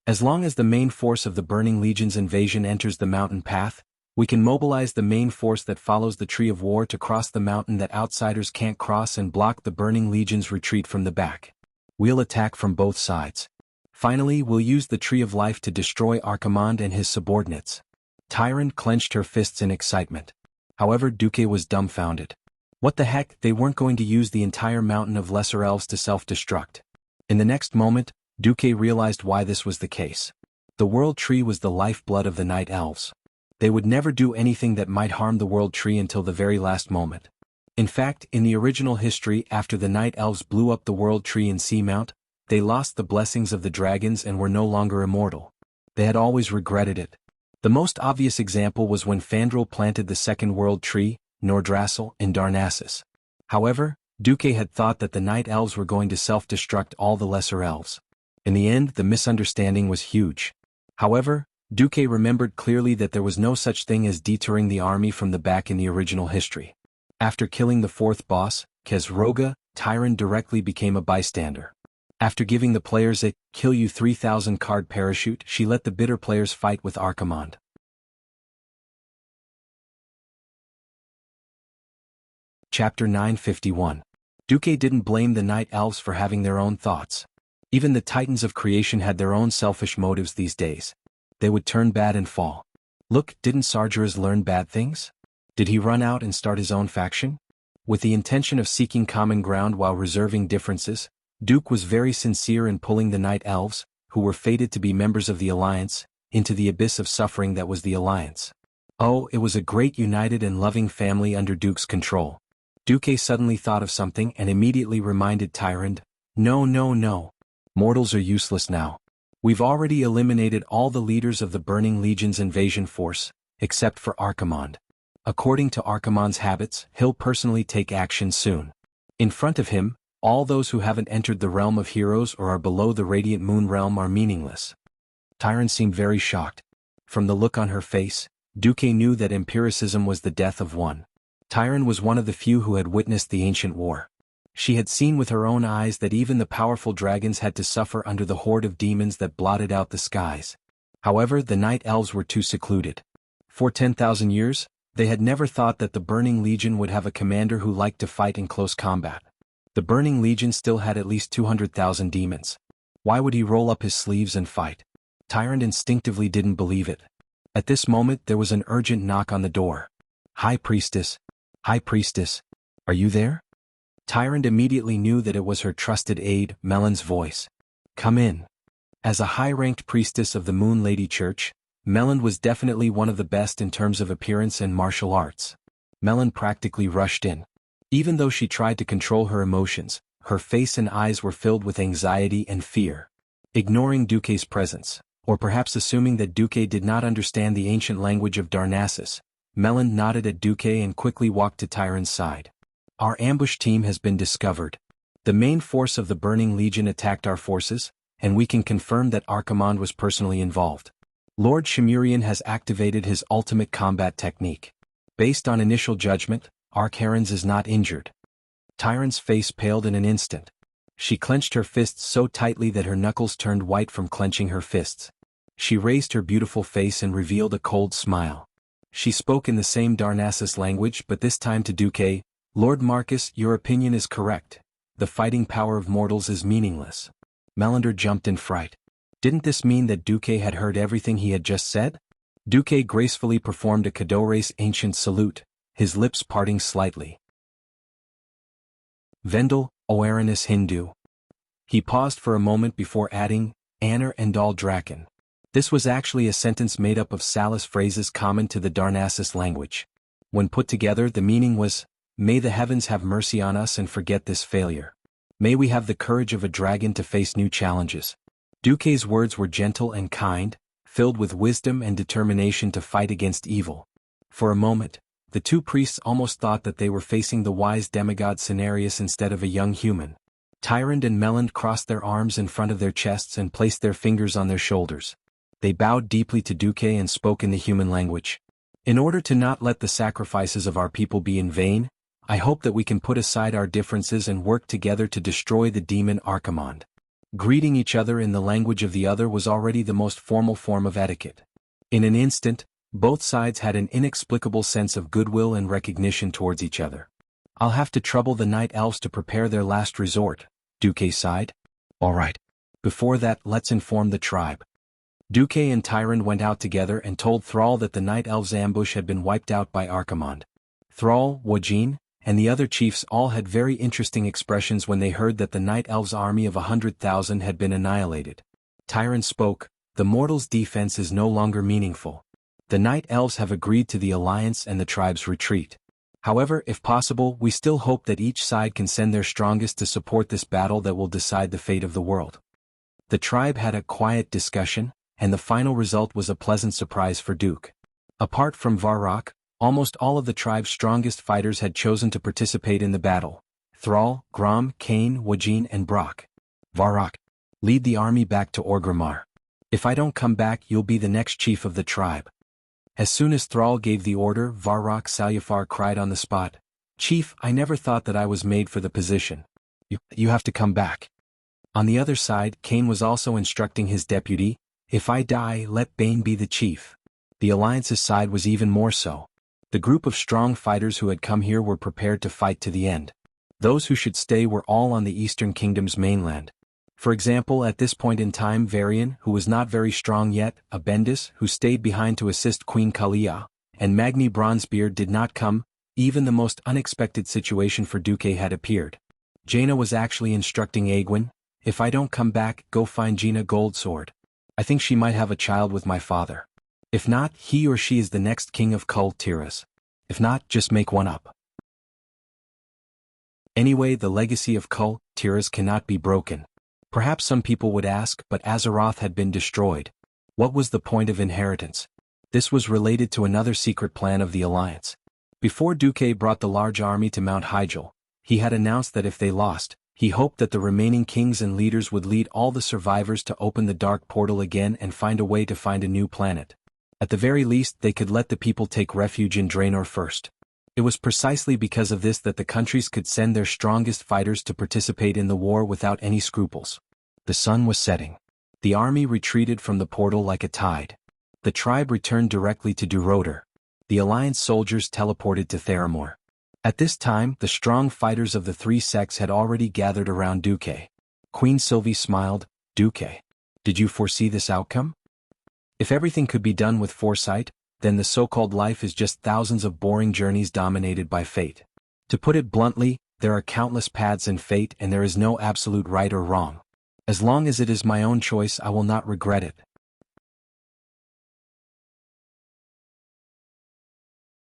A: As long as the main force of the Burning Legion's invasion enters the mountain path, we can mobilize the main force that follows the Tree of War to cross the mountain that outsiders can't cross and block the Burning Legion's retreat from the back. We'll attack from both sides. Finally, we'll use the Tree of Life to destroy Archimonde and his subordinates. Tyron clenched her fists in excitement. However, Duque was dumbfounded. What the heck, they weren't going to use the entire mountain of Lesser Elves to self-destruct. In the next moment, Duque realized why this was the case. The World Tree was the lifeblood of the Night Elves. They would never do anything that might harm the World Tree until the very last moment. In fact, in the original history, after the Night Elves blew up the World Tree in Seamount, they lost the blessings of the dragons and were no longer immortal. They had always regretted it. The most obvious example was when Fandral planted the second World Tree, Nordrassil, in Darnassus. However, Duque had thought that the Night Elves were going to self-destruct all the Lesser Elves. In the end, the misunderstanding was huge. However, Duque remembered clearly that there was no such thing as detouring the army from the back in the original history. After killing the fourth boss, Kezroga, Tyron directly became a bystander. After giving the players a kill you 3,000 card parachute, she let the bitter players fight with Archimonde. Chapter 951. Duque didn't blame the Night Elves for having their own thoughts. Even the Titans of creation had their own selfish motives these days. They would turn bad and fall. Look, didn't Sargeras learn bad things? Did he run out and start his own faction? With the intention of seeking common ground while reserving differences, Duke was very sincere in pulling the Night Elves, who were fated to be members of the Alliance, into the abyss of suffering that was the Alliance. Oh, it was a great united and loving family under Duke's control. Duque suddenly thought of something and immediately reminded Tyrande, No. Mortals are useless now. We've already eliminated all the leaders of the Burning Legion's invasion force, except for Archimonde. According to Archimonde's habits, he'll personally take action soon. In front of him, all those who haven't entered the realm of heroes or are below the Radiant Moon realm are meaningless. Tyrande seemed very shocked. From the look on her face, Duque knew that empiricism was the death of one. Tyrande was one of the few who had witnessed the ancient war. She had seen with her own eyes that even the powerful dragons had to suffer under the horde of demons that blotted out the skies. However, the Night Elves were too secluded. For 10,000 years, they had never thought that the Burning Legion would have a commander who liked to fight in close combat. The Burning Legion still had at least 200,000 demons. Why would he roll up his sleeves and fight? Tyrande instinctively didn't believe it. At this moment there was an urgent knock on the door. High Priestess, are you there? Tyrande immediately knew that it was her trusted aide, Melon's voice. Come in. As a high-ranked priestess of the Moon Lady Church, Melon was definitely one of the best in terms of appearance and martial arts. Melon practically rushed in. Even though she tried to control her emotions, her face and eyes were filled with anxiety and fear. Ignoring Duque's presence, or perhaps assuming that Duque did not understand the ancient language of Darnassus, Melon nodded at Duque and quickly walked to Tyronde's side. Our ambush team has been discovered. The main force of the Burning Legion attacked our forces, and we can confirm that Archimonde was personally involved. Lord Shimurian has activated his ultimate combat technique. Based on initial judgment, Arkharens is not injured. Tyron's face paled in an instant. She clenched her fists so tightly that her knuckles turned white from clenching her fists. She raised her beautiful face and revealed a cold smile. She spoke in the same Darnassus language but this time to Duque. Lord Marcus, your opinion is correct. The fighting power of mortals is meaningless. Melander jumped in fright. Didn't this mean that Duque had heard everything he had just said? Duque gracefully performed a Cador's ancient salute, his lips parting slightly. Vendel, Oeranis Hindu. He paused for a moment before adding, Anner and Dal Draken. This was actually a sentence made up of Salis phrases common to the Darnassus language. When put together, the meaning was, may the heavens have mercy on us and forget this failure. May we have the courage of a dragon to face new challenges. Duque's words were gentle and kind, filled with wisdom and determination to fight against evil. For a moment, the two priests almost thought that they were facing the wise demigod Cenarius instead of a young human. Tyrant and Meland crossed their arms in front of their chests and placed their fingers on their shoulders. They bowed deeply to Duque and spoke in the human language. In order to not let the sacrifices of our people be in vain, I hope that we can put aside our differences and work together to destroy the demon Archimond. Greeting each other in the language of the other was already the most formal form of etiquette. In an instant, both sides had an inexplicable sense of goodwill and recognition towards each other. I'll have to trouble the night elves to prepare their last resort, Duque sighed. All right. Before that, let's inform the tribe. Duque and Tyrant went out together and told Thrall that the night elves' ambush had been wiped out by Archimond. Thrall, Wajin, and the other chiefs all had very interesting expressions when they heard that the night elves' army of 100,000 had been annihilated. Tyrant spoke, the mortals' defense is no longer meaningful. The night elves have agreed to the alliance and the tribe's retreat. However, if possible, we still hope that each side can send their strongest to support this battle that will decide the fate of the world. The tribe had a quiet discussion, and the final result was a pleasant surprise for Duke. Apart from Varrock, almost all of the tribe's strongest fighters had chosen to participate in the battle. Thrall, Grom, Kane, Wajin and Brock. Varrock, lead the army back to Orgrimmar. If I don't come back, you'll be the next chief of the tribe. As soon as Thrall gave the order, Varrock Salyafar cried on the spot, Chief, I never thought that I was made for the position. You have to come back. On the other side, Kane was also instructing his deputy, if I die, let Bane be the chief. The Alliance's side was even more so. The group of strong fighters who had come here were prepared to fight to the end. Those who should stay were all on the Eastern Kingdom's mainland. For example, at this point in time, Varian, who was not very strong yet, Abendis, who stayed behind to assist Queen Kalia, and Magni Bronzebeard did not come. Even the most unexpected situation for Duque had appeared. Jaina was actually instructing Aegwin, if I don't come back, go find Jaina Goldsword. I think she might have a child with my father. If not, he or she is the next king of Kul Tiras. If not, just make one up. Anyway, the legacy of Kul Tiras cannot be broken. Perhaps some people would ask, but Azeroth had been destroyed. What was the point of inheritance? This was related to another secret plan of the Alliance. Before Duque brought the large army to Mount Hyjal, he had announced that if they lost, he hoped that the remaining kings and leaders would lead all the survivors to open the Dark Portal again and find a way to find a new planet. At the very least, they could let the people take refuge in Draenor first. It was precisely because of this that the countries could send their strongest fighters to participate in the war without any scruples. The sun was setting. The army retreated from the portal like a tide. The tribe returned directly to Duroder. The Alliance soldiers teleported to Theramore. At this time, the strong fighters of the three sects had already gathered around Duque. Queen Sylvie smiled, Duque, did you foresee this outcome? If everything could be done with foresight, then the so-called life is just thousands of boring journeys dominated by fate. To put it bluntly, there are countless paths in fate and there is no absolute right or wrong. As long as it is my own choice, I will not regret it.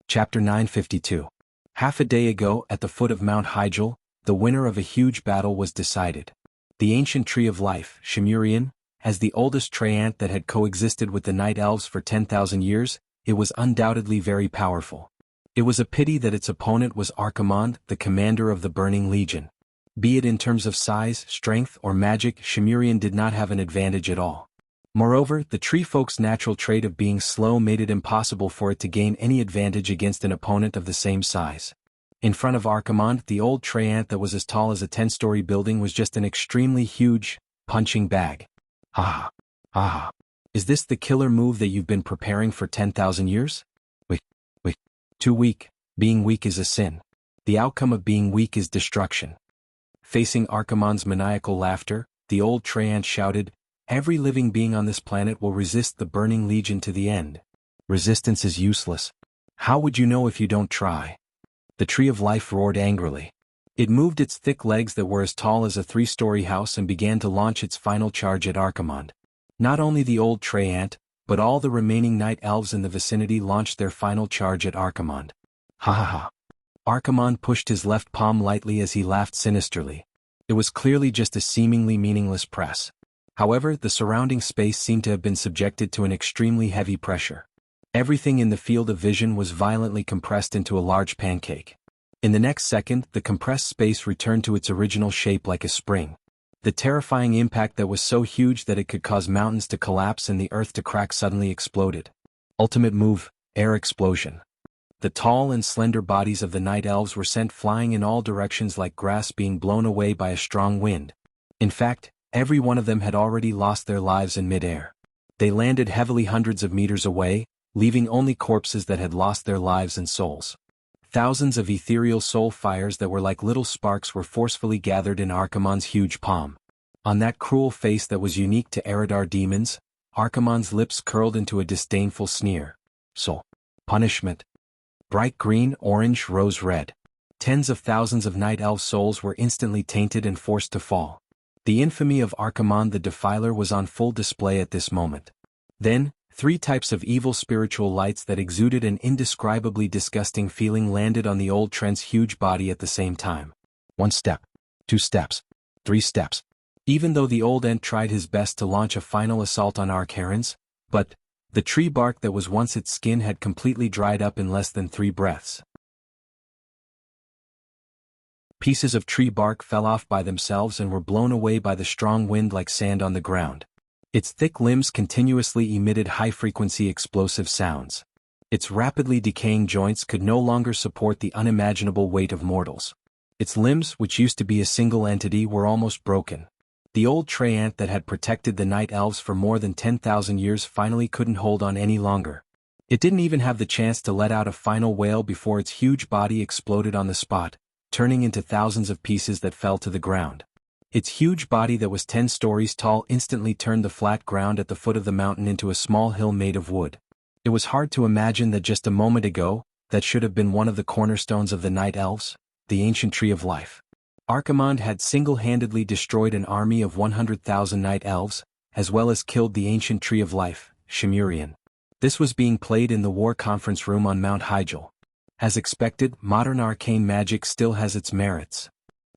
A: Chapter 952. Half a day ago, at the foot of Mount Hyjal, the winner of a huge battle was decided. The ancient tree of life, Shimurian, as the oldest treant that had coexisted with the Night Elves for 10,000 years, it was undoubtedly very powerful. It was a pity that its opponent was Archimond, the commander of the Burning Legion. Be it in terms of size, strength, or magic, Shimurian did not have an advantage at all. Moreover, the tree folk's natural trait of being slow made it impossible for it to gain any advantage against an opponent of the same size. In front of Archimonde, the old tree ant that was as tall as a 10-story building was just an extremely huge, punching bag. Ah, ah. Is this the killer move that you've been preparing for 10,000 years? Wait. Too weak. Being weak is a sin. The outcome of being weak is destruction. Facing Archimonde's maniacal laughter, the old tree ant shouted, "Every living being on this planet will resist the burning legion to the end. Resistance is useless. How would you know if you don't try?" The tree of life roared angrily. It moved its thick legs that were as tall as a 3-story house and began to launch its final charge at Archimonde. Not only the old tree ant, but all the remaining night elves in the vicinity launched their final charge at Archimonde. Ha ha ha. Archimonde pushed his left palm lightly as he laughed sinisterly. It was clearly just a seemingly meaningless press. However, the surrounding space seemed to have been subjected to an extremely heavy pressure. Everything in the field of vision was violently compressed into a large pancake. In the next second, the compressed space returned to its original shape like a spring. The terrifying impact that was so huge that it could cause mountains to collapse and the earth to crack suddenly exploded. Ultimate move, air explosion. The tall and slender bodies of the night elves were sent flying in all directions like grass being blown away by a strong wind. In fact, every one of them had already lost their lives in midair. They landed heavily hundreds of meters away, leaving only corpses that had lost their lives and souls. Thousands of ethereal soul fires that were like little sparks were forcefully gathered in Archimonde's huge palm. On that cruel face that was unique to Eridar demons, Archimonde's lips curled into a disdainful sneer. Soul. Punishment. Bright green, orange, rose red. Tens of thousands of night elf souls were instantly tainted and forced to fall. The infamy of Archimonde the Defiler was on full display at this moment. Then, 3 types of evil spiritual lights that exuded an indescribably disgusting feeling landed on the old Trent's huge body at the same time. 1 step. 2 steps. 3 steps. Even though the old ant tried his best to launch a final assault on Archaron's, but the tree bark that was once its skin had completely dried up in less than 3 breaths. Pieces of tree bark fell off by themselves and were blown away by the strong wind like sand on the ground. Its thick limbs continuously emitted high-frequency explosive sounds. Its rapidly decaying joints could no longer support the unimaginable weight of mortals. Its limbs, which used to be a single entity, were almost broken. The old tree ant that had protected the night elves for more than 10,000 years finally couldn't hold on any longer. It didn't even have the chance to let out a final wail before its huge body exploded on the spot, turning into thousands of pieces that fell to the ground. Its huge body that was 10 stories tall instantly turned the flat ground at the foot of the mountain into a small hill made of wood. It was hard to imagine that just a moment ago, that should have been one of the cornerstones of the night elves, the ancient tree of life. Archimonde had single-handedly destroyed an army of 100,000 night elves, as well as killed the ancient tree of life, Shimurian. This was being played in the war conference room on Mount Hyjal. As expected, modern arcane magic still has its merits.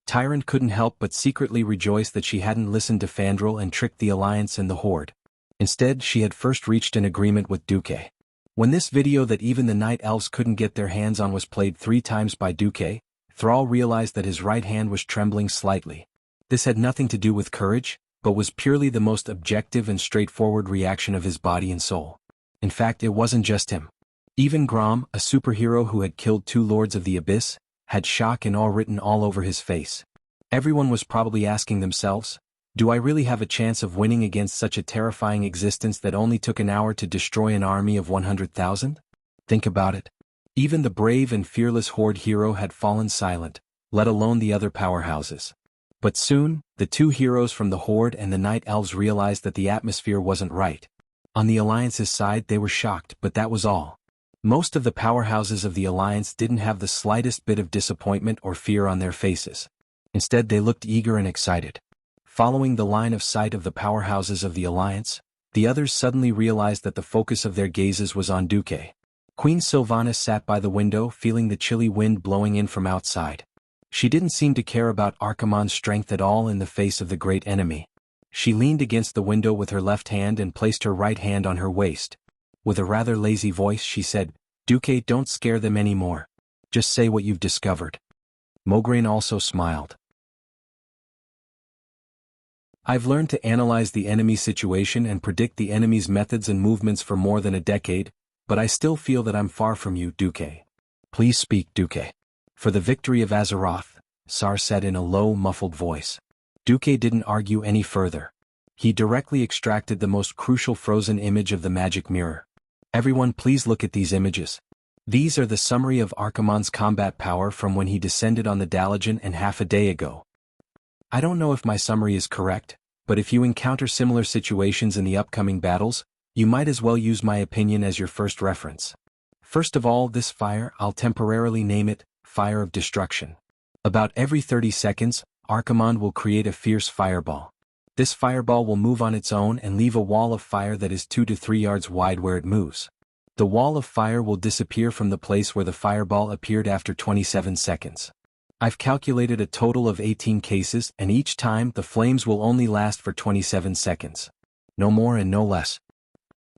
A: Tyrant couldn't help but secretly rejoice that she hadn't listened to Fandral and tricked the Alliance and the Horde. Instead, she had first reached an agreement with Duque. When this video that even the night elves couldn't get their hands on was played 3 times by Duque, Thrall realized that his right hand was trembling slightly. This had nothing to do with courage, but was purely the most objective and straightforward reaction of his body and soul. In fact, it wasn't just him. Even Grom, a superhero who had killed 2 Lords of the Abyss, had shock and awe written all over his face. Everyone was probably asking themselves, do I really have a chance of winning against such a terrifying existence that only took an hour to destroy an army of 100,000? Think about it. Even the brave and fearless Horde hero had fallen silent, let alone the other powerhouses. But soon, the 2 heroes from the Horde and the Night Elves realized that the atmosphere wasn't right. On the Alliance's side they were shocked, but that was all. Most of the powerhouses of the Alliance didn't have the slightest bit of disappointment or fear on their faces. Instead they looked eager and excited. Following the line of sight of the powerhouses of the Alliance, the others suddenly realized that the focus of their gazes was on Duque. Queen Sylvanas sat by the window feeling the chilly wind blowing in from outside. She didn't seem to care about Archimonde's strength at all in the face of the great enemy. She leaned against the window with her left hand and placed her right hand on her waist. With a rather lazy voice she said, "Duque, don't scare them anymore. Just say what you've discovered." Mograine also smiled. I've learned to analyze the enemy's situation and predict the enemy's methods and movements for more than a decade, but I still feel that I'm far from you, Duque. Please speak, Duque. For the victory of Azeroth, Sar said in a low, muffled voice. Duque didn't argue any further. He directly extracted the most crucial frozen image of the magic mirror. Everyone please look at these images. These are the summary of Archimonde's combat power from when he descended on the Dalajan and half a day ago. I don't know if my summary is correct, but if you encounter similar situations in the upcoming battles, you might as well use my opinion as your first reference. First of all, this fire, I'll temporarily name it, Fire of Destruction. About every 30 seconds, Archimonde will create a fierce fireball. This fireball will move on its own and leave a wall of fire that is 2 to 3 yards wide where it moves. The wall of fire will disappear from the place where the fireball appeared after 27 seconds. I've calculated a total of 18 cases, and each time the flames will only last for 27 seconds. No more and no less.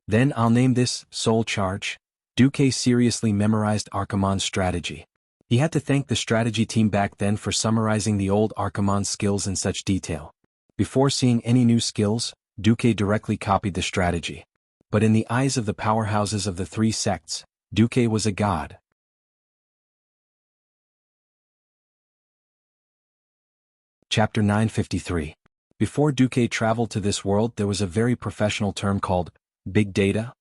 A: Then I'll name this Soul Charge. Duque seriously memorized Archimonde's strategy. He had to thank the strategy team back then for summarizing the old Archimonde skills in such detail. Before seeing any new skills, Duque directly copied the strategy. But in the eyes of the powerhouses of the 3 sects, Duque was a god. Chapter 953. Before Duque traveled to this world, there was a very professional term called big data.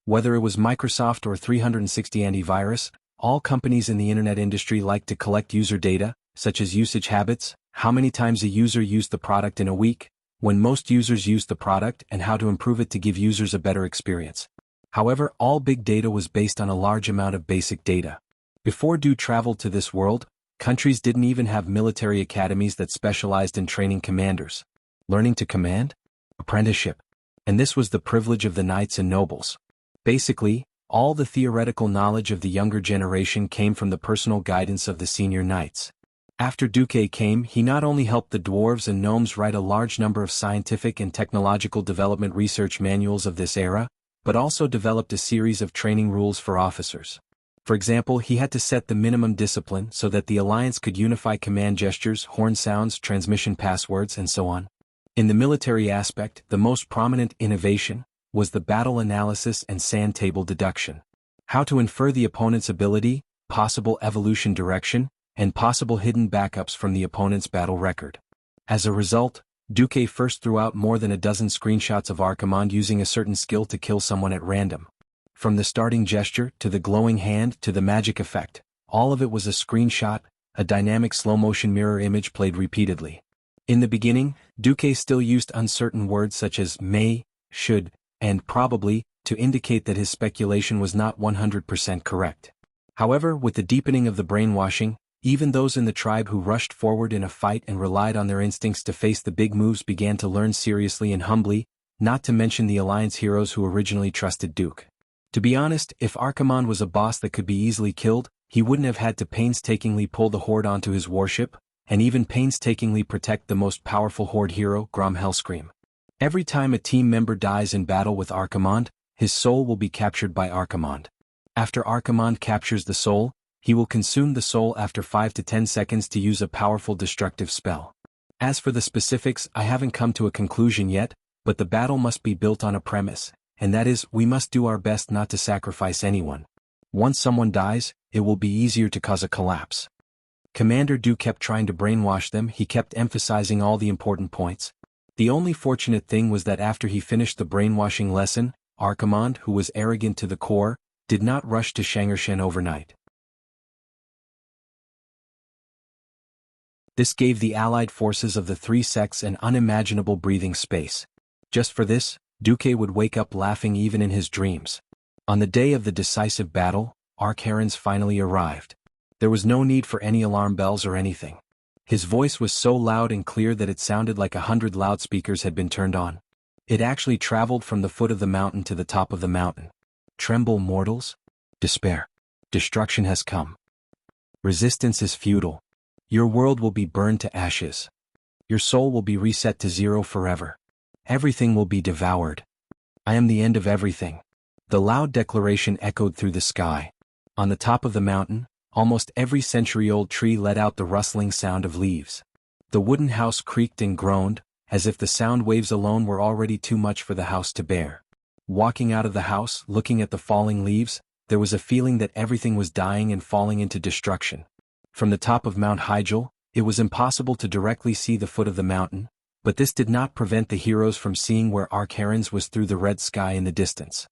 A: Whether it was Microsoft or 360 Antivirus, all companies in the internet industry like to collect user data, such as usage habits, how many times a user used the product in a week, when most users used the product, and how to improve it to give users a better experience. However, all big data was based on a large amount of basic data. Before Du traveled to this world, countries didn't even have military academies that specialized in training commanders. Learning to command? Apprenticeship. And this was the privilege of the knights and nobles. Basically, all the theoretical knowledge of the younger generation came from the personal guidance of the senior knights. After Duque came, he not only helped the dwarves and gnomes write a large number of scientific and technological development research manuals of this era, but also developed a series of training rules for officers. For example, he had to set the minimum discipline so that the Alliance could unify command gestures, horn sounds, transmission passwords, and so on. In the military aspect, the most prominent innovation was the battle analysis and sand table deduction. How to infer the opponent's ability, possible evolution direction, and possible hidden backups from the opponent's battle record. As a result, Duque first threw out more than a dozen screenshots of Archimonde using a certain skill to kill someone at random. From the starting gesture, to the glowing hand, to the magic effect, all of it was a screenshot, a dynamic slow-motion mirror image played repeatedly. In the beginning, Duque still used uncertain words such as may, should, and probably, to indicate that his speculation was not 100% correct. However, with the deepening of the brainwashing, even those in the tribe who rushed forward in a fight and relied on their instincts to face the big moves began to learn seriously and humbly, not to mention the Alliance heroes who originally trusted Duque. To be honest, if Archimonde was a boss that could be easily killed, he wouldn't have had to painstakingly pull the Horde onto his warship, and even painstakingly protect the most powerful Horde hero, Grom Hellscream. Every time a team member dies in battle with Archimonde, his soul will be captured by Archimonde. After Archimonde captures the soul, he will consume the soul after 5 to 10 seconds to use a powerful destructive spell. As for the specifics, I haven't come to a conclusion yet, but the battle must be built on a premise, and that is, we must do our best not to sacrifice anyone. Once someone dies, it will be easier to cause a collapse. Commander Du kept trying to brainwash them. He kept emphasizing all the important points. The only fortunate thing was that after he finished the brainwashing lesson, Archimonde, who was arrogant to the core, did not rush to Shangershan overnight. This gave the allied forces of the 3 sects an unimaginable breathing space. Just for this, Duque would wake up laughing even in his dreams. On the day of the decisive battle, Arkharans finally arrived. There was no need for any alarm bells or anything. His voice was so loud and clear that it sounded like 100 loudspeakers had been turned on. It actually traveled from the foot of the mountain to the top of the mountain. Tremble, mortals! Despair! Destruction has come. Resistance is futile. Your world will be burned to ashes. Your soul will be reset to 0 forever. Everything will be devoured. I am the end of everything. The loud declaration echoed through the sky. On the top of the mountain, almost every century-old tree let out the rustling sound of leaves. The wooden house creaked and groaned, as if the sound waves alone were already too much for the house to bear. Walking out of the house, looking at the falling leaves, there was a feeling that everything was dying and falling into destruction. From the top of Mount Hyjal, it was impossible to directly see the foot of the mountain, but this did not prevent the heroes from seeing where Arkharans was through the red sky in the distance.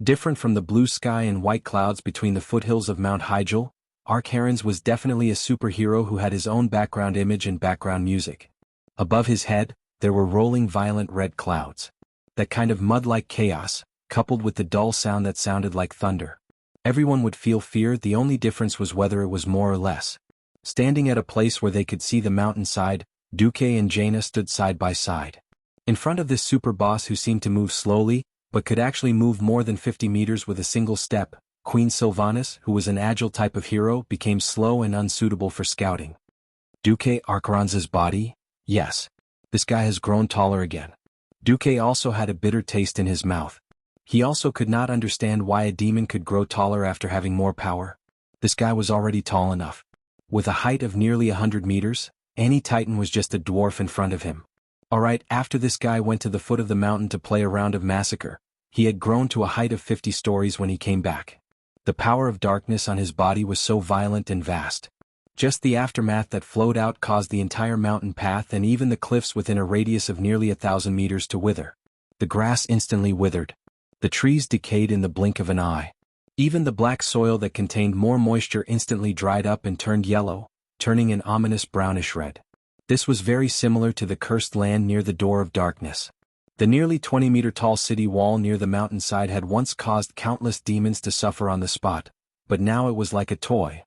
A: Different from the blue sky and white clouds between the foothills of Mount Hyjal, Arkharans was definitely a superhero who had his own background image and background music. Above his head, there were rolling violent red clouds. That kind of mud-like chaos, coupled with the dull sound that sounded like thunder. Everyone would feel fear, the only difference was whether it was more or less. Standing at a place where they could see the mountainside, Duque and Jaina stood side by side. In front of this super boss who seemed to move slowly, but could actually move more than 50 meters with a single step, Queen Sylvanas, who was an agile type of hero, became slow and unsuitable for scouting. Duque Arkharan's body? Yes. This guy has grown taller again. Duque also had a bitter taste in his mouth. He also could not understand why a demon could grow taller after having more power. This guy was already tall enough. With a height of nearly 100 meters, any titan was just a dwarf in front of him. Alright, after this guy went to the foot of the mountain to play a round of massacre, he had grown to a height of 50 stories when he came back. The power of darkness on his body was so violent and vast. Just the aftermath that flowed out caused the entire mountain path and even the cliffs within a radius of nearly 1,000 meters to wither. The grass instantly withered. The trees decayed in the blink of an eye. Even the black soil that contained more moisture instantly dried up and turned yellow, turning an ominous brownish red. This was very similar to the cursed land near the Door of Darkness. The nearly 20-meter-tall city wall near the mountainside had once caused countless demons to suffer on the spot, but now it was like a toy.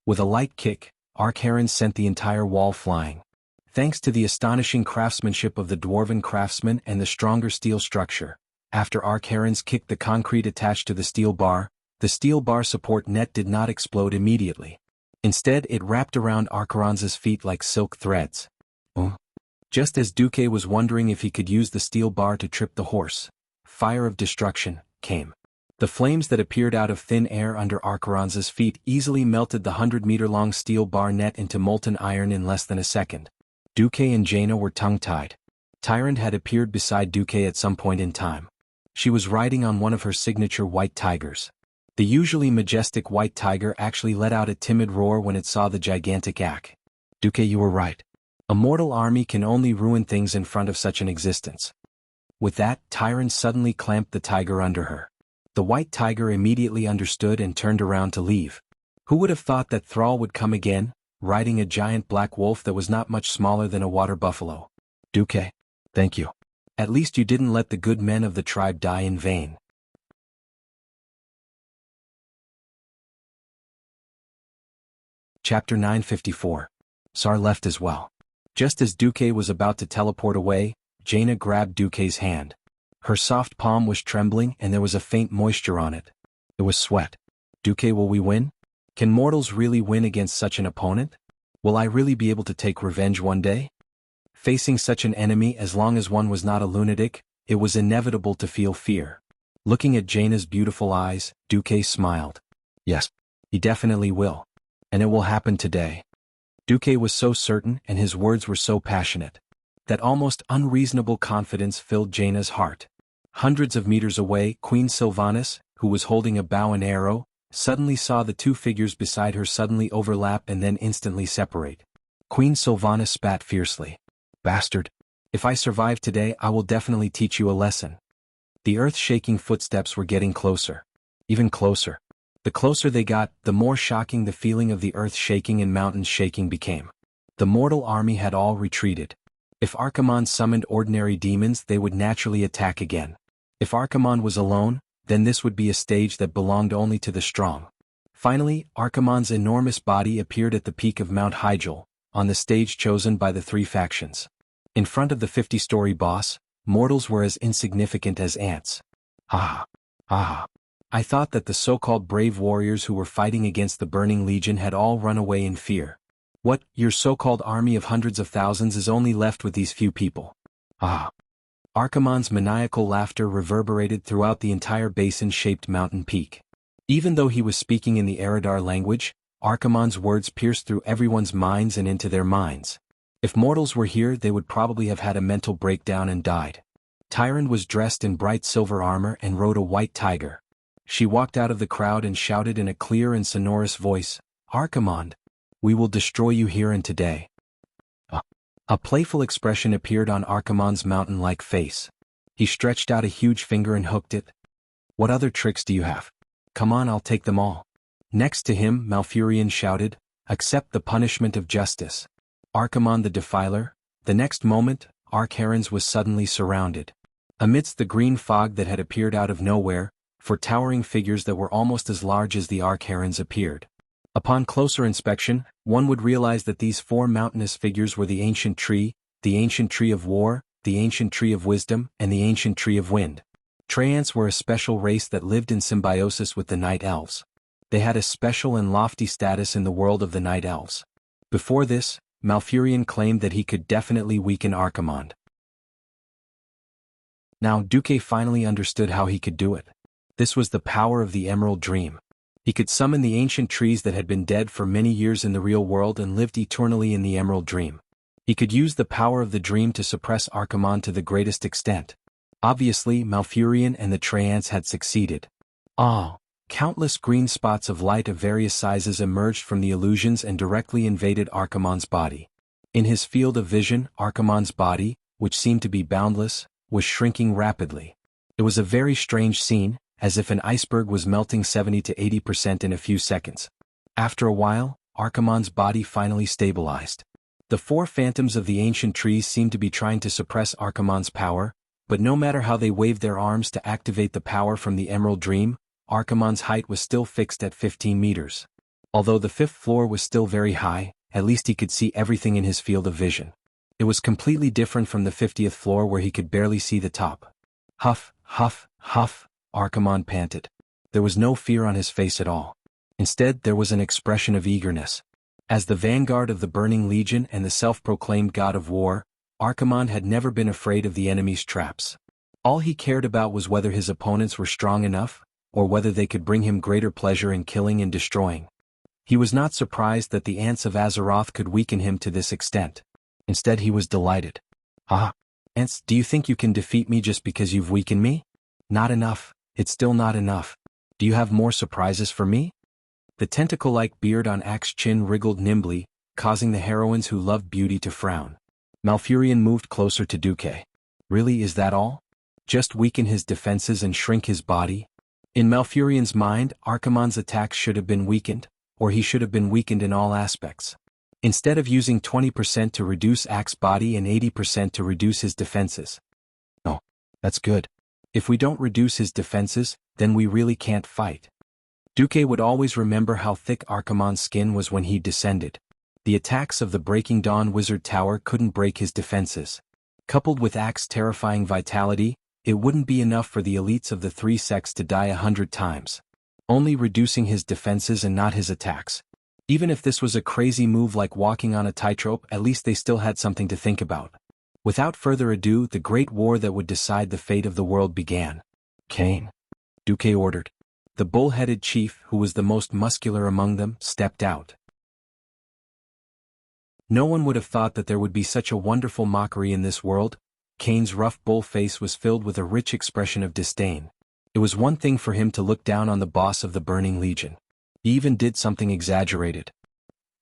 A: With a light kick, Arkharan sent the entire wall flying. Thanks to the astonishing craftsmanship of the dwarven craftsmen and the stronger steel structure, after Arkharan's kicked the concrete attached to the steel bar support net did not explode immediately. Instead, it wrapped around Arkharan's feet like silk threads. Just as Duque was wondering if he could use the steel bar to trip the horse, fire of destruction came. The flames that appeared out of thin air under Arkharan's feet easily melted the 100-meter-long steel bar net into molten iron in less than a second. Duque and Jaina were tongue-tied. Tyrant had appeared beside Duque at some point in time. She was riding on one of her signature white tigers. The usually majestic white tiger actually let out a timid roar when it saw the gigantic Ak. Duque, you were right. A mortal army can only ruin things in front of such an existence. With that, Tyrant suddenly clamped the tiger under her. The white tiger immediately understood and turned around to leave. Who would have thought that Thrall would come again, riding a giant black wolf that was not much smaller than a water buffalo? Duque, thank you. At least you didn't let the good men of the tribe die in vain. Chapter 954. Sar left as well. Just as Duque was about to teleport away, Jaina grabbed Duque's hand. Her soft palm was trembling and there was a faint moisture on it. It was sweat. Duque, will we win? Can mortals really win against such an opponent? Will I really be able to take revenge one day? Facing such an enemy, as long as one was not a lunatic, it was inevitable to feel fear. Looking at Jaina's beautiful eyes, Duque smiled. Yes, he definitely will. And it will happen today. Duque was so certain and his words were so passionate. That almost unreasonable confidence filled Jaina's heart. Hundreds of meters away, Queen Sylvanas, who was holding a bow and arrow, suddenly saw the two figures beside her suddenly overlap and then instantly separate. Queen Sylvanas spat fiercely. Bastard! If I survive today, I will definitely teach you a lesson. The earth-shaking footsteps were getting closer. Even closer. The closer they got, the more shocking the feeling of the earth shaking and mountains shaking became. The mortal army had all retreated. If Archimonde summoned ordinary demons, they would naturally attack again. If Archimonde was alone, then this would be a stage that belonged only to the strong. Finally, Archimonde's enormous body appeared at the peak of Mount Hyjal, on the stage chosen by the three factions. In front of the 50-story boss, mortals were as insignificant as ants. I thought that the so-called brave warriors who were fighting against the Burning Legion had all run away in fear. What, your so-called army of hundreds of thousands is only left with these few people? Archimonde's maniacal laughter reverberated throughout the entire basin-shaped mountain peak. Even though he was speaking in the Eridar language, Archimonde's words pierced through everyone's minds and into their minds. If mortals were here, they would probably have had a mental breakdown and died. Tyrande was dressed in bright silver armor and rode a white tiger. She walked out of the crowd and shouted in a clear and sonorous voice, "Archimonde, we will destroy you here and today." A playful expression appeared on Archimonde's mountain-like face. He stretched out a huge finger and hooked it. "What other tricks do you have? Come on, I'll take them all." Next to him, Malfurion shouted, "Accept the punishment of justice." Archimonde the Defiler. The next moment, Archerons was suddenly surrounded. Amidst the green fog that had appeared out of nowhere, four towering figures that were almost as large as the Archerons appeared. Upon closer inspection, one would realize that these four mountainous figures were the Ancient Tree of War, the Ancient Tree of Wisdom, and the Ancient Tree of Wind. Treants were a special race that lived in symbiosis with the Night Elves. They had a special and lofty status in the world of the Night Elves. Before this, Malfurion claimed that he could definitely weaken Archimonde. Now Duque finally understood how he could do it. This was the power of the Emerald Dream. He could summon the ancient trees that had been dead for many years in the real world and lived eternally in the Emerald Dream. He could use the power of the dream to suppress Archimonde to the greatest extent. Obviously, Malfurion and the Treants had succeeded. Countless green spots of light of various sizes emerged from the illusions and directly invaded Archimonde's body. In his field of vision, Archimonde's body, which seemed to be boundless, was shrinking rapidly. It was a very strange scene, as if an iceberg was melting 70 to 80% in a few seconds. After a while, Archimonde's body finally stabilized. The four phantoms of the ancient trees seemed to be trying to suppress Archimonde's power, but no matter how they waved their arms to activate the power from the Emerald Dream, Archimonde's height was still fixed at 15 meters. Although the fifth floor was still very high, at least he could see everything in his field of vision. It was completely different from the 50th floor where he could barely see the top. Huff, huff, huff, Archimonde panted. There was no fear on his face at all. Instead, there was an expression of eagerness. As the vanguard of the Burning Legion and the self-proclaimed god of war, Archimonde had never been afraid of the enemy's traps. All he cared about was whether his opponents were strong enough, or whether they could bring him greater pleasure in killing and destroying. He was not surprised that the ants of Azeroth could weaken him to this extent. Instead, he was delighted. Ants, do you think you can defeat me just because you've weakened me? Not enough. It's still not enough. Do you have more surprises for me? The tentacle-like beard on Axe's chin wriggled nimbly, causing the heroines who loved beauty to frown. Malfurion moved closer to Duque. Really, is that all? Just weaken his defenses and shrink his body? In Malfurion's mind, Archimonde's attacks should have been weakened, or he should have been weakened in all aspects. Instead of using 20% to reduce Axe's body and 80% to reduce his defenses. Oh, that's good. If we don't reduce his defenses, then we really can't fight. Duque would always remember how thick Archimonde's skin was when he descended. The attacks of the Breaking Dawn Wizard Tower couldn't break his defenses. Coupled with Axe's terrifying vitality, it wouldn't be enough for the elites of the three sects to die 100 times. Only reducing his defenses and not his attacks. Even if this was a crazy move like walking on a tightrope, at least they still had something to think about. Without further ado, the great war that would decide the fate of the world began. Kane, Duque ordered. The bull-headed chief, who was the most muscular among them, stepped out. No one would have thought that there would be such a wonderful mockery in this world. Kane's rough bull face was filled with a rich expression of disdain. It was one thing for him to look down on the boss of the Burning Legion. He even did something exaggerated.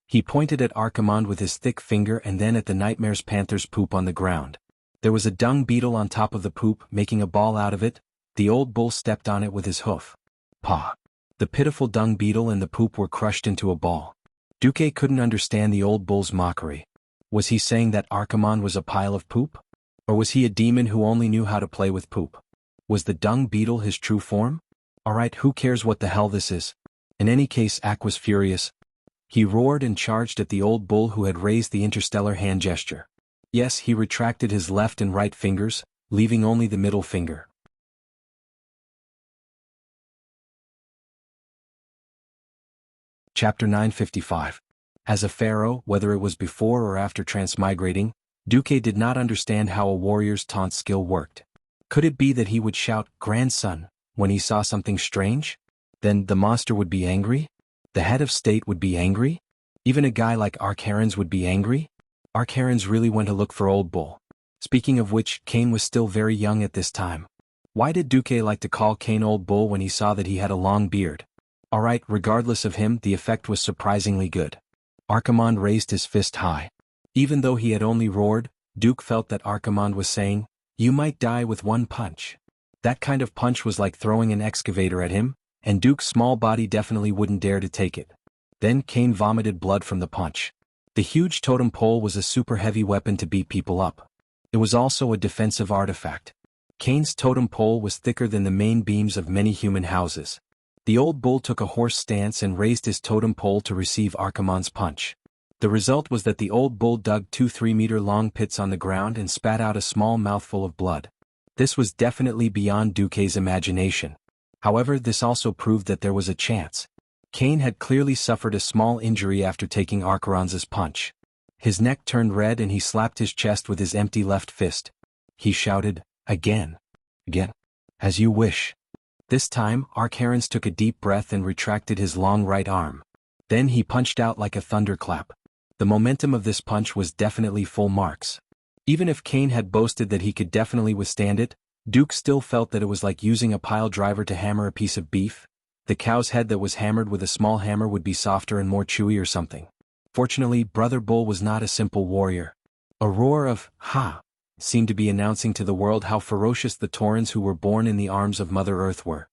A: He pointed at Archimonde with his thick finger and then at the Nightmare's panther's poop on the ground. There was a dung beetle on top of the poop, making a ball out of it. The old bull stepped on it with his hoof. Pah! The pitiful dung beetle and the poop were crushed into a ball. Duque couldn't understand the old bull's mockery. Was he saying that Archimonde was a pile of poop? Or was he a demon who only knew how to play with poop? Was the dung beetle his true form? Alright, who cares what the hell this is? In any case, Ak was furious. He roared and charged at the old bull who had raised the interstellar hand gesture. Yes, he retracted his left and right fingers, leaving only the middle finger. Chapter 955. As a pharaoh, whether it was before or after transmigrating, Duque did not understand how a warrior's taunt skill worked. Could it be that he would shout, "Grandson," when he saw something strange? Then the monster would be angry? The head of state would be angry? Even a guy like Archerons would be angry? Archaron's really went to look for Old Bull. Speaking of which, Cain was still very young at this time. Why did Duque like to call Cain Old Bull when he saw that he had a long beard? Alright, regardless of him, the effect was surprisingly good. Archimonde raised his fist high. Even though he had only roared, Duke felt that Archimonde was saying, "You might die with one punch." That kind of punch was like throwing an excavator at him, and Duke's small body definitely wouldn't dare to take it. Then Cain vomited blood from the punch. The huge totem pole was a super heavy weapon to beat people up. It was also a defensive artifact. Cain's totem pole was thicker than the main beams of many human houses. The old bull took a horse stance and raised his totem pole to receive Archimonde's punch. The result was that the old bull dug 2 3-meter-long pits on the ground and spat out a small mouthful of blood. This was definitely beyond Duque's imagination. However, this also proved that there was a chance. Cain had clearly suffered a small injury after taking Archaron's punch. His neck turned red and he slapped his chest with his empty left fist. He shouted, "Again. Again. As you wish." This time, Archaron took a deep breath and retracted his long right arm. Then he punched out like a thunderclap. The momentum of this punch was definitely full marks. Even if Cain had boasted that he could definitely withstand it, Duke still felt that it was like using a pile driver to hammer a piece of beef. The cow's head that was hammered with a small hammer would be softer and more chewy or something. Fortunately, Brother Bull was not a simple warrior. A roar of, "Ha!" seemed to be announcing to the world how ferocious the Taurens who were born in the arms of Mother Earth were.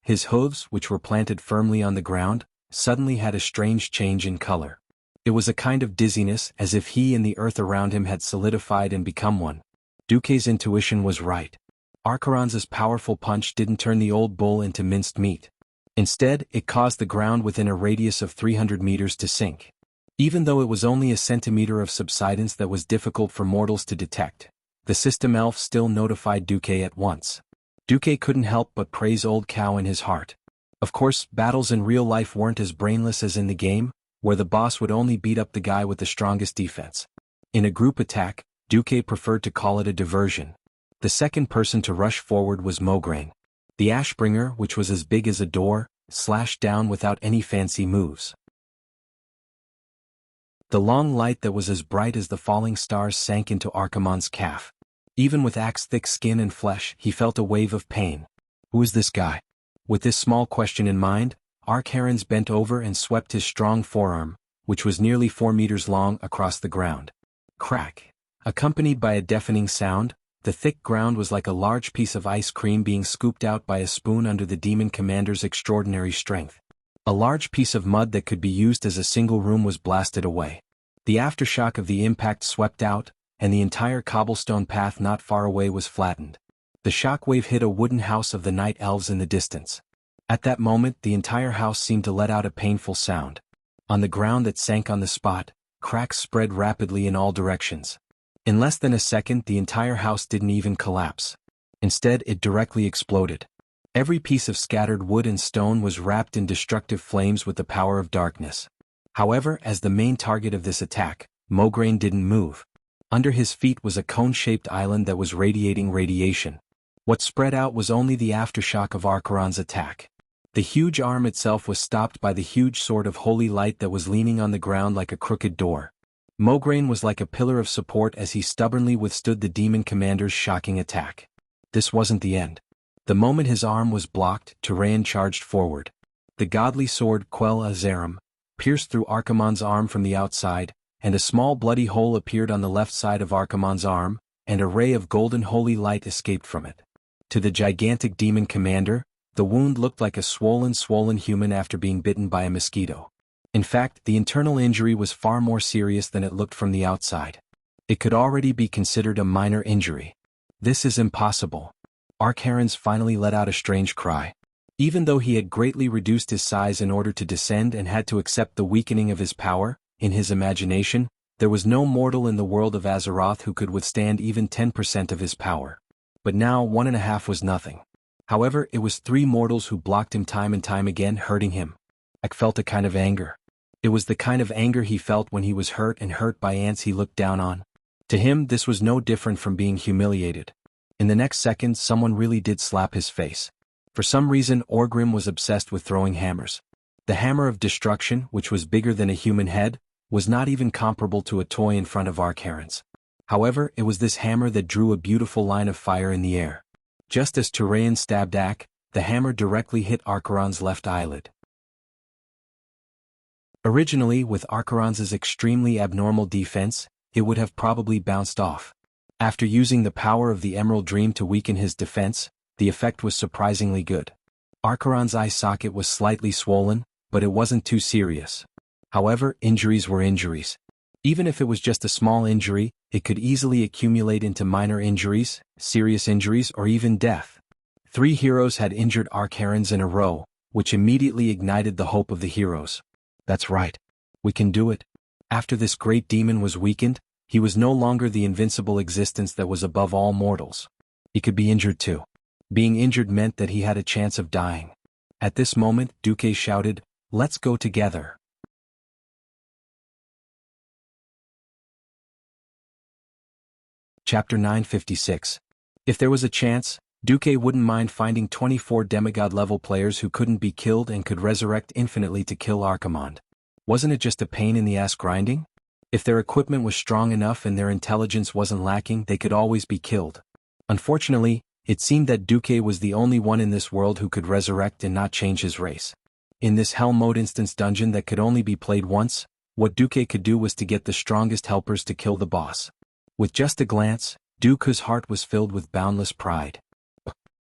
A: His hooves, which were planted firmly on the ground, suddenly had a strange change in color. It was a kind of dizziness, as if he and the earth around him had solidified and become one. Duque's intuition was right. Archaron's powerful punch didn't turn the old bull into minced meat. Instead, it caused the ground within a radius of 300 meters to sink. Even though it was only a centimeter of subsidence that was difficult for mortals to detect, the system elf still notified Duque at once. Duque couldn't help but praise Old Cow in his heart. Of course, battles in real life weren't as brainless as in the game, where the boss would only beat up the guy with the strongest defense. In a group attack, Duque preferred to call it a diversion. The second person to rush forward was Mograine. The Ashbringer, which was as big as a door, slashed down without any fancy moves. The long light that was as bright as the falling stars sank into Archimonde's calf. Even with axe-thick skin and flesh, he felt a wave of pain. Who is this guy? With this small question in mind, Archaron bent over and swept his strong forearm, which was nearly 4 meters long, across the ground. Crack! Accompanied by a deafening sound, the thick ground was like a large piece of ice cream being scooped out by a spoon under the demon commander's extraordinary strength. A large piece of mud that could be used as a single room was blasted away. The aftershock of the impact swept out, and the entire cobblestone path not far away was flattened. The shockwave hit a wooden house of the night elves in the distance. At that moment, the entire house seemed to let out a painful sound. On the ground that sank on the spot, cracks spread rapidly in all directions. In less than a second, the entire house didn't even collapse. Instead, it directly exploded. Every piece of scattered wood and stone was wrapped in destructive flames with the power of darkness. However, as the main target of this attack, Mograine didn't move. Under his feet was a cone-shaped island that was radiating radiation. What spread out was only the aftershock of Archaron's attack. The huge arm itself was stopped by the huge sword of holy light that was leaning on the ground like a crooked door. Mograine was like a pillar of support as he stubbornly withstood the demon commander's shocking attack. This wasn't the end. The moment his arm was blocked, Tyraean charged forward. The godly sword Quell Azarim pierced through Archimonde's arm from the outside, and a small bloody hole appeared on the left side of Archimonde's arm, and a ray of golden holy light escaped from it. To the gigantic demon commander, the wound looked like a swollen human after being bitten by a mosquito. In fact, the internal injury was far more serious than it looked from the outside. It could already be considered a minor injury. This is impossible. Archaron finally let out a strange cry. Even though he had greatly reduced his size in order to descend and had to accept the weakening of his power, in his imagination, there was no mortal in the world of Azeroth who could withstand even 10% of his power. But now 1.5 was nothing. However, it was 3 mortals who blocked him time and time again, hurting him. I felt a kind of anger. It was the kind of anger he felt when he was hurt and hurt by ants he looked down on. To him, this was no different from being humiliated. In the next second, someone really did slap his face. For some reason, Orgrim was obsessed with throwing hammers. The hammer of destruction, which was bigger than a human head, was not even comparable to a toy in front of Archaron's. However, it was this hammer that drew a beautiful line of fire in the air. Just as Turayan stabbed Ak, the hammer directly hit Archaron's left eyelid. Originally, with Archaron's extremely abnormal defense, it would have probably bounced off. After using the power of the Emerald Dream to weaken his defense, the effect was surprisingly good. Archaron's eye socket was slightly swollen, but it wasn't too serious. However, injuries were injuries. Even if it was just a small injury, it could easily accumulate into minor injuries, serious injuries, or even death. 3 heroes had injured Archaron's in a row, which immediately ignited the hope of the heroes. That's right. We can do it. After this great demon was weakened, he was no longer the invincible existence that was above all mortals. He could be injured too. Being injured meant that he had a chance of dying. At this moment, Duque shouted, "Let's go together." Chapter 956. If there was a chance, Duque wouldn't mind finding 24 demigod-level players who couldn't be killed and could resurrect infinitely to kill Archimonde. Wasn't it just a pain in the ass grinding? If their equipment was strong enough and their intelligence wasn't lacking, they could always be killed. Unfortunately, it seemed that Duque was the only one in this world who could resurrect and not change his race. In this Hell Mode instance dungeon that could only be played once, what Duque could do was to get the strongest helpers to kill the boss. With just a glance, Duque's heart was filled with boundless pride.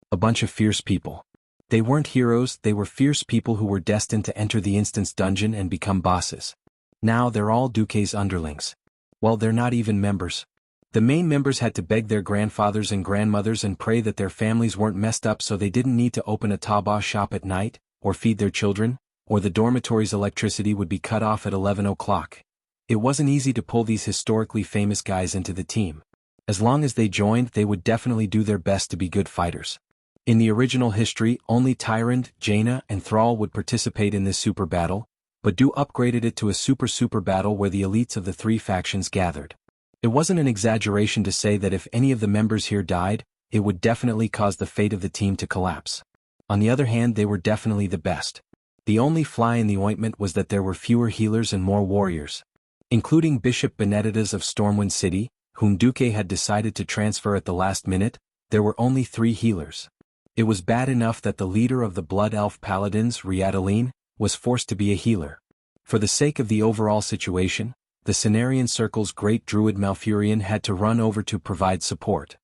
A: A bunch of fierce people. They weren't heroes, they were fierce people who were destined to enter the instance dungeon and become bosses. Now they're all Duque's underlings. Well, they're not even members. The main members had to beg their grandfathers and grandmothers and pray that their families weren't messed up so they didn't need to open a taobao shop at night, or feed their children, or the dormitory's electricity would be cut off at 11 o'clock. It wasn't easy to pull these historically famous guys into the team. As long as they joined, they would definitely do their best to be good fighters. In the original history, only Tyrant, Jaina, and Thrall would participate in this super battle, but Du upgraded it to a super battle where the elites of the 3 factions gathered. It wasn't an exaggeration to say that if any of the members here died, it would definitely cause the fate of the team to collapse. On the other hand, they were definitely the best. The only fly in the ointment was that there were fewer healers and more warriors. Including Bishop Benedettas of Stormwind City, whom Duque had decided to transfer at the last minute, there were only 3 healers. It was bad enough that the leader of the Blood Elf Paladins, Riadaline, was forced to be a healer. For the sake of the overall situation, the Cenarian Circle's great druid Malfurion had to run over to provide support.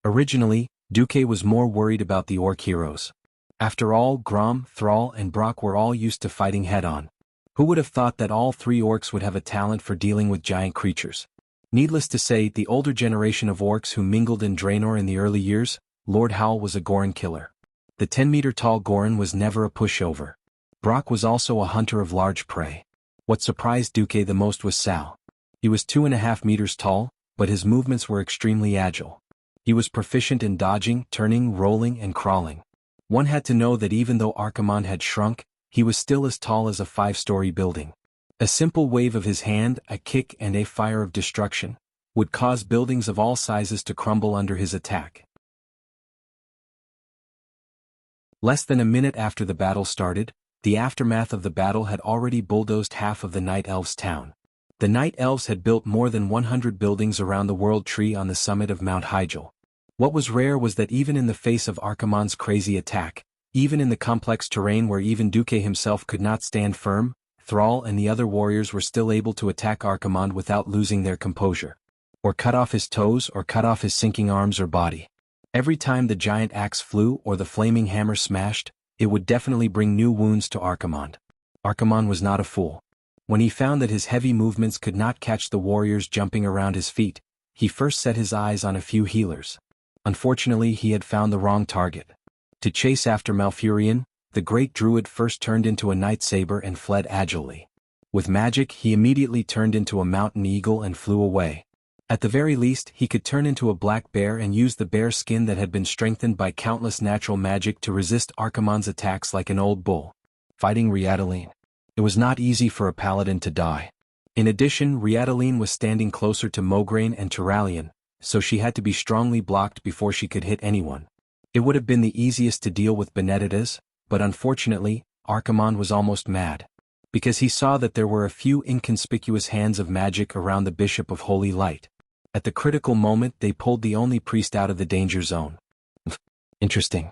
A: Originally, Duque was more worried about the orc heroes. After all, Grom, Thrall, and Brock were all used to fighting head-on. Who would have thought that all 3 orcs would have a talent for dealing with giant creatures? Needless to say, the older generation of orcs who mingled in Draenor in the early years, Lord Howl was a Goron killer. The 10-meter-tall Goron was never a pushover. Brock was also a hunter of large prey. What surprised Duque the most was Sal. He was 2.5 meters tall, but his movements were extremely agile. He was proficient in dodging, turning, rolling, and crawling. One had to know that even though Archimonde had shrunk, he was still as tall as a 5-story building. A simple wave of his hand, a kick, and a fire of destruction would cause buildings of all sizes to crumble under his attack. Less than a minute after the battle started, the aftermath of the battle had already bulldozed half of the Night Elves' town. The Night Elves had built more than 100 buildings around the World Tree on the summit of Mount Hyjal. What was rare was that even in the face of Archimonde's crazy attack, even in the complex terrain where even Duque himself could not stand firm, Thrall and the other warriors were still able to attack Archimonde without losing their composure. Or cut off his toes or cut off his sinking arms or body. Every time the giant axe flew or the flaming hammer smashed, it would definitely bring new wounds to Archimonde. Archimonde was not a fool. When he found that his heavy movements could not catch the warriors jumping around his feet, he first set his eyes on a few healers. Unfortunately, he had found the wrong target. To chase after Malfurion, the great druid first turned into a night saber and fled agilely. With magic, he immediately turned into a mountain eagle and flew away. At the very least, he could turn into a black bear and use the bear skin that had been strengthened by countless natural magic to resist Archimonde's attacks like an old bull. Fighting Riadaline. It was not easy for a paladin to die. In addition, Riadaline was standing closer to Mograine and Turalion, so she had to be strongly blocked before she could hit anyone. It would have been the easiest to deal with Benedettas, but unfortunately, Archimonde was almost mad. because he saw that there were a few inconspicuous hands of magic around the Bishop of Holy Light. At the critical moment they pulled the only priest out of the danger zone. Interesting.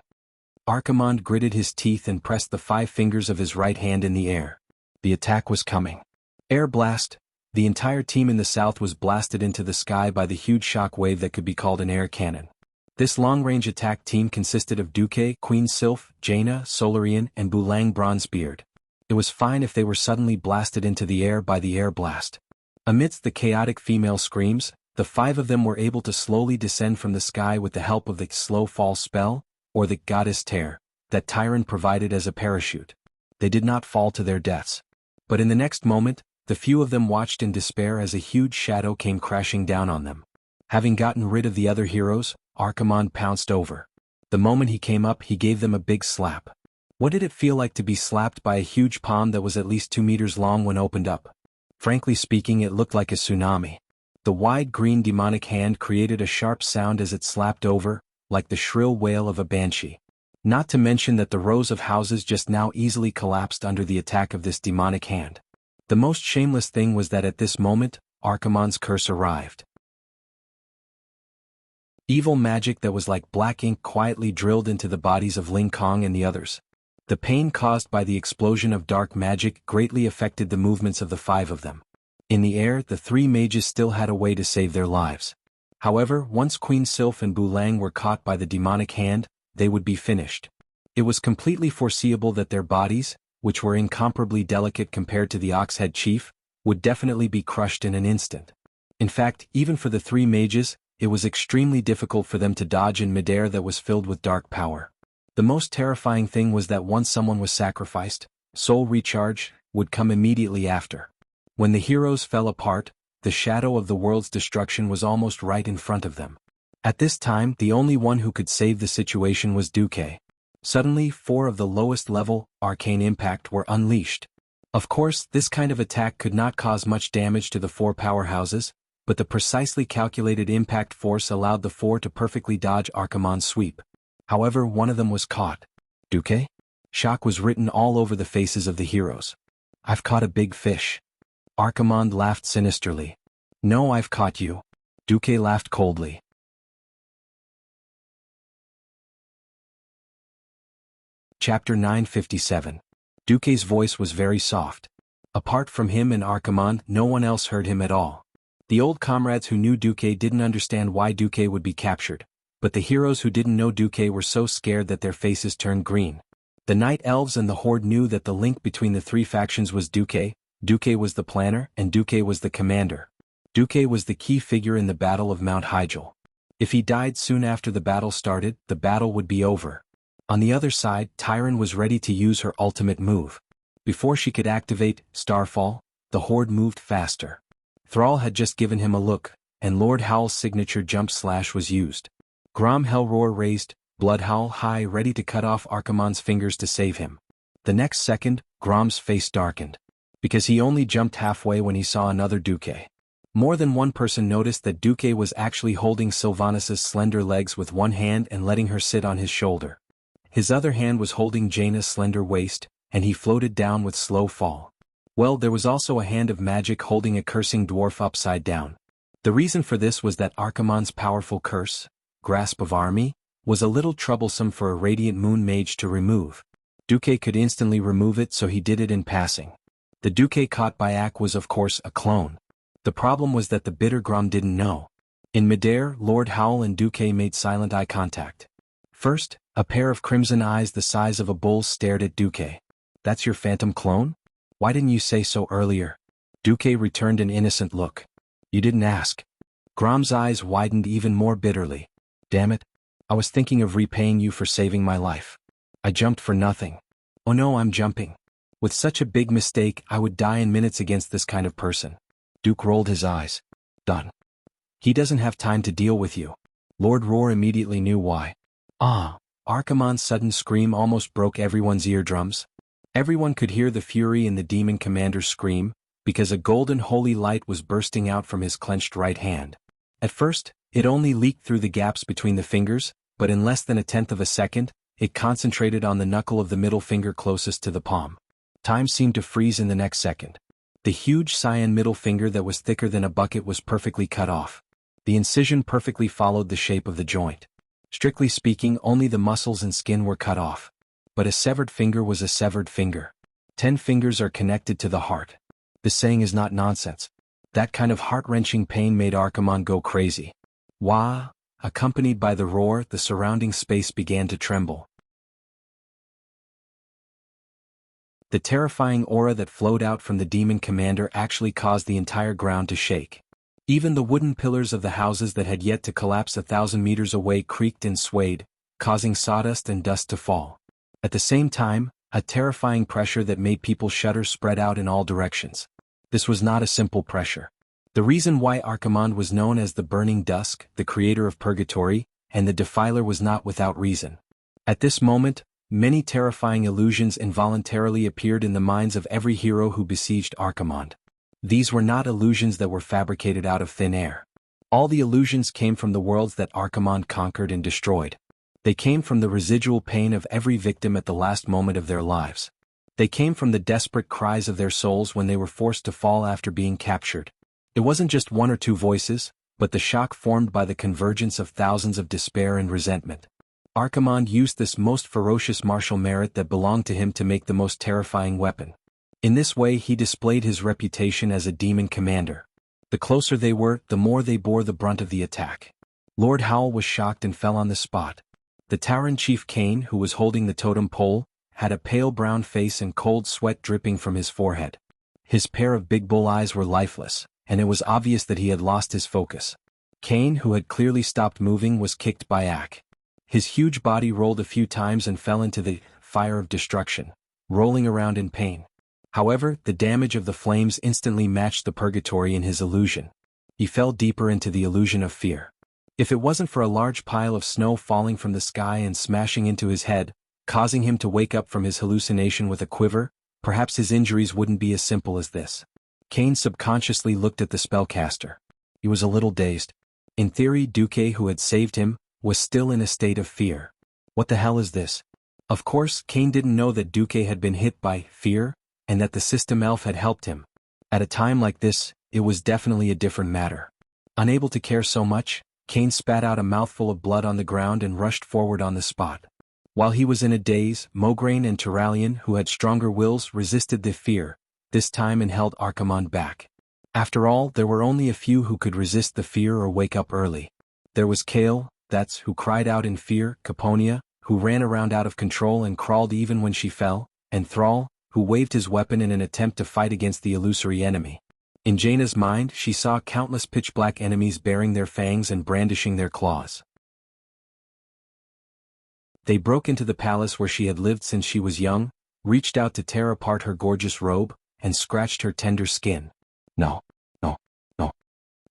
A: Archimonde gritted his teeth and pressed the 5 fingers of his right hand in the air. The attack was coming. Air blast. The entire team in the south was blasted into the sky by the huge shock wave that could be called an air cannon. This long-range attack team consisted of Duque, Queen Sylph, Jaina, Solarian, and Bulang Bronzebeard. It was fine if they were suddenly blasted into the air by the air blast. Amidst the chaotic female screams, the 5 of them were able to slowly descend from the sky with the help of the slow fall spell, or the goddess tear, that Tyron provided as a parachute. They did not fall to their deaths. But in the next moment, the few of them watched in despair as a huge shadow came crashing down on them. Having gotten rid of the other heroes, Archimonde pounced over. The moment he came up he gave them a big slap. What did it feel like to be slapped by a huge palm that was at least 2 meters long when opened up? Frankly speaking, it looked like a tsunami. The wide green demonic hand created a sharp sound as it slapped over, like the shrill wail of a banshee. Not to mention that the rows of houses just now easily collapsed under the attack of this demonic hand. The most shameless thing was that at this moment, Archimonde's curse arrived. Evil magic that was like black ink quietly drilled into the bodies of Ling Kong and the others. The pain caused by the explosion of dark magic greatly affected the movements of the 5 of them. In the air, the 3 mages still had a way to save their lives. However, once Queen Sylph and Bulang were caught by the demonic hand, they would be finished. It was completely foreseeable that their bodies, which were incomparably delicate compared to the Oxhead Chief, would definitely be crushed in an instant. In fact, even for the 3 mages, it was extremely difficult for them to dodge in midair that was filled with dark power. The most terrifying thing was that once someone was sacrificed, soul recharge would come immediately after. When the heroes fell apart, the shadow of the world's destruction was almost right in front of them. At this time, the only one who could save the situation was Duque. Suddenly, 4 of the lowest level, arcane impact were unleashed. Of course, this kind of attack could not cause much damage to the 4 powerhouses, but the precisely calculated impact force allowed the 4 to perfectly dodge Archimonde's sweep. However, one of them was caught. Duque? Shock was written all over the faces of the heroes. I've caught a big fish. Archimonde laughed sinisterly. No, I've caught you. Duque laughed coldly. Chapter 957. Duque's voice was very soft. Apart from him and Archimonde, no one else heard him at all. The old comrades who knew Duque didn't understand why Duque would be captured, but the heroes who didn't know Duque were so scared that their faces turned green. The Night Elves and the Horde knew that the link between the 3 factions was Duque. Duque was the planner, and Duque was the commander. Duque was the key figure in the Battle of Mount Hyjal. If he died soon after the battle started, the battle would be over. On the other side, Tyron was ready to use her ultimate move. Before she could activate Starfall, the Horde moved faster. Thrall had just given him a look, and Lord Howl's signature jump slash was used. Grom Hellroar raised, Bloodhowl high ready to cut off Archimonde's fingers to save him. The next second, Grom's face darkened. Because he only jumped halfway when he saw another Duque. More than one person noticed that Duque was actually holding Sylvanas' slender legs with one hand and letting her sit on his shoulder. His other hand was holding Jaina's slender waist, and he floated down with slow fall. Well, there was also a hand of magic holding a cursing dwarf upside down. The reason for this was that Archimonde's powerful curse, Grasp of Army, was a little troublesome for a Radiant Moon mage to remove. Duque could instantly remove it, so he did it in passing. The Duque caught by Ak was of course a clone. The problem was that the bitter Grom didn't know. In midair, Lord Howl and Duque made silent eye contact. First, a pair of crimson eyes the size of a bull stared at Duque. That's your phantom clone? Why didn't you say so earlier? Duque returned an innocent look. You didn't ask. Grom's eyes widened even more bitterly. Damn it. I was thinking of repaying you for saving my life. I jumped for nothing. Oh no, I'm jumping. With such a big mistake, I would die in minutes against this kind of person. Duke rolled his eyes. Done. He doesn't have time to deal with you. Lord Roar immediately knew why. Ah! Archimonde's sudden scream almost broke everyone's eardrums. Everyone could hear the fury in the demon commander's scream, because a golden holy light was bursting out from his clenched right hand. At first, it only leaked through the gaps between the fingers, but in less than a tenth of a second, it concentrated on the knuckle of the middle finger closest to the palm. Time seemed to freeze in the next second. The huge cyan middle finger that was thicker than a bucket was perfectly cut off. The incision perfectly followed the shape of the joint. Strictly speaking, only the muscles and skin were cut off. But a severed finger was a severed finger. 10 fingers are connected to the heart. The saying is not nonsense. That kind of heart-wrenching pain made Archimonde go crazy. Wah! Accompanied by the roar, the surrounding space began to tremble. The terrifying aura that flowed out from the demon commander actually caused the entire ground to shake. Even the wooden pillars of the houses that had yet to collapse 1,000 meters away creaked and swayed, causing sawdust and dust to fall. At the same time, a terrifying pressure that made people shudder spread out in all directions. This was not a simple pressure. The reason why Archimonde was known as the Burning Dusk, the creator of Purgatory, and the Defiler was not without reason. At this moment, many terrifying illusions involuntarily appeared in the minds of every hero who besieged Archimonde. These were not illusions that were fabricated out of thin air. All the illusions came from the worlds that Archimonde conquered and destroyed. They came from the residual pain of every victim at the last moment of their lives. They came from the desperate cries of their souls when they were forced to fall after being captured. It wasn't just one or two voices, but the shock formed by the convergence of thousands of despair and resentment. Archimonde used this most ferocious martial merit that belonged to him to make the most terrifying weapon. In this way he displayed his reputation as a demon commander. The closer they were, the more they bore the brunt of the attack. Lord Howl was shocked and fell on the spot. The Tauren chief Cain, who was holding the totem pole, had a pale brown face and cold sweat dripping from his forehead. His pair of big bull eyes were lifeless, and it was obvious that he had lost his focus. Cain, who had clearly stopped moving, was kicked by Ak. His huge body rolled a few times and fell into the fire of destruction, rolling around in pain. However, the damage of the flames instantly matched the purgatory in his illusion. He fell deeper into the illusion of fear. If it wasn't for a large pile of snow falling from the sky and smashing into his head, causing him to wake up from his hallucination with a quiver, perhaps his injuries wouldn't be as simple as this. Cain subconsciously looked at the spellcaster. He was a little dazed. In theory, Duque, who had saved him, was still in a state of fear. What the hell is this? Of course, Cain didn't know that Duque had been hit by fear, and that the system elf had helped him. At a time like this, it was definitely a different matter. Unable to care so much, Cain spat out a mouthful of blood on the ground and rushed forward on the spot. While he was in a daze, Mograine and Turalyon, who had stronger wills, resisted the fear, this time and held Archimonde back. After all, there were only a few who could resist the fear or wake up early. There was Kale, who cried out in fear, Caponia, who ran around out of control and crawled even when she fell, and Thrall, who waved his weapon in an attempt to fight against the illusory enemy. In Jaina's mind, she saw countless pitch-black enemies baring their fangs and brandishing their claws. They broke into the palace where she had lived since she was young, reached out to tear apart her gorgeous robe, and scratched her tender skin. No.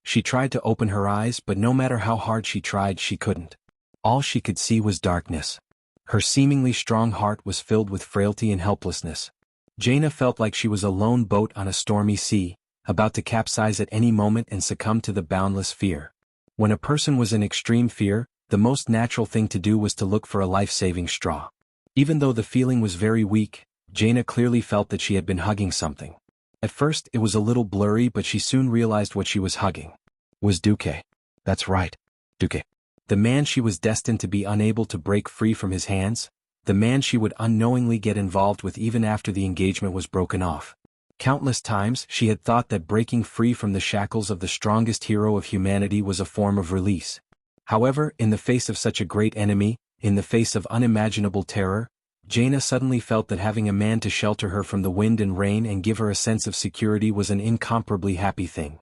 A: She tried to open her eyes, but no matter how hard she tried, she couldn't. All she could see was darkness. Her seemingly strong heart was filled with frailty and helplessness. Jaina felt like she was a lone boat on a stormy sea, about to capsize at any moment and succumb to the boundless fear. When a person was in extreme fear, the most natural thing to do was to look for a life-saving straw. Even though the feeling was very weak, Jaina clearly felt that she had been hugging something. At first it was a little blurry, but she soon realized what she was hugging. Was Duque. That's right, Duque. The man she was destined to be unable to break free from his hands, the man she would unknowingly get involved with even after the engagement was broken off. Countless times she had thought that breaking free from the shackles of the strongest hero of humanity was a form of release. However, in the face of such a great enemy, in the face of unimaginable terror, Jaina suddenly felt that having a man to shelter her from the wind and rain and give her a sense of security was an incomparably happy thing.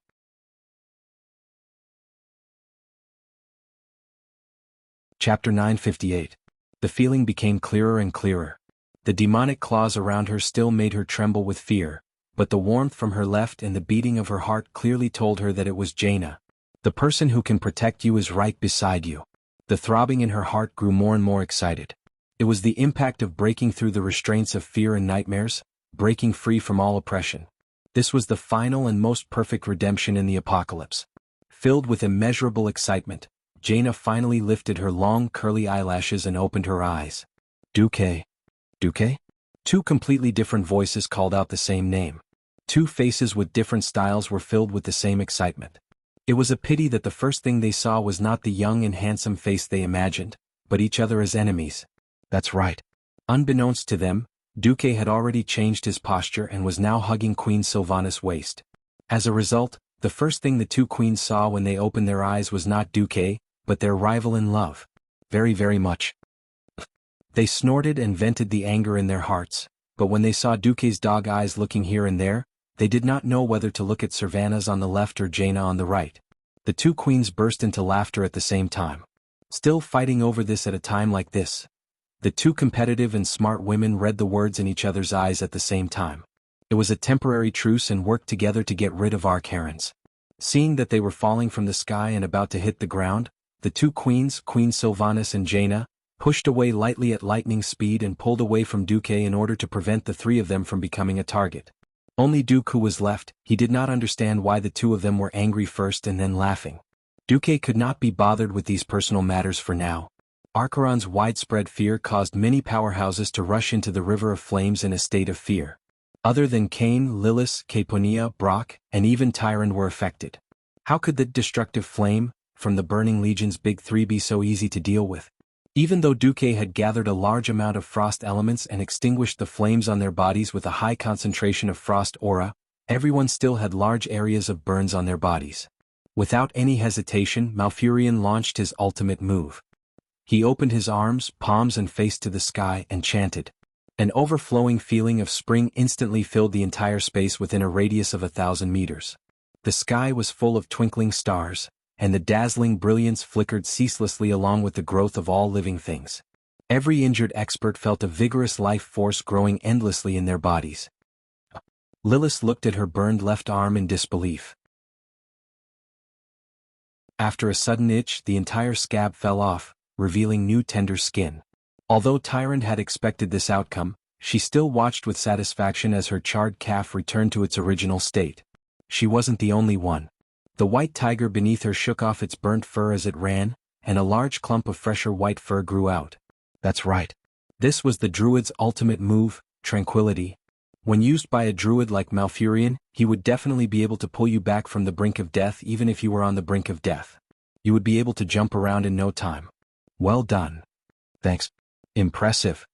A: Chapter 958. The feeling became clearer and clearer. The demonic claws around her still made her tremble with fear, but the warmth from her left and the beating of her heart clearly told her that it was Jaina. The person who can protect you is right beside you. The throbbing in her heart grew more and more excited. It was the impact of breaking through the restraints of fear and nightmares, breaking free from all oppression. This was the final and most perfect redemption in the apocalypse. Filled with immeasurable excitement, Jaina finally lifted her long curly eyelashes and opened her eyes. Duque? Two completely different voices called out the same name. Two faces with different styles were filled with the same excitement. It was a pity that the first thing they saw was not the young and handsome face they imagined, but each other as enemies. That's right. Unbeknownst to them, Duque had already changed his posture and was now hugging Queen Sylvanas' waist. As a result, the first thing the two queens saw when they opened their eyes was not Duque, but their rival in love. Very, very much. They snorted and vented the anger in their hearts, but when they saw Duque's dog eyes looking here and there, they did not know whether to look at Sylvanas on the left or Jaina on the right. The two queens burst into laughter at the same time. Still fighting over this at a time like this. The two competitive and smart women read the words in each other's eyes at the same time. It was a temporary truce and worked together to get rid of Arcarans. Seeing that they were falling from the sky and about to hit the ground, the two queens, Queen Sylvanas and Jaina, pushed away lightly at lightning speed and pulled away from Duque in order to prevent the three of them from becoming a target. Only Duque was left. He did not understand why the two of them were angry first and then laughing. Duque could not be bothered with these personal matters for now. Arcaron's widespread fear caused many powerhouses to rush into the River of Flames in a state of fear. Other than Cain, Lilith, Caponia, Brock, and even Tyrande were affected. How could the destructive flame from the Burning Legion's Big Three be so easy to deal with? Even though Duque had gathered a large amount of frost elements and extinguished the flames on their bodies with a high concentration of frost aura, everyone still had large areas of burns on their bodies. Without any hesitation, Malfurion launched his ultimate move. He opened his arms, palms and face to the sky and chanted. An overflowing feeling of spring instantly filled the entire space within a radius of 1,000 meters. The sky was full of twinkling stars, and the dazzling brilliance flickered ceaselessly along with the growth of all living things. Every injured expert felt a vigorous life force growing endlessly in their bodies. Lilith looked at her burned left arm in disbelief. After a sudden itch, the entire scab fell off, revealing new tender skin. Although Tyrande had expected this outcome, she still watched with satisfaction as her charred calf returned to its original state. She wasn't the only one. The white tiger beneath her shook off its burnt fur as it ran, and a large clump of fresher white fur grew out. That's right. This was the druid's ultimate move, Tranquility. When used by a druid like Malfurion, he would definitely be able to pull you back from the brink of death even if you were on the brink of death. You would be able to jump around in no time. Well done. Thanks. Impressive.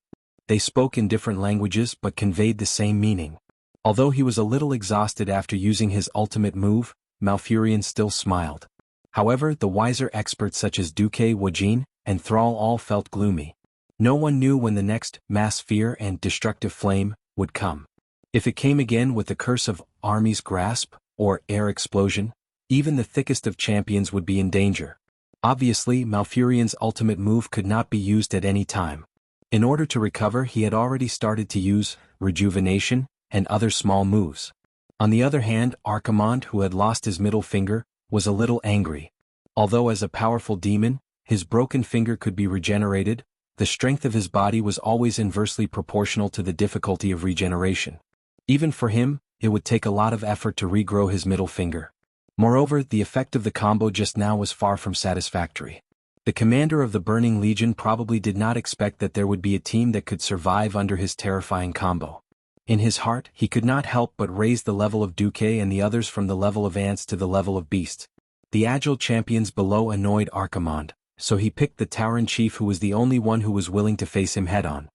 A: They spoke in different languages but conveyed the same meaning. Although he was a little exhausted after using his ultimate move, Malfurion still smiled. However, the wiser experts such as Duque, Wajin, and Thrall all felt gloomy. No one knew when the next mass fear and destructive flame would come. If it came again with the curse of Army's Grasp, or Air Explosion, even the thickest of champions would be in danger. Obviously, Malfurion's ultimate move could not be used at any time. In order to recover, he had already started to use Rejuvenation and other small moves. On the other hand, Archimonde, who had lost his middle finger, was a little angry. Although as a powerful demon, his broken finger could be regenerated, the strength of his body was always inversely proportional to the difficulty of regeneration. Even for him, it would take a lot of effort to regrow his middle finger. Moreover, the effect of the combo just now was far from satisfactory. The commander of the Burning Legion probably did not expect that there would be a team that could survive under his terrifying combo. In his heart, he could not help but raise the level of Duque and the others from the level of ants to the level of beasts. The agile champions below annoyed Archimonde, so he picked the Tauren chief who was the only one who was willing to face him head-on.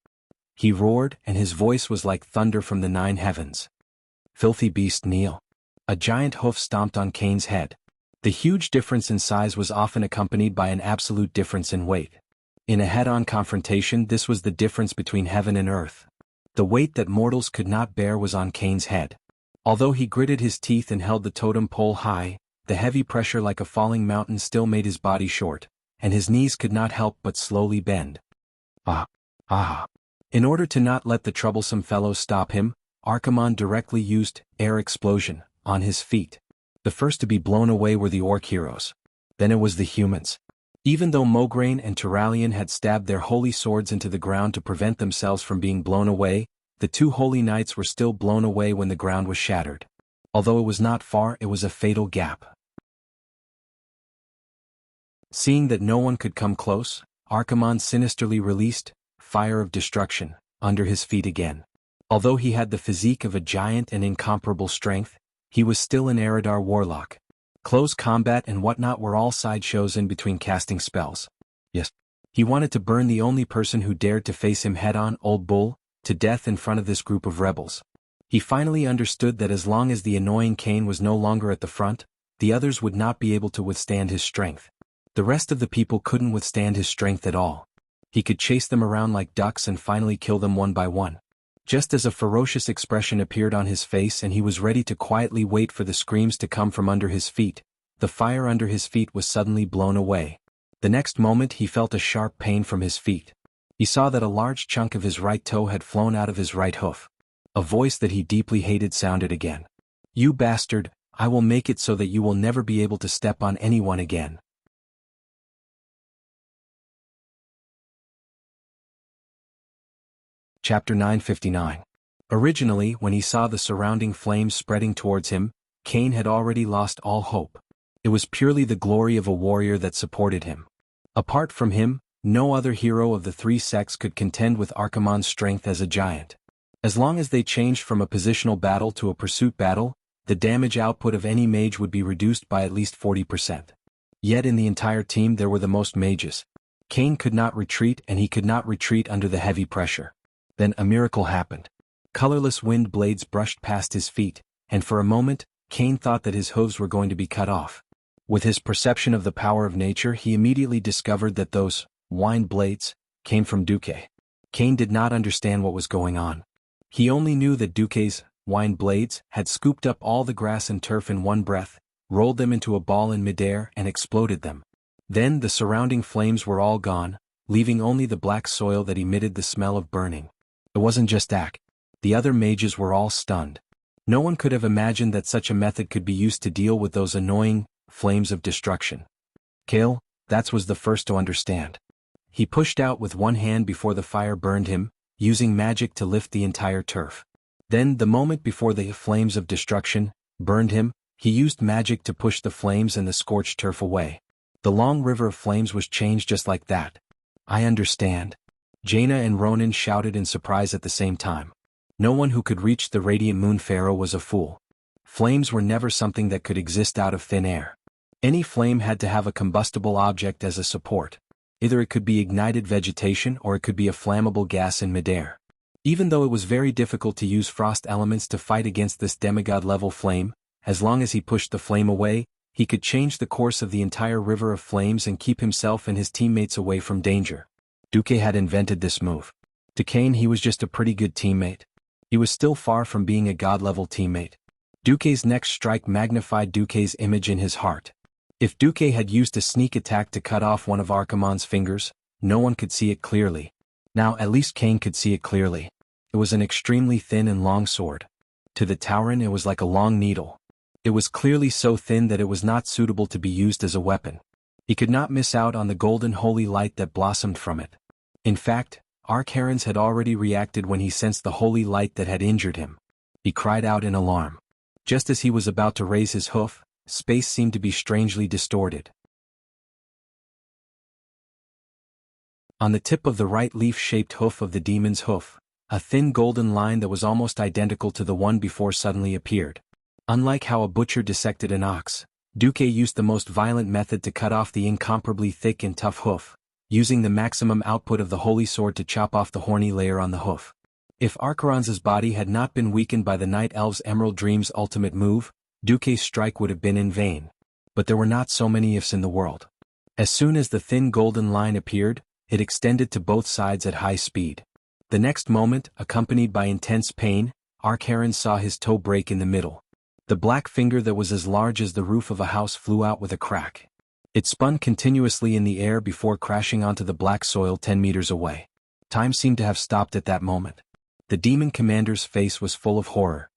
A: He roared, and his voice was like thunder from the 9 heavens. Filthy beast, kneel. A giant hoof stomped on Cain's head. The huge difference in size was often accompanied by an absolute difference in weight. In a head-on confrontation, this was the difference between heaven and earth. The weight that mortals could not bear was on Cain's head. Although he gritted his teeth and held the totem pole high, the heavy pressure like a falling mountain still made his body short, and his knees could not help but slowly bend. In order to not let the troublesome fellow stop him, Archimonde directly used Air Explosion on his feet. The first to be blown away were the orc heroes. Then it was the humans. Even though Mograine and Turalyon had stabbed their holy swords into the ground to prevent themselves from being blown away, the 2 holy knights were still blown away when the ground was shattered. Although it was not far, it was a fatal gap. Seeing that no one could come close, Archimonde sinisterly released Fire of Destruction under his feet again. Although he had the physique of a giant and incomparable strength, he was still an Eridar warlock. Close combat and whatnot were all sideshows in between casting spells. Yes. He wanted to burn the only person who dared to face him head-on, Old Bull, to death in front of this group of rebels. He finally understood that as long as the annoying Cain was no longer at the front, the others would not be able to withstand his strength. The rest of the people couldn't withstand his strength at all. He could chase them around like ducks and finally kill them one by one. Just as a ferocious expression appeared on his face and he was ready to quietly wait for the screams to come from under his feet, the fire under his feet was suddenly blown away. The next moment he felt a sharp pain from his feet. He saw that a large chunk of his right toe had flown out of his right hoof. A voice that he deeply hated sounded again. "You bastard, I will make it so that you will never be able to step on anyone again." Chapter 959. Originally, when he saw the surrounding flames spreading towards him, Cain had already lost all hope. It was purely the glory of a warrior that supported him. Apart from him, no other hero of the three sects could contend with Archimonde's strength as a giant. As long as they changed from a positional battle to a pursuit battle, the damage output of any mage would be reduced by at least 40%. Yet in the entire team there were the most mages. Cain could not retreat and he could not retreat under the heavy pressure. Then a miracle happened. Colorless wind blades brushed past his feet, and for a moment, Cain thought that his hooves were going to be cut off. With his perception of the power of nature, he immediately discovered that those wind blades came from Duque. Cain did not understand what was going on. He only knew that Duque's wind blades had scooped up all the grass and turf in one breath, rolled them into a ball in midair and exploded them. Then the surrounding flames were all gone, leaving only the black soil that emitted the smell of burning. It wasn't just Ak. The other mages were all stunned. No one could have imagined that such a method could be used to deal with those annoying flames of destruction. Kale, that was the first to understand. He pushed out with one hand before the fire burned him, using magic to lift the entire turf. Then, the moment before the flames of destruction burned him, he used magic to push the flames and the scorched turf away. The long river of flames was changed just like that. I understand. Jaina and Ronan shouted in surprise at the same time. No one who could reach the radiant moon pharaoh was a fool. Flames were never something that could exist out of thin air. Any flame had to have a combustible object as a support. Either it could be ignited vegetation or it could be a flammable gas in midair. Even though it was very difficult to use frost elements to fight against this demigod-level flame, as long as he pushed the flame away, he could change the course of the entire river of flames and keep himself and his teammates away from danger. Duque had invented this move. To Cain he was just a pretty good teammate. He was still far from being a god-level teammate. Duque's next strike magnified Duque's image in his heart. If Duque had used a sneak attack to cut off one of Archimonde's fingers, no one could see it clearly. Now at least Cain could see it clearly. It was an extremely thin and long sword. To the Tauren it was like a long needle. It was clearly so thin that it was not suitable to be used as a weapon. He could not miss out on the golden holy light that blossomed from it. In fact, Arkharens had already reacted when he sensed the holy light that had injured him. He cried out in alarm. Just as he was about to raise his hoof, space seemed to be strangely distorted. On the tip of the right leaf-shaped hoof of the demon's hoof, a thin golden line that was almost identical to the one before suddenly appeared. Unlike how a butcher dissected an ox, Duque used the most violent method to cut off the incomparably thick and tough hoof, using the maximum output of the holy sword to chop off the horny layer on the hoof. If Arkharens' body had not been weakened by the Night Elves' Emerald Dream's ultimate move, Duque's strike would have been in vain. But there were not so many ifs in the world. As soon as the thin golden line appeared, it extended to both sides at high speed. The next moment, accompanied by intense pain, Arkharens saw his toe break in the middle. The black finger that was as large as the roof of a house flew out with a crack. It spun continuously in the air before crashing onto the black soil 10 meters away. Time seemed to have stopped at that moment. The demon commander's face was full of horror.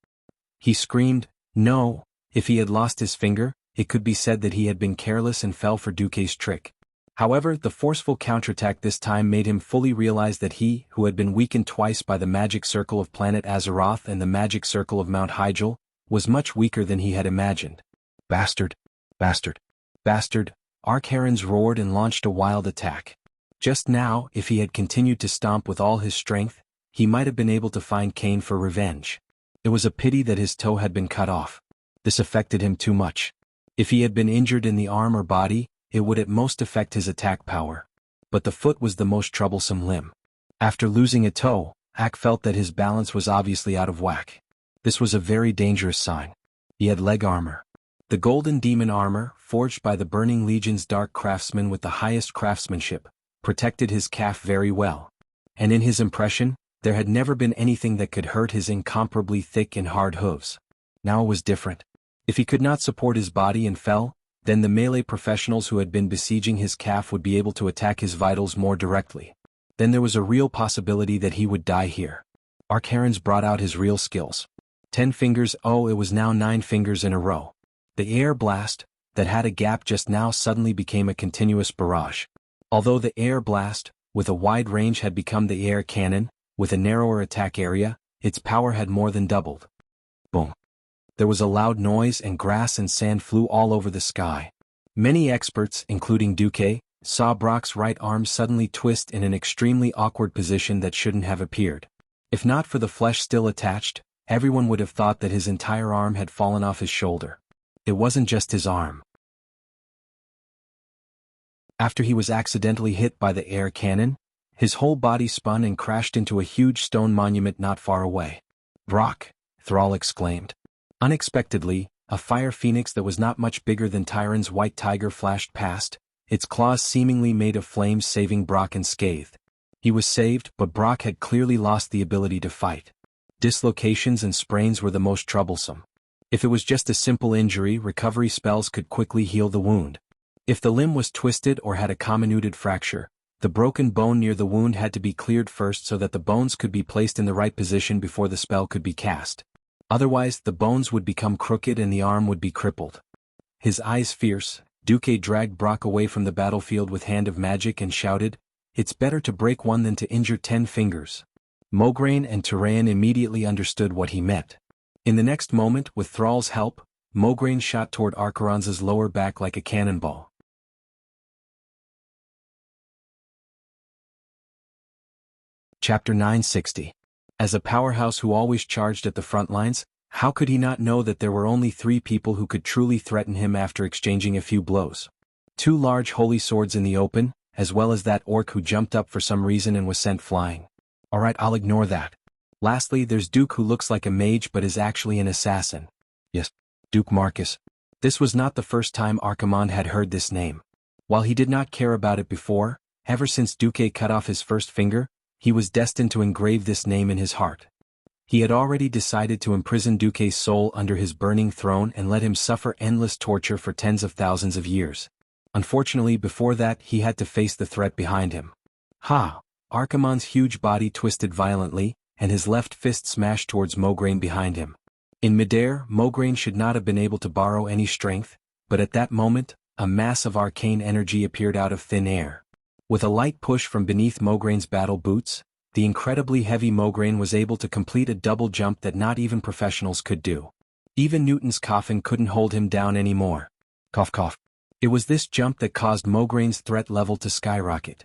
A: He screamed, no. If he had lost his finger, it could be said that he had been careless and fell for Duque's trick. However, the forceful counterattack this time made him fully realize that he, who had been weakened twice by the magic circle of planet Azeroth and the magic circle of Mount Hyjal, was much weaker than he had imagined. Bastard! Bastard! Bastard! Arkharens roared and launched a wild attack. Just now, if he had continued to stomp with all his strength, he might have been able to find Cain for revenge. It was a pity that his toe had been cut off. This affected him too much. If he had been injured in the arm or body, it would at most affect his attack power. But the foot was the most troublesome limb. After losing a toe, Ak felt that his balance was obviously out of whack. This was a very dangerous sign. He had leg armor. The golden demon armor, forged by the Burning Legion's dark craftsman with the highest craftsmanship, protected his calf very well. And in his impression, there had never been anything that could hurt his incomparably thick and hard hooves. Now it was different. If he could not support his body and fell, then the melee professionals who had been besieging his calf would be able to attack his vitals more directly. Then there was a real possibility that he would die here. Arkharans brought out his real skills. 10 fingers, oh, it was now 9 fingers in a row. The air blast, that had a gap just now, suddenly became a continuous barrage. Although the air blast, with a wide range, had become the air cannon, with a narrower attack area, its power had more than doubled. Boom. There was a loud noise and grass and sand flew all over the sky. Many experts, including Duque, saw Brock's right arm suddenly twist in an extremely awkward position that shouldn't have appeared. If not for the flesh still attached, everyone would have thought that his entire arm had fallen off his shoulder. It wasn't just his arm. After he was accidentally hit by the air cannon, his whole body spun and crashed into a huge stone monument not far away. "Brock!" Thrall exclaimed. Unexpectedly, a fire phoenix that was not much bigger than Tyron's white tiger flashed past, its claws seemingly made of flames, saving Brock unscathed. He was saved, but Brock had clearly lost the ability to fight. Dislocations and sprains were the most troublesome. If it was just a simple injury, recovery spells could quickly heal the wound. If the limb was twisted or had a comminuted fracture, the broken bone near the wound had to be cleared first so that the bones could be placed in the right position before the spell could be cast. Otherwise, the bones would become crooked and the arm would be crippled. His eyes fierce, Duque dragged Brock away from the battlefield with Hand of Magic and shouted, "It's better to break one than to injure 10 fingers." Mograine and Tyrion immediately understood what he meant. In the next moment, with Thrall's help, Mograine shot toward Arkharan's lower back like a cannonball. Chapter 960. As a powerhouse who always charged at the front lines, how could he not know that there were only 3 people who could truly threaten him after exchanging a few blows? 2 large holy swords in the open, as well as that orc who jumped up for some reason and was sent flying. Alright, I'll ignore that. Lastly, there's Duke, who looks like a mage but is actually an assassin. Yes, Duke Marcus. This was not the first time Archimonde had heard this name. While he did not care about it before, ever since Duque cut off his first finger, he was destined to engrave this name in his heart. He had already decided to imprison Duque's soul under his burning throne and let him suffer endless torture for tens of thousands of years. Unfortunately, before that, he had to face the threat behind him. Ha! Archimonde's huge body twisted violently, and his left fist smashed towards Mograine behind him. In midair, Mograine should not have been able to borrow any strength, but at that moment, a mass of arcane energy appeared out of thin air. With a light push from beneath Mograine's battle boots, the incredibly heavy Mograine was able to complete a double jump that not even professionals could do. Even Newton's coffin couldn't hold him down anymore. Cough cough. It was this jump that caused Mograine's threat level to skyrocket.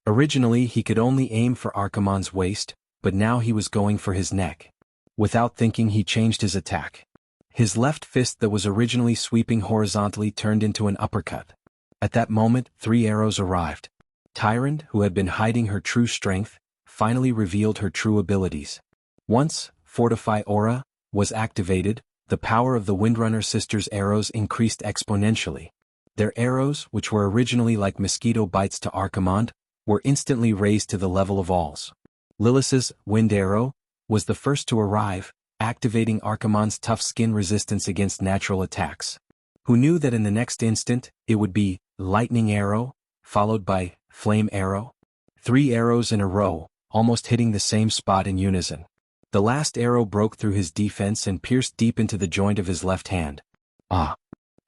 A: Originally he could only aim for Archimonde's waist, but now he was going for his neck. Without thinking, he changed his attack. His left fist that was originally sweeping horizontally turned into an uppercut. At that moment, 3 arrows arrived. Tyrande, who had been hiding her true strength, finally revealed her true abilities. Once Fortify Aura was activated, the power of the Windrunner sisters' arrows increased exponentially. Their arrows, which were originally like mosquito bites to Archimonde, were instantly raised to the level of All's. Lilith's Wind Arrow was the first to arrive, activating Archimonde's tough skin resistance against natural attacks. Who knew that in the next instant, it would be Lightning Arrow, followed by Flame Arrow? 3 arrows in a row, almost hitting the same spot in unison. The last arrow broke through his defense and pierced deep into the joint of his left hand. Ah!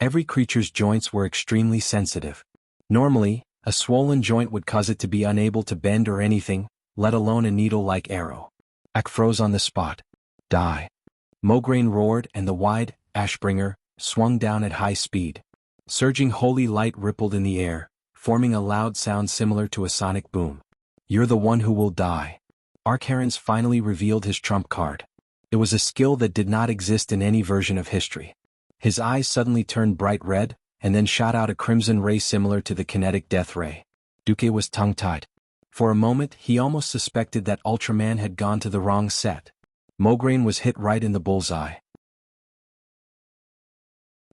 A: Every creature's joints were extremely sensitive. Normally, a swollen joint would cause it to be unable to bend or anything, let alone a needle-like arrow. Ak froze on the spot. Die. Mograine roared, and the wide Ashbringer swung down at high speed. Surging holy light rippled in the air, forming a loud sound similar to a sonic boom. "You're the one who will die." Archaron's finally revealed his trump card. It was a skill that did not exist in any version of history. His eyes suddenly turned bright red, and then shot out a crimson ray similar to the kinetic death ray. Duque was tongue-tied. For a moment he almost suspected that Ultraman had gone to the wrong set. Mograine was hit right in the bullseye.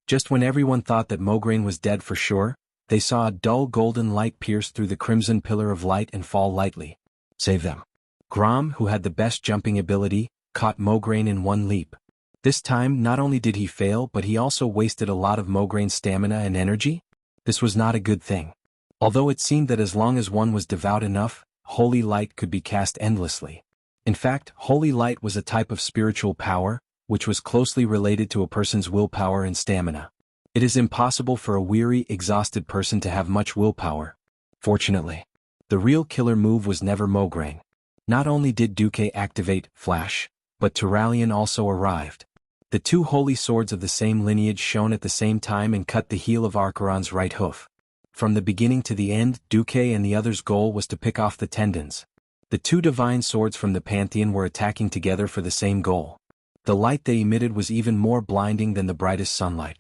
A: Just when everyone thought that Mograine was dead for sure, they saw a dull golden light pierce through the crimson pillar of light and fall lightly. Save them. Grom, who had the best jumping ability, caught Mograine in one leap. This time not only did he fail but he also wasted a lot of Mograine's stamina and energy. This was not a good thing. Although it seemed that as long as one was devout enough, holy light could be cast endlessly. In fact, holy light was a type of spiritual power, which was closely related to a person's willpower and stamina. It is impossible for a weary, exhausted person to have much willpower. Fortunately, the real killer move was never Mograine. Not only did Duque activate Flash, but Turalian also arrived. The two holy swords of the same lineage shone at the same time and cut the heel of Archaron's right hoof. From the beginning to the end, Duque and the others' goal was to pick off the tendons. The two divine swords from the Pantheon were attacking together for the same goal. The light they emitted was even more blinding than the brightest sunlight.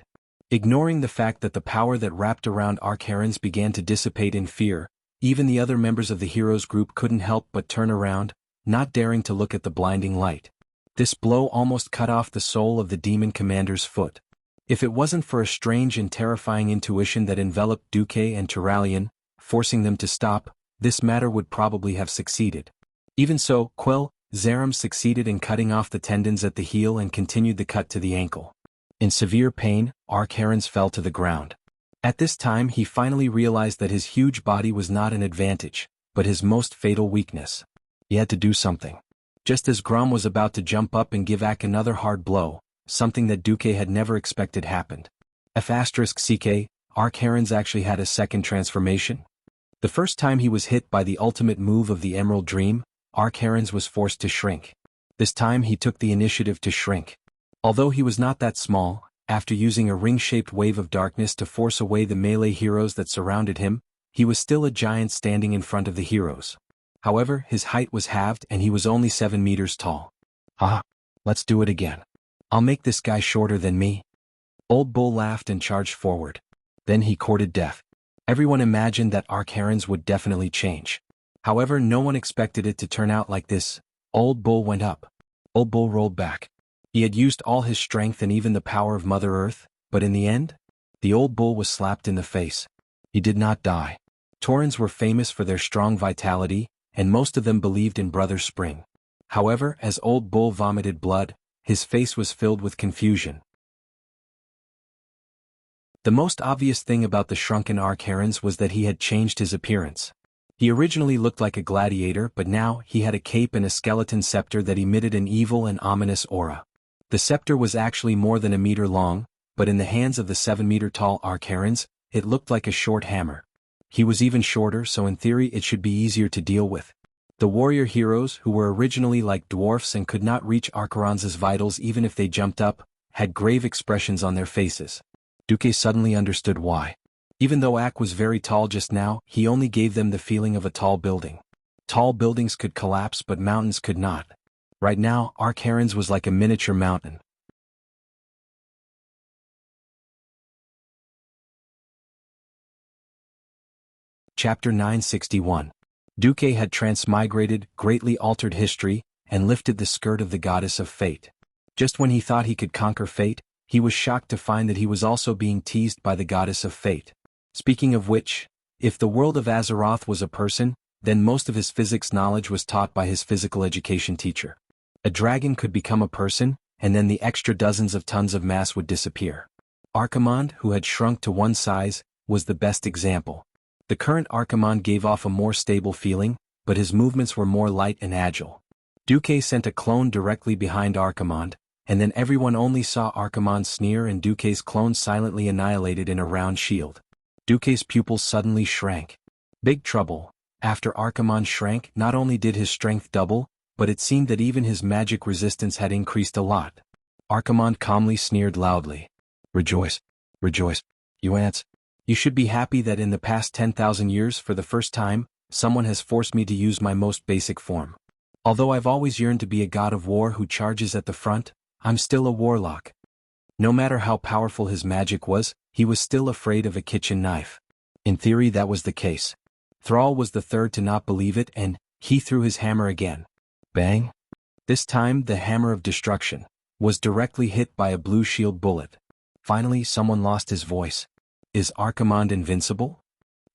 A: Ignoring the fact that the power that wrapped around Archaron's began to dissipate in fear, even the other members of the heroes group couldn't help but turn around, not daring to look at the blinding light. This blow almost cut off the sole of the demon commander's foot. If it wasn't for a strange and terrifying intuition that enveloped Duque and Turalian, forcing them to stop, this matter would probably have succeeded. Even so, Zeram succeeded in cutting off the tendons at the heel and continued the cut to the ankle. In severe pain, Archaron's fell to the ground. At this time he finally realized that his huge body was not an advantage, but his most fatal weakness. He had to do something. Just as Grom was about to jump up and give Ak another hard blow, something that Duque had never expected happened. F***CK, Archaron's actually had a second transformation. The first time he was hit by the ultimate move of the Emerald Dream, Archaron's was forced to shrink. This time he took the initiative to shrink. Although he was not that small, after using a ring-shaped wave of darkness to force away the melee heroes that surrounded him, he was still a giant standing in front of the heroes. However, his height was halved and he was only 7 meters tall. Let's do it again. I'll make this guy shorter than me. Old Bull laughed and charged forward. Then he courted death. Everyone imagined that Archaron's would definitely change. However, no one expected it to turn out like this. Old Bull went up. Old Bull rolled back. He had used all his strength and even the power of Mother Earth, but in the end, the Old Bull was slapped in the face. He did not die. Taurens were famous for their strong vitality, and most of them believed in Brother Spring. However, as Old Bull vomited blood, his face was filled with confusion. The most obvious thing about the shrunken Archaron's was that he had changed his appearance. He originally looked like a gladiator, but now he had a cape and a skeleton scepter that emitted an evil and ominous aura. The scepter was actually more than a meter long, but in the hands of the 7-meter-tall Archaron's, it looked like a short hammer. He was even shorter, so in theory it should be easier to deal with. The warrior heroes, who were originally like dwarfs and could not reach Archaron's vitals even if they jumped up, had grave expressions on their faces. Duque suddenly understood why. Even though Ak was very tall just now, he only gave them the feeling of a tall building. Tall buildings could collapse but mountains could not. Right now, Archaron's was like a miniature mountain. Chapter 961. Duque had transmigrated, greatly altered history, and lifted the skirt of the goddess of fate. Just when he thought he could conquer fate, he was shocked to find that he was also being teased by the goddess of fate. Speaking of which, if the world of Azeroth was a person, then most of his physics knowledge was taught by his physical education teacher. A dragon could become a person, and then the extra dozens of tons of mass would disappear. Archimonde, who had shrunk to one size, was the best example. The current Archimonde gave off a more stable feeling, but his movements were more light and agile. Duque sent a clone directly behind Archimonde, and then everyone only saw Archimonde sneer and Duque's clone silently annihilated in a round shield. Duque's pupils suddenly shrank. Big trouble. After Archimonde shrank, not only did his strength double, but it seemed that even his magic resistance had increased a lot. Archimonde calmly sneered loudly. Rejoice. Rejoice. You ants. You should be happy that in the past 10,000 years, for the first time, someone has forced me to use my most basic form. Although I've always yearned to be a god of war who charges at the front, I'm still a warlock. No matter how powerful his magic was, he was still afraid of a kitchen knife. In theory that was the case. Thrall was the third to not believe it, and he threw his hammer again. Bang! This time the hammer of destruction was directly hit by a blue shield bullet. Finally someone lost his voice. Is Archimonde invincible?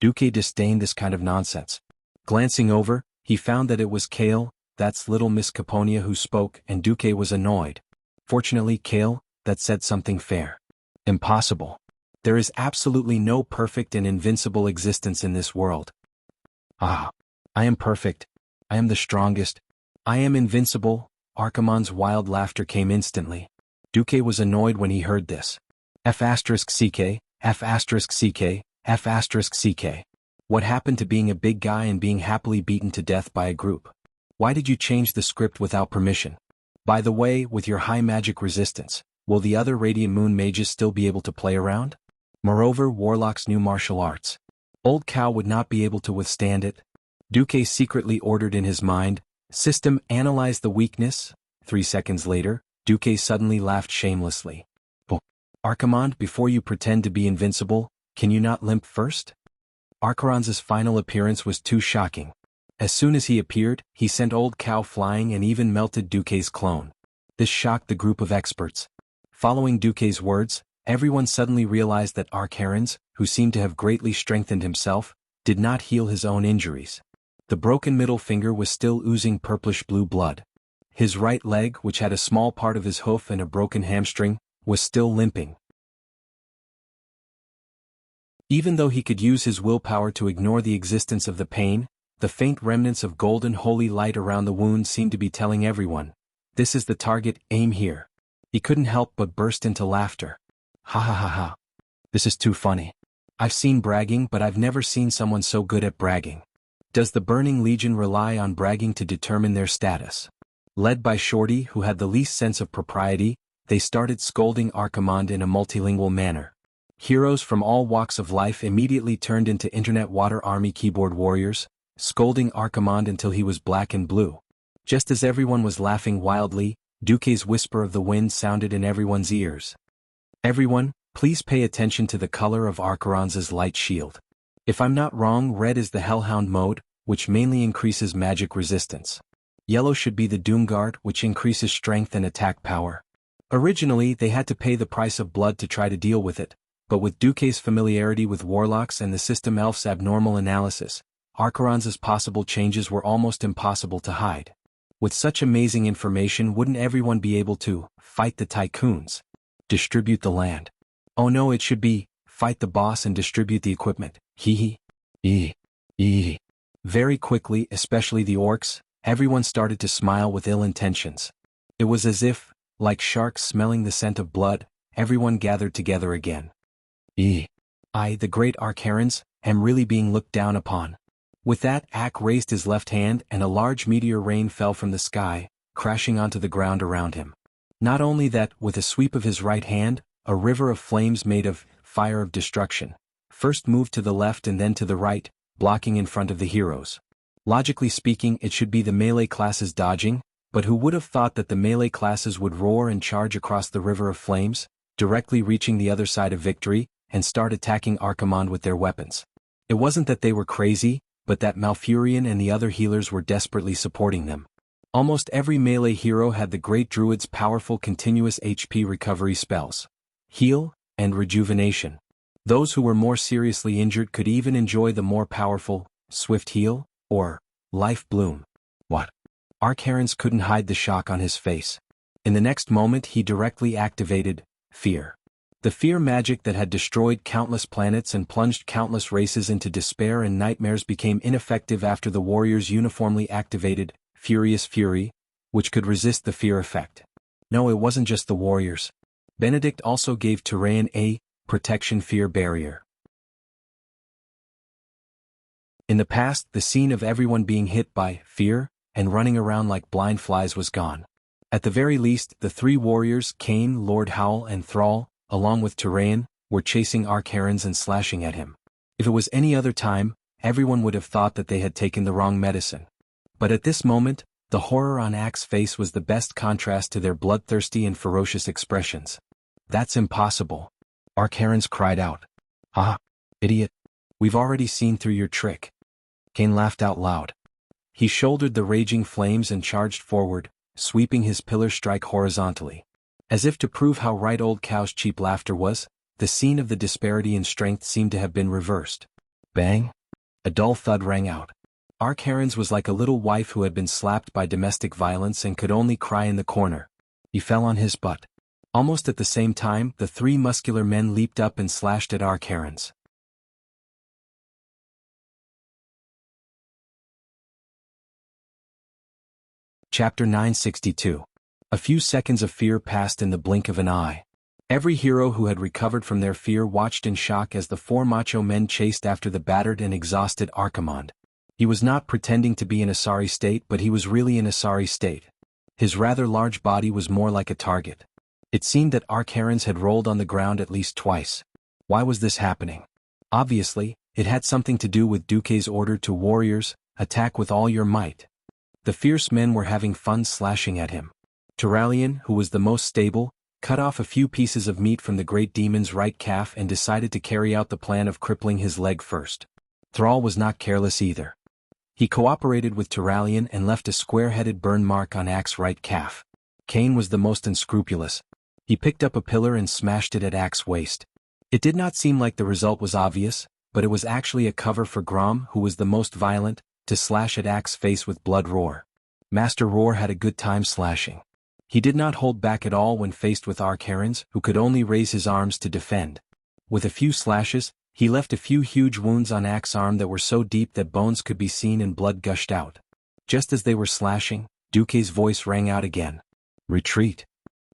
A: Duque disdained this kind of nonsense. Glancing over, he found that it was Kale, that's little Miss Caponia, who spoke, and Duque was annoyed. Fortunately Kale, that said something fair. Impossible. There is absolutely no perfect and invincible existence in this world. Ah. I am perfect. I am the strongest. I am invincible. Archimonde's wild laughter came instantly. Duque was annoyed when he heard this. F***ck, F***ck, F***ck. What happened to being a big guy and being happily beaten to death by a group? Why did you change the script without permission? By the way, with your high magic resistance, will the other Radiant Moon mages still be able to play around? Moreover, Warlock's new martial arts. Old Cow would not be able to withstand it. Duque secretly ordered in his mind, "System, analyze the weakness." 3 seconds later, Duque suddenly laughed shamelessly. Oh, Archimonde, before you pretend to be invincible, can you not limp first? Archimonde's final appearance was too shocking. As soon as he appeared, he sent Old Cow flying and even melted Duque's clone. This shocked the group of experts. Following Duque's words, everyone suddenly realized that Archimonde, who seemed to have greatly strengthened himself, did not heal his own injuries. The broken middle finger was still oozing purplish-blue blood. His right leg, which had a small part of his hoof and a broken hamstring, was still limping. Even though he could use his willpower to ignore the existence of the pain, the faint remnants of golden holy light around the wound seemed to be telling everyone, "This is the target, aim here." He couldn't help but burst into laughter. Ha ha ha ha. This is too funny. I've seen bragging, but I've never seen someone so good at bragging. Does the Burning Legion rely on bragging to determine their status? Led by Shorty, who had the least sense of propriety, they started scolding Archimonde in a multilingual manner. Heroes from all walks of life immediately turned into Internet Water Army keyboard warriors, scolding Archimonde until he was black and blue. Just as everyone was laughing wildly, Duque's whisper of the wind sounded in everyone's ears. Everyone, please pay attention to the color of Archimonde's light shield. If I'm not wrong, red is the Hellhound mode, which mainly increases magic resistance. Yellow should be the Doomguard, which increases strength and attack power. Originally, they had to pay the price of blood to try to deal with it, but with Duque's familiarity with warlocks and the System Elf's abnormal analysis, Archimonde's possible changes were almost impossible to hide. With such amazing information, wouldn't everyone be able to fight the tycoons? Distribute the land. Oh no, it should be fight the boss and distribute the equipment. Hee hee. Very quickly, especially the orcs, everyone started to smile with ill intentions. It was as if, like sharks smelling the scent of blood, everyone gathered together again. I, the great Archimonde, am really being looked down upon. With that, Ak raised his left hand and a large meteor rain fell from the sky, crashing onto the ground around him. Not only that, with a sweep of his right hand, a river of flames made of fire of destruction first moved to the left and then to the right, blocking in front of the heroes. Logically speaking, it should be the melee classes dodging, but who would have thought that the melee classes would roar and charge across the river of flames, directly reaching the other side of victory, and start attacking Archimonde with their weapons. It wasn't that they were crazy, but that Malfurion and the other healers were desperately supporting them. Almost every melee hero had the Great Druid's powerful continuous HP recovery spells. Heal, and Rejuvenation. Those who were more seriously injured could even enjoy the more powerful, Swift Heal, or Life Bloom. What? Archimonde couldn't hide the shock on his face. In the next moment he directly activated Fear. The fear magic that had destroyed countless planets and plunged countless races into despair and nightmares became ineffective after the warriors uniformly activated Furious Fury, which could resist the fear effect. No, it wasn't just the warriors. Benedict also gave Tyrion a Protection Fear Barrier. In the past, the scene of everyone being hit by fear and running around like blind flies was gone. At the very least, the three warriors, Cain, Lord Howl and Thrall, along with Tyrion, were chasing Archimonde and slashing at him. If it was any other time, everyone would have thought that they had taken the wrong medicine. But at this moment, The horror on Ack's face was the best contrast to their bloodthirsty and ferocious expressions. "That's impossible," Archaerans cried out. "Ah, idiot. We've already seen through your trick." Cain laughed out loud. He shouldered the raging flames and charged forward, sweeping his pillar strike horizontally. As if to prove how right old Cow's cheap laughter was, the scene of the disparity in strength seemed to have been reversed. Bang! A dull thud rang out. Archaerans was like a little wife who had been slapped by domestic violence and could only cry in the corner. He fell on his butt. Almost at the same time, the three muscular men leaped up and slashed at Archaerans. Chapter 962. A few seconds of fear passed in the blink of an eye. Every hero who had recovered from their fear watched in shock as the four macho men chased after the battered and exhausted Archimonde. He was not pretending to be in a sorry state, but he was really in a sorry state. His rather large body was more like a target. It seemed that Archaerans had rolled on the ground at least twice. Why was this happening? Obviously, it had something to do with Duque's order to warriors, attack with all your might. The fierce men were having fun slashing at him. Turalyon, who was the most stable, cut off a few pieces of meat from the great demon's right calf and decided to carry out the plan of crippling his leg first. Thrall was not careless either. He cooperated with Turalyon and left a square-headed burn mark on Ack's right calf. Cain was the most unscrupulous. He picked up a pillar and smashed it at Ack's waist. It did not seem like the result was obvious, but it was actually a cover for Grom, who was the most violent, to slash at Ack's face with Blood Roar. Master Roar had a good time slashing. He did not hold back at all when faced with Archaerans, who could only raise his arms to defend. With a few slashes, he left a few huge wounds on Ack's arm that were so deep that bones could be seen and blood gushed out. Just as they were slashing, Duque's voice rang out again. "Retreat."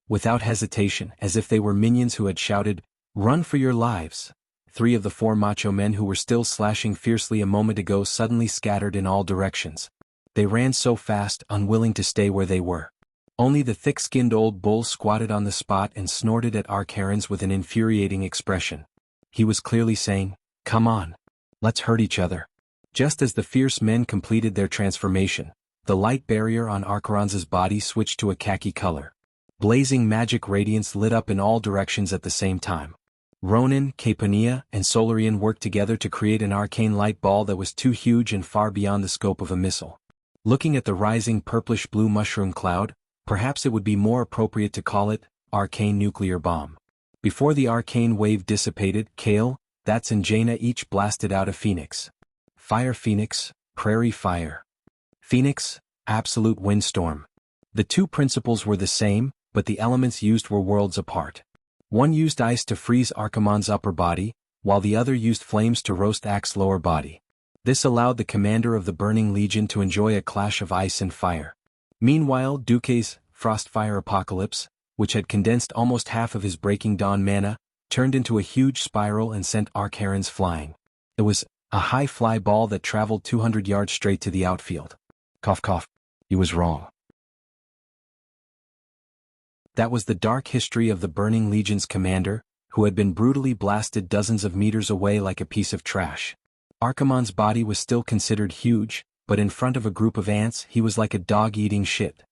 A: Without hesitation, as if they were minions who had shouted, "Run for your lives." Three of the four macho men who were still slashing fiercely a moment ago suddenly scattered in all directions. They ran so fast, unwilling to stay where they were. Only the thick-skinned old bull squatted on the spot and snorted at Archaerans with an infuriating expression. He was clearly saying, "Come on. Let's hurt each other." Just as the fierce men completed their transformation, the light barrier on Archaeran's body switched to a khaki color. Blazing magic radiance lit up in all directions at the same time. Ronan, Caponia, and Solarian worked together to create an arcane light ball that was too huge and far beyond the scope of a missile. Looking at the rising purplish-blue mushroom cloud, perhaps it would be more appropriate to call it arcane nuclear bomb. Before the arcane wave dissipated, Kale, That's and Jaina each blasted out a phoenix. Fire Phoenix, Prairie Fire. Phoenix, Absolute Windstorm. The two principles were the same, but the elements used were worlds apart. One used ice to freeze Archimonde's upper body, while the other used flames to roast Ack's lower body. This allowed the commander of the Burning Legion to enjoy a clash of ice and fire. Meanwhile, Duque's Frostfire Apocalypse, which had condensed almost half of his Breaking Dawn mana, turned into a huge spiral and sent Archaerans flying. It was a high fly ball that traveled 200 yards straight to the outfield. Cough cough. He was wrong. That was the dark history of the Burning Legion's commander, who had been brutally blasted dozens of meters away like a piece of trash. Archimonde's body was still considered huge, but in front of a group of ants he was like a dog eating shit.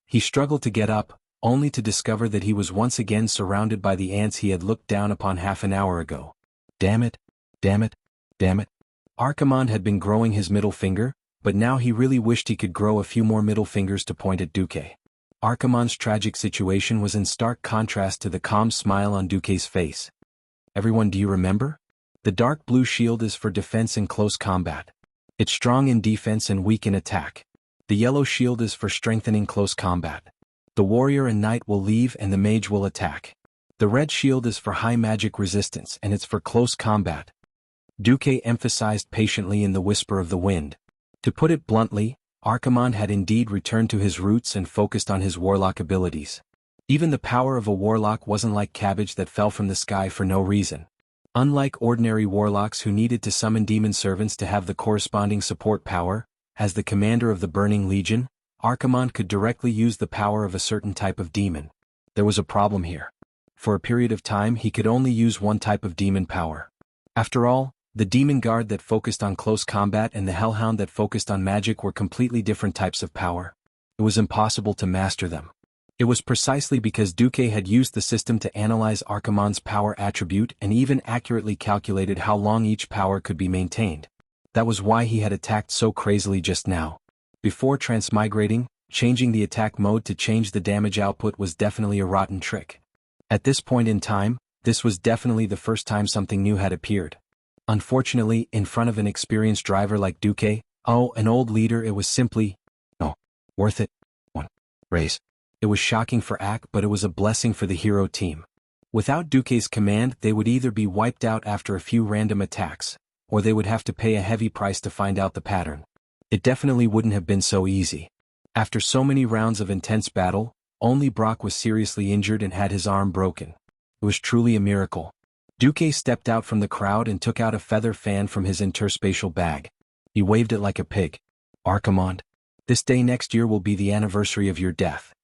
A: He struggled to get up, only to discover that he was once again surrounded by the ants he had looked down upon half an hour ago. Damn it, damn it, damn it. Archimonde had been growing his middle finger, but now he really wished he could grow a few more middle fingers to point at Duque. Archimonde's tragic situation was in stark contrast to the calm smile on Duque's face. Everyone, do you remember? The dark blue shield is for defense in close combat. It's strong in defense and weak in attack. The yellow shield is for strengthening close combat. The warrior and knight will leave and the mage will attack. The red shield is for high magic resistance and it's for close combat. Duque emphasized patiently in the whisper of the wind. To put it bluntly, Archimonde had indeed returned to his roots and focused on his warlock abilities. Even the power of a warlock wasn't like cabbage that fell from the sky for no reason. Unlike ordinary warlocks who needed to summon demon servants to have the corresponding support power, as the commander of the Burning Legion, Archimonde could directly use the power of a certain type of demon. There was a problem here. For a period of time he could only use one type of demon power. After all, the Demon Guard that focused on close combat and the Hellhound that focused on magic were completely different types of power. It was impossible to master them. It was precisely because Duque had used the system to analyze Archimonde's power attribute and even accurately calculated how long each power could be maintained. That was why he had attacked so crazily just now. Before transmigrating, changing the attack mode to change the damage output was definitely a rotten trick. At this point in time, this was definitely the first time something new had appeared. Unfortunately, in front of an experienced driver like Duque, an old leader, it was simply, no, worth it. One. Raise. It was shocking for AK, but it was a blessing for the hero team. Without Duque's command, they would either be wiped out after a few random attacks, or they would have to pay a heavy price to find out the pattern. It definitely wouldn't have been so easy. After so many rounds of intense battle, only Brock was seriously injured and had his arm broken. It was truly a miracle. Duque stepped out from the crowd and took out a feather fan from his interspatial bag. He waved it like a pig. Archimonde, this day next year will be the anniversary of your death.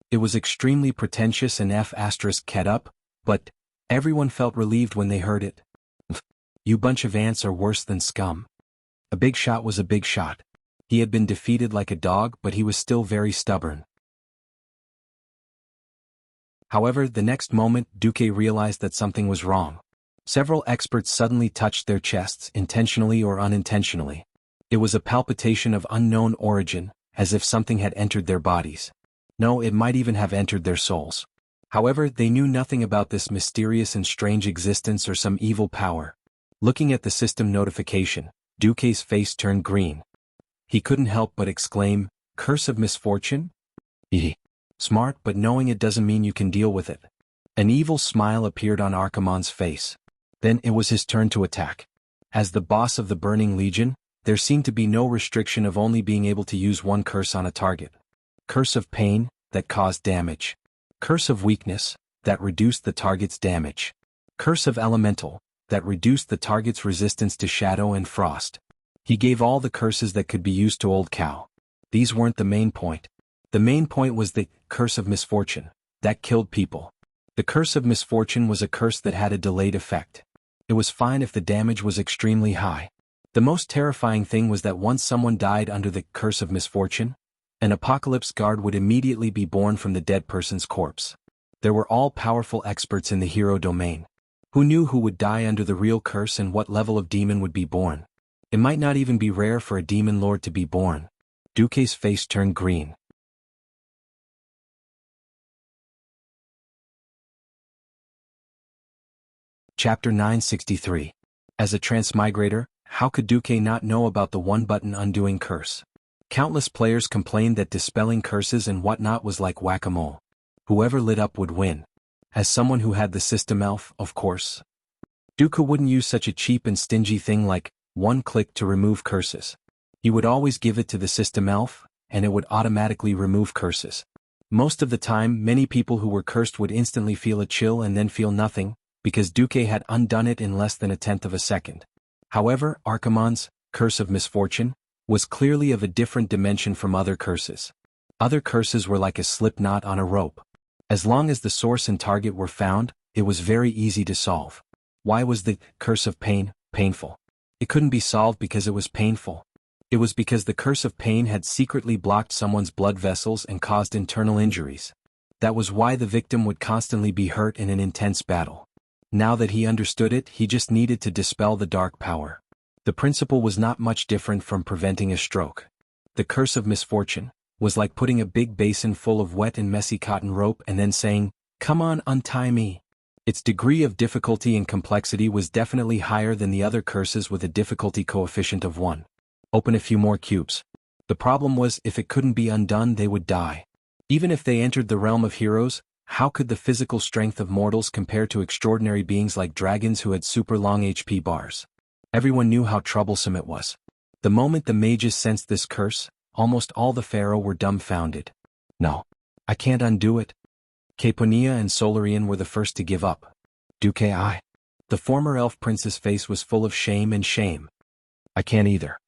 A: It was extremely pretentious and F***ed up, but everyone felt relieved when they heard it. You bunch of ants are worse than scum. A big shot was a big shot. He had been defeated like a dog, but he was still very stubborn. However, the next moment, Duque realized that something was wrong. Several experts suddenly touched their chests, intentionally or unintentionally. It was a palpitation of unknown origin, as if something had entered their bodies. No, it might even have entered their souls. However, they knew nothing about this mysterious and strange existence or some evil power. Looking at the system notification, Duque's face turned green. He couldn't help but exclaim, "Curse of misfortune?" Smart, but knowing it doesn't mean you can deal with it. An evil smile appeared on Archimonde's face. Then it was his turn to attack. As the boss of the Burning Legion, there seemed to be no restriction of only being able to use one curse on a target. Curse of Pain, that caused damage. Curse of Weakness, that reduced the target's damage. Curse of Elemental, that reduced the target's resistance to shadow and frost. He gave all the curses that could be used to Old Cow. These weren't the main point. The main point was the Curse of Misfortune, that killed people. The Curse of Misfortune was a curse that had a delayed effect. It was fine if the damage was extremely high. The most terrifying thing was that once someone died under the Curse of Misfortune, an apocalypse guard would immediately be born from the dead person's corpse. There were all-powerful experts in the hero domain. Who knew who would die under the real curse and what level of demon would be born? It might not even be rare for a demon lord to be born. Duque's face turned green. Chapter 963. As a transmigrator, how could Duque not know about the one-button undoing curse? Countless players complained that dispelling curses and whatnot was like whack-a-mole. Whoever lit up would win. As someone who had the system elf, of course, Duque wouldn't use such a cheap and stingy thing like one click to remove curses. He would always give it to the system elf, and it would automatically remove curses. Most of the time, many people who were cursed would instantly feel a chill and then feel nothing, because Duque had undone it in less than a tenth of a second. However, Archimonde's Curse of Misfortune was clearly of a different dimension from other curses. Other curses were like a slip knot on a rope. As long as the source and target were found, it was very easy to solve. Why was the Curse of Pain painful? It couldn't be solved because it was painful. It was because the Curse of Pain had secretly blocked someone's blood vessels and caused internal injuries. That was why the victim would constantly be hurt in an intense battle. Now that he understood it, he just needed to dispel the dark power. The principle was not much different from preventing a stroke. The Curse of Misfortune was like putting a big basin full of wet and messy cotton rope and then saying, "Come on, untie me." Its degree of difficulty and complexity was definitely higher than the other curses with a difficulty coefficient of 1. Open a few more cubes. The problem was, if it couldn't be undone, they would die. Even if they entered the realm of heroes, how could the physical strength of mortals compare to extraordinary beings like dragons who had super long HP bars? Everyone knew how troublesome it was. The moment the mages sensed this curse, almost all the pharaoh were dumbfounded. "No. I can't undo it." Caponia and Solarian were the first to give up. "Duque, I." The former elf prince's face was full of shame and shame. "I can't either."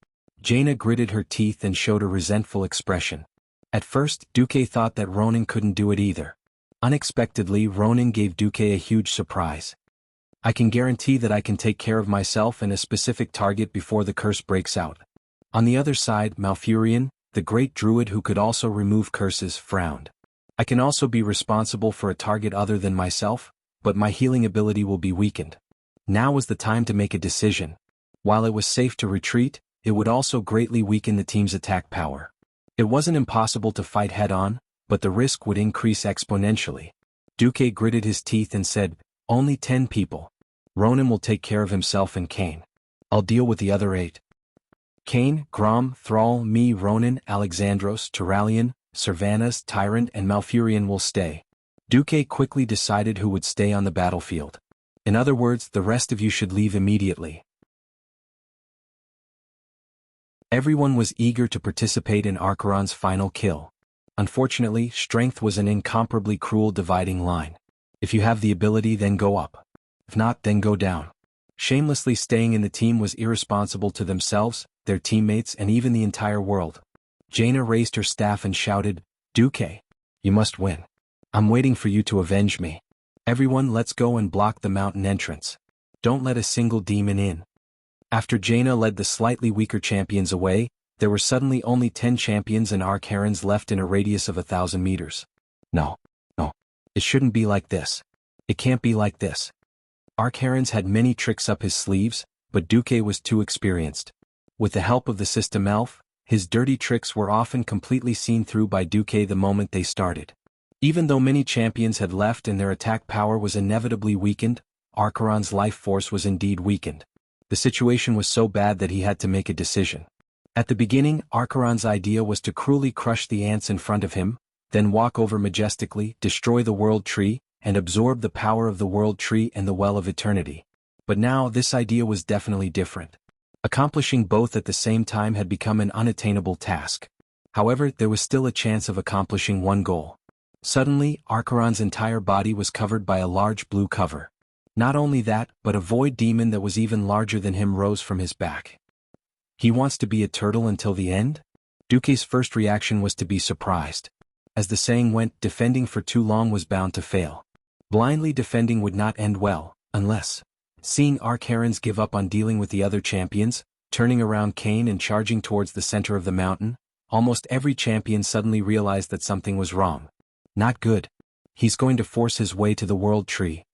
A: Jaina gritted her teeth and showed a resentful expression. At first, Duque thought that Ronan couldn't do it either. Unexpectedly, Ronan gave Duque a huge surprise. "I can guarantee that I can take care of myself and a specific target before the curse breaks out." On the other side, Malfurion, the great druid who could also remove curses, frowned. I can also be responsible for a target other than myself, but my healing ability will be weakened. Now was the time to make a decision. While it was safe to retreat, it would also greatly weaken the team's attack power. It wasn't impossible to fight head-on, but the risk would increase exponentially. Duque gritted his teeth and said, "Only 10 people. Ronan will take care of himself and Kane. I'll deal with the other 8. Kane, Grom, Thrall, me, Ronan, Alexandros, Turalian, Servanas, Tyrant and Malfurion will stay." Duque quickly decided who would stay on the battlefield. In other words, the rest of you should leave immediately. Everyone was eager to participate in Archeron's final kill. Unfortunately, strength was an incomparably cruel dividing line. If you have the ability, then go up. If not, then go down. Shamelessly staying in the team was irresponsible to themselves, their teammates and even the entire world. Jaina raised her staff and shouted, "Duque, you must win. I'm waiting for you to avenge me. Everyone, let's go and block the mountain entrance. Don't let a single demon in." After Jaina led the slightly weaker champions away, there were suddenly only 10 champions and Archerons left in a radius of 1,000 meters. No. It shouldn't be like this. It can't be like this. Archerons had many tricks up his sleeves, but Duque was too experienced. With the help of the system elf, his dirty tricks were often completely seen through by Duque the moment they started. Even though many champions had left and their attack power was inevitably weakened, Archeron's life force was indeed weakened. The situation was so bad that he had to make a decision. At the beginning, Archeron's idea was to cruelly crush the ants in front of him, then walk over majestically, destroy the World Tree, and absorb the power of the World Tree and the Well of Eternity. But now this idea was definitely different. Accomplishing both at the same time had become an unattainable task. However, there was still a chance of accomplishing one goal. Suddenly, Archeron's entire body was covered by a large blue cover. Not only that, but a void demon that was even larger than him rose from his back. He wants to be a turtle until the end? Duque's first reaction was to be surprised. As the saying went, defending for too long was bound to fail. Blindly defending would not end well, unless... Seeing Archerons give up on dealing with the other champions, turning around Kane and charging towards the center of the mountain, almost every champion suddenly realized that something was wrong. Not good. He's going to force his way to the World Tree.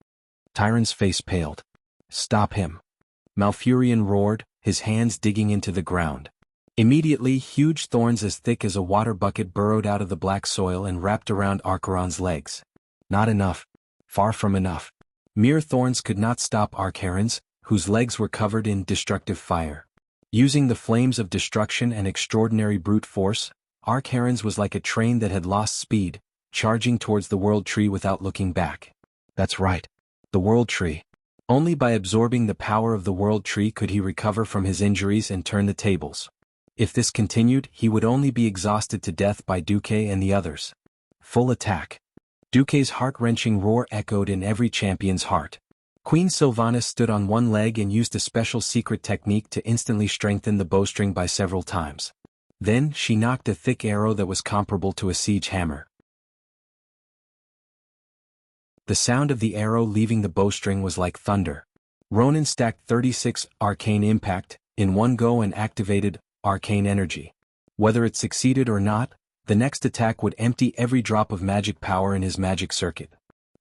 A: Tyrant's face paled. "Stop him." Malfurion roared, his hands digging into the ground. Immediately, huge thorns as thick as a water bucket burrowed out of the black soil and wrapped around Archeron's legs. Not enough. Far from enough. Mere thorns could not stop Archerons, whose legs were covered in destructive fire. Using the flames of destruction and extraordinary brute force, Archerons was like a train that had lost speed, charging towards the World Tree without looking back. That's right. The World Tree. Only by absorbing the power of the World Tree could he recover from his injuries and turn the tables. If this continued, he would only be exhausted to death by Duque and the others. Full attack. Duque's heart-wrenching roar echoed in every champion's heart. Queen Sylvanas stood on one leg and used a special secret technique to instantly strengthen the bowstring by several times. Then, she knocked a thick arrow that was comparable to a siege hammer. The sound of the arrow leaving the bowstring was like thunder. Ronan stacked 36 arcane impact in one go and activated arcane energy. Whether it succeeded or not, the next attack would empty every drop of magic power in his magic circuit.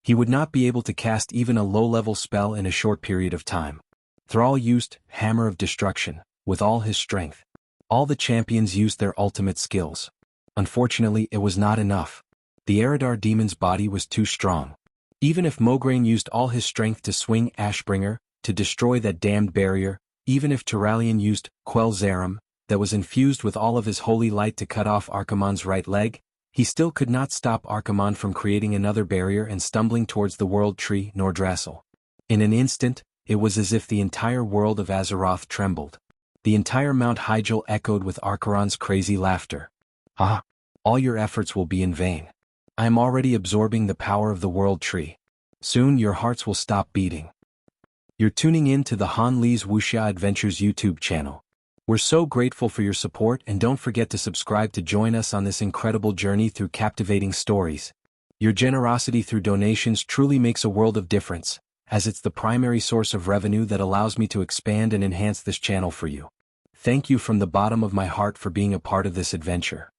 A: He would not be able to cast even a low-level spell in a short period of time. Thrall used Hammer of Destruction with all his strength. All the champions used their ultimate skills. Unfortunately, it was not enough. The Eridar demon's body was too strong. Even if Mograine used all his strength to swing Ashbringer, to destroy that damned barrier, even if Turalian used Quell Zarum, that was infused with all of his holy light to cut off Archimonde's right leg, he still could not stop Archimonde from creating another barrier and stumbling towards the World Tree Nordrassil. In an instant, it was as if the entire world of Azeroth trembled. The entire Mount Hyjal echoed with Archeron's crazy laughter. "Ah! All your efforts will be in vain. I am already absorbing the power of the World Tree. Soon your hearts will stop beating." You're tuning in to the Han Lee's Wuxia Adventures YouTube channel. We're so grateful for your support, and don't forget to subscribe to join us on this incredible journey through captivating stories. Your generosity through donations truly makes a world of difference, as it's the primary source of revenue that allows me to expand and enhance this channel for you. Thank you from the bottom of my heart for being a part of this adventure.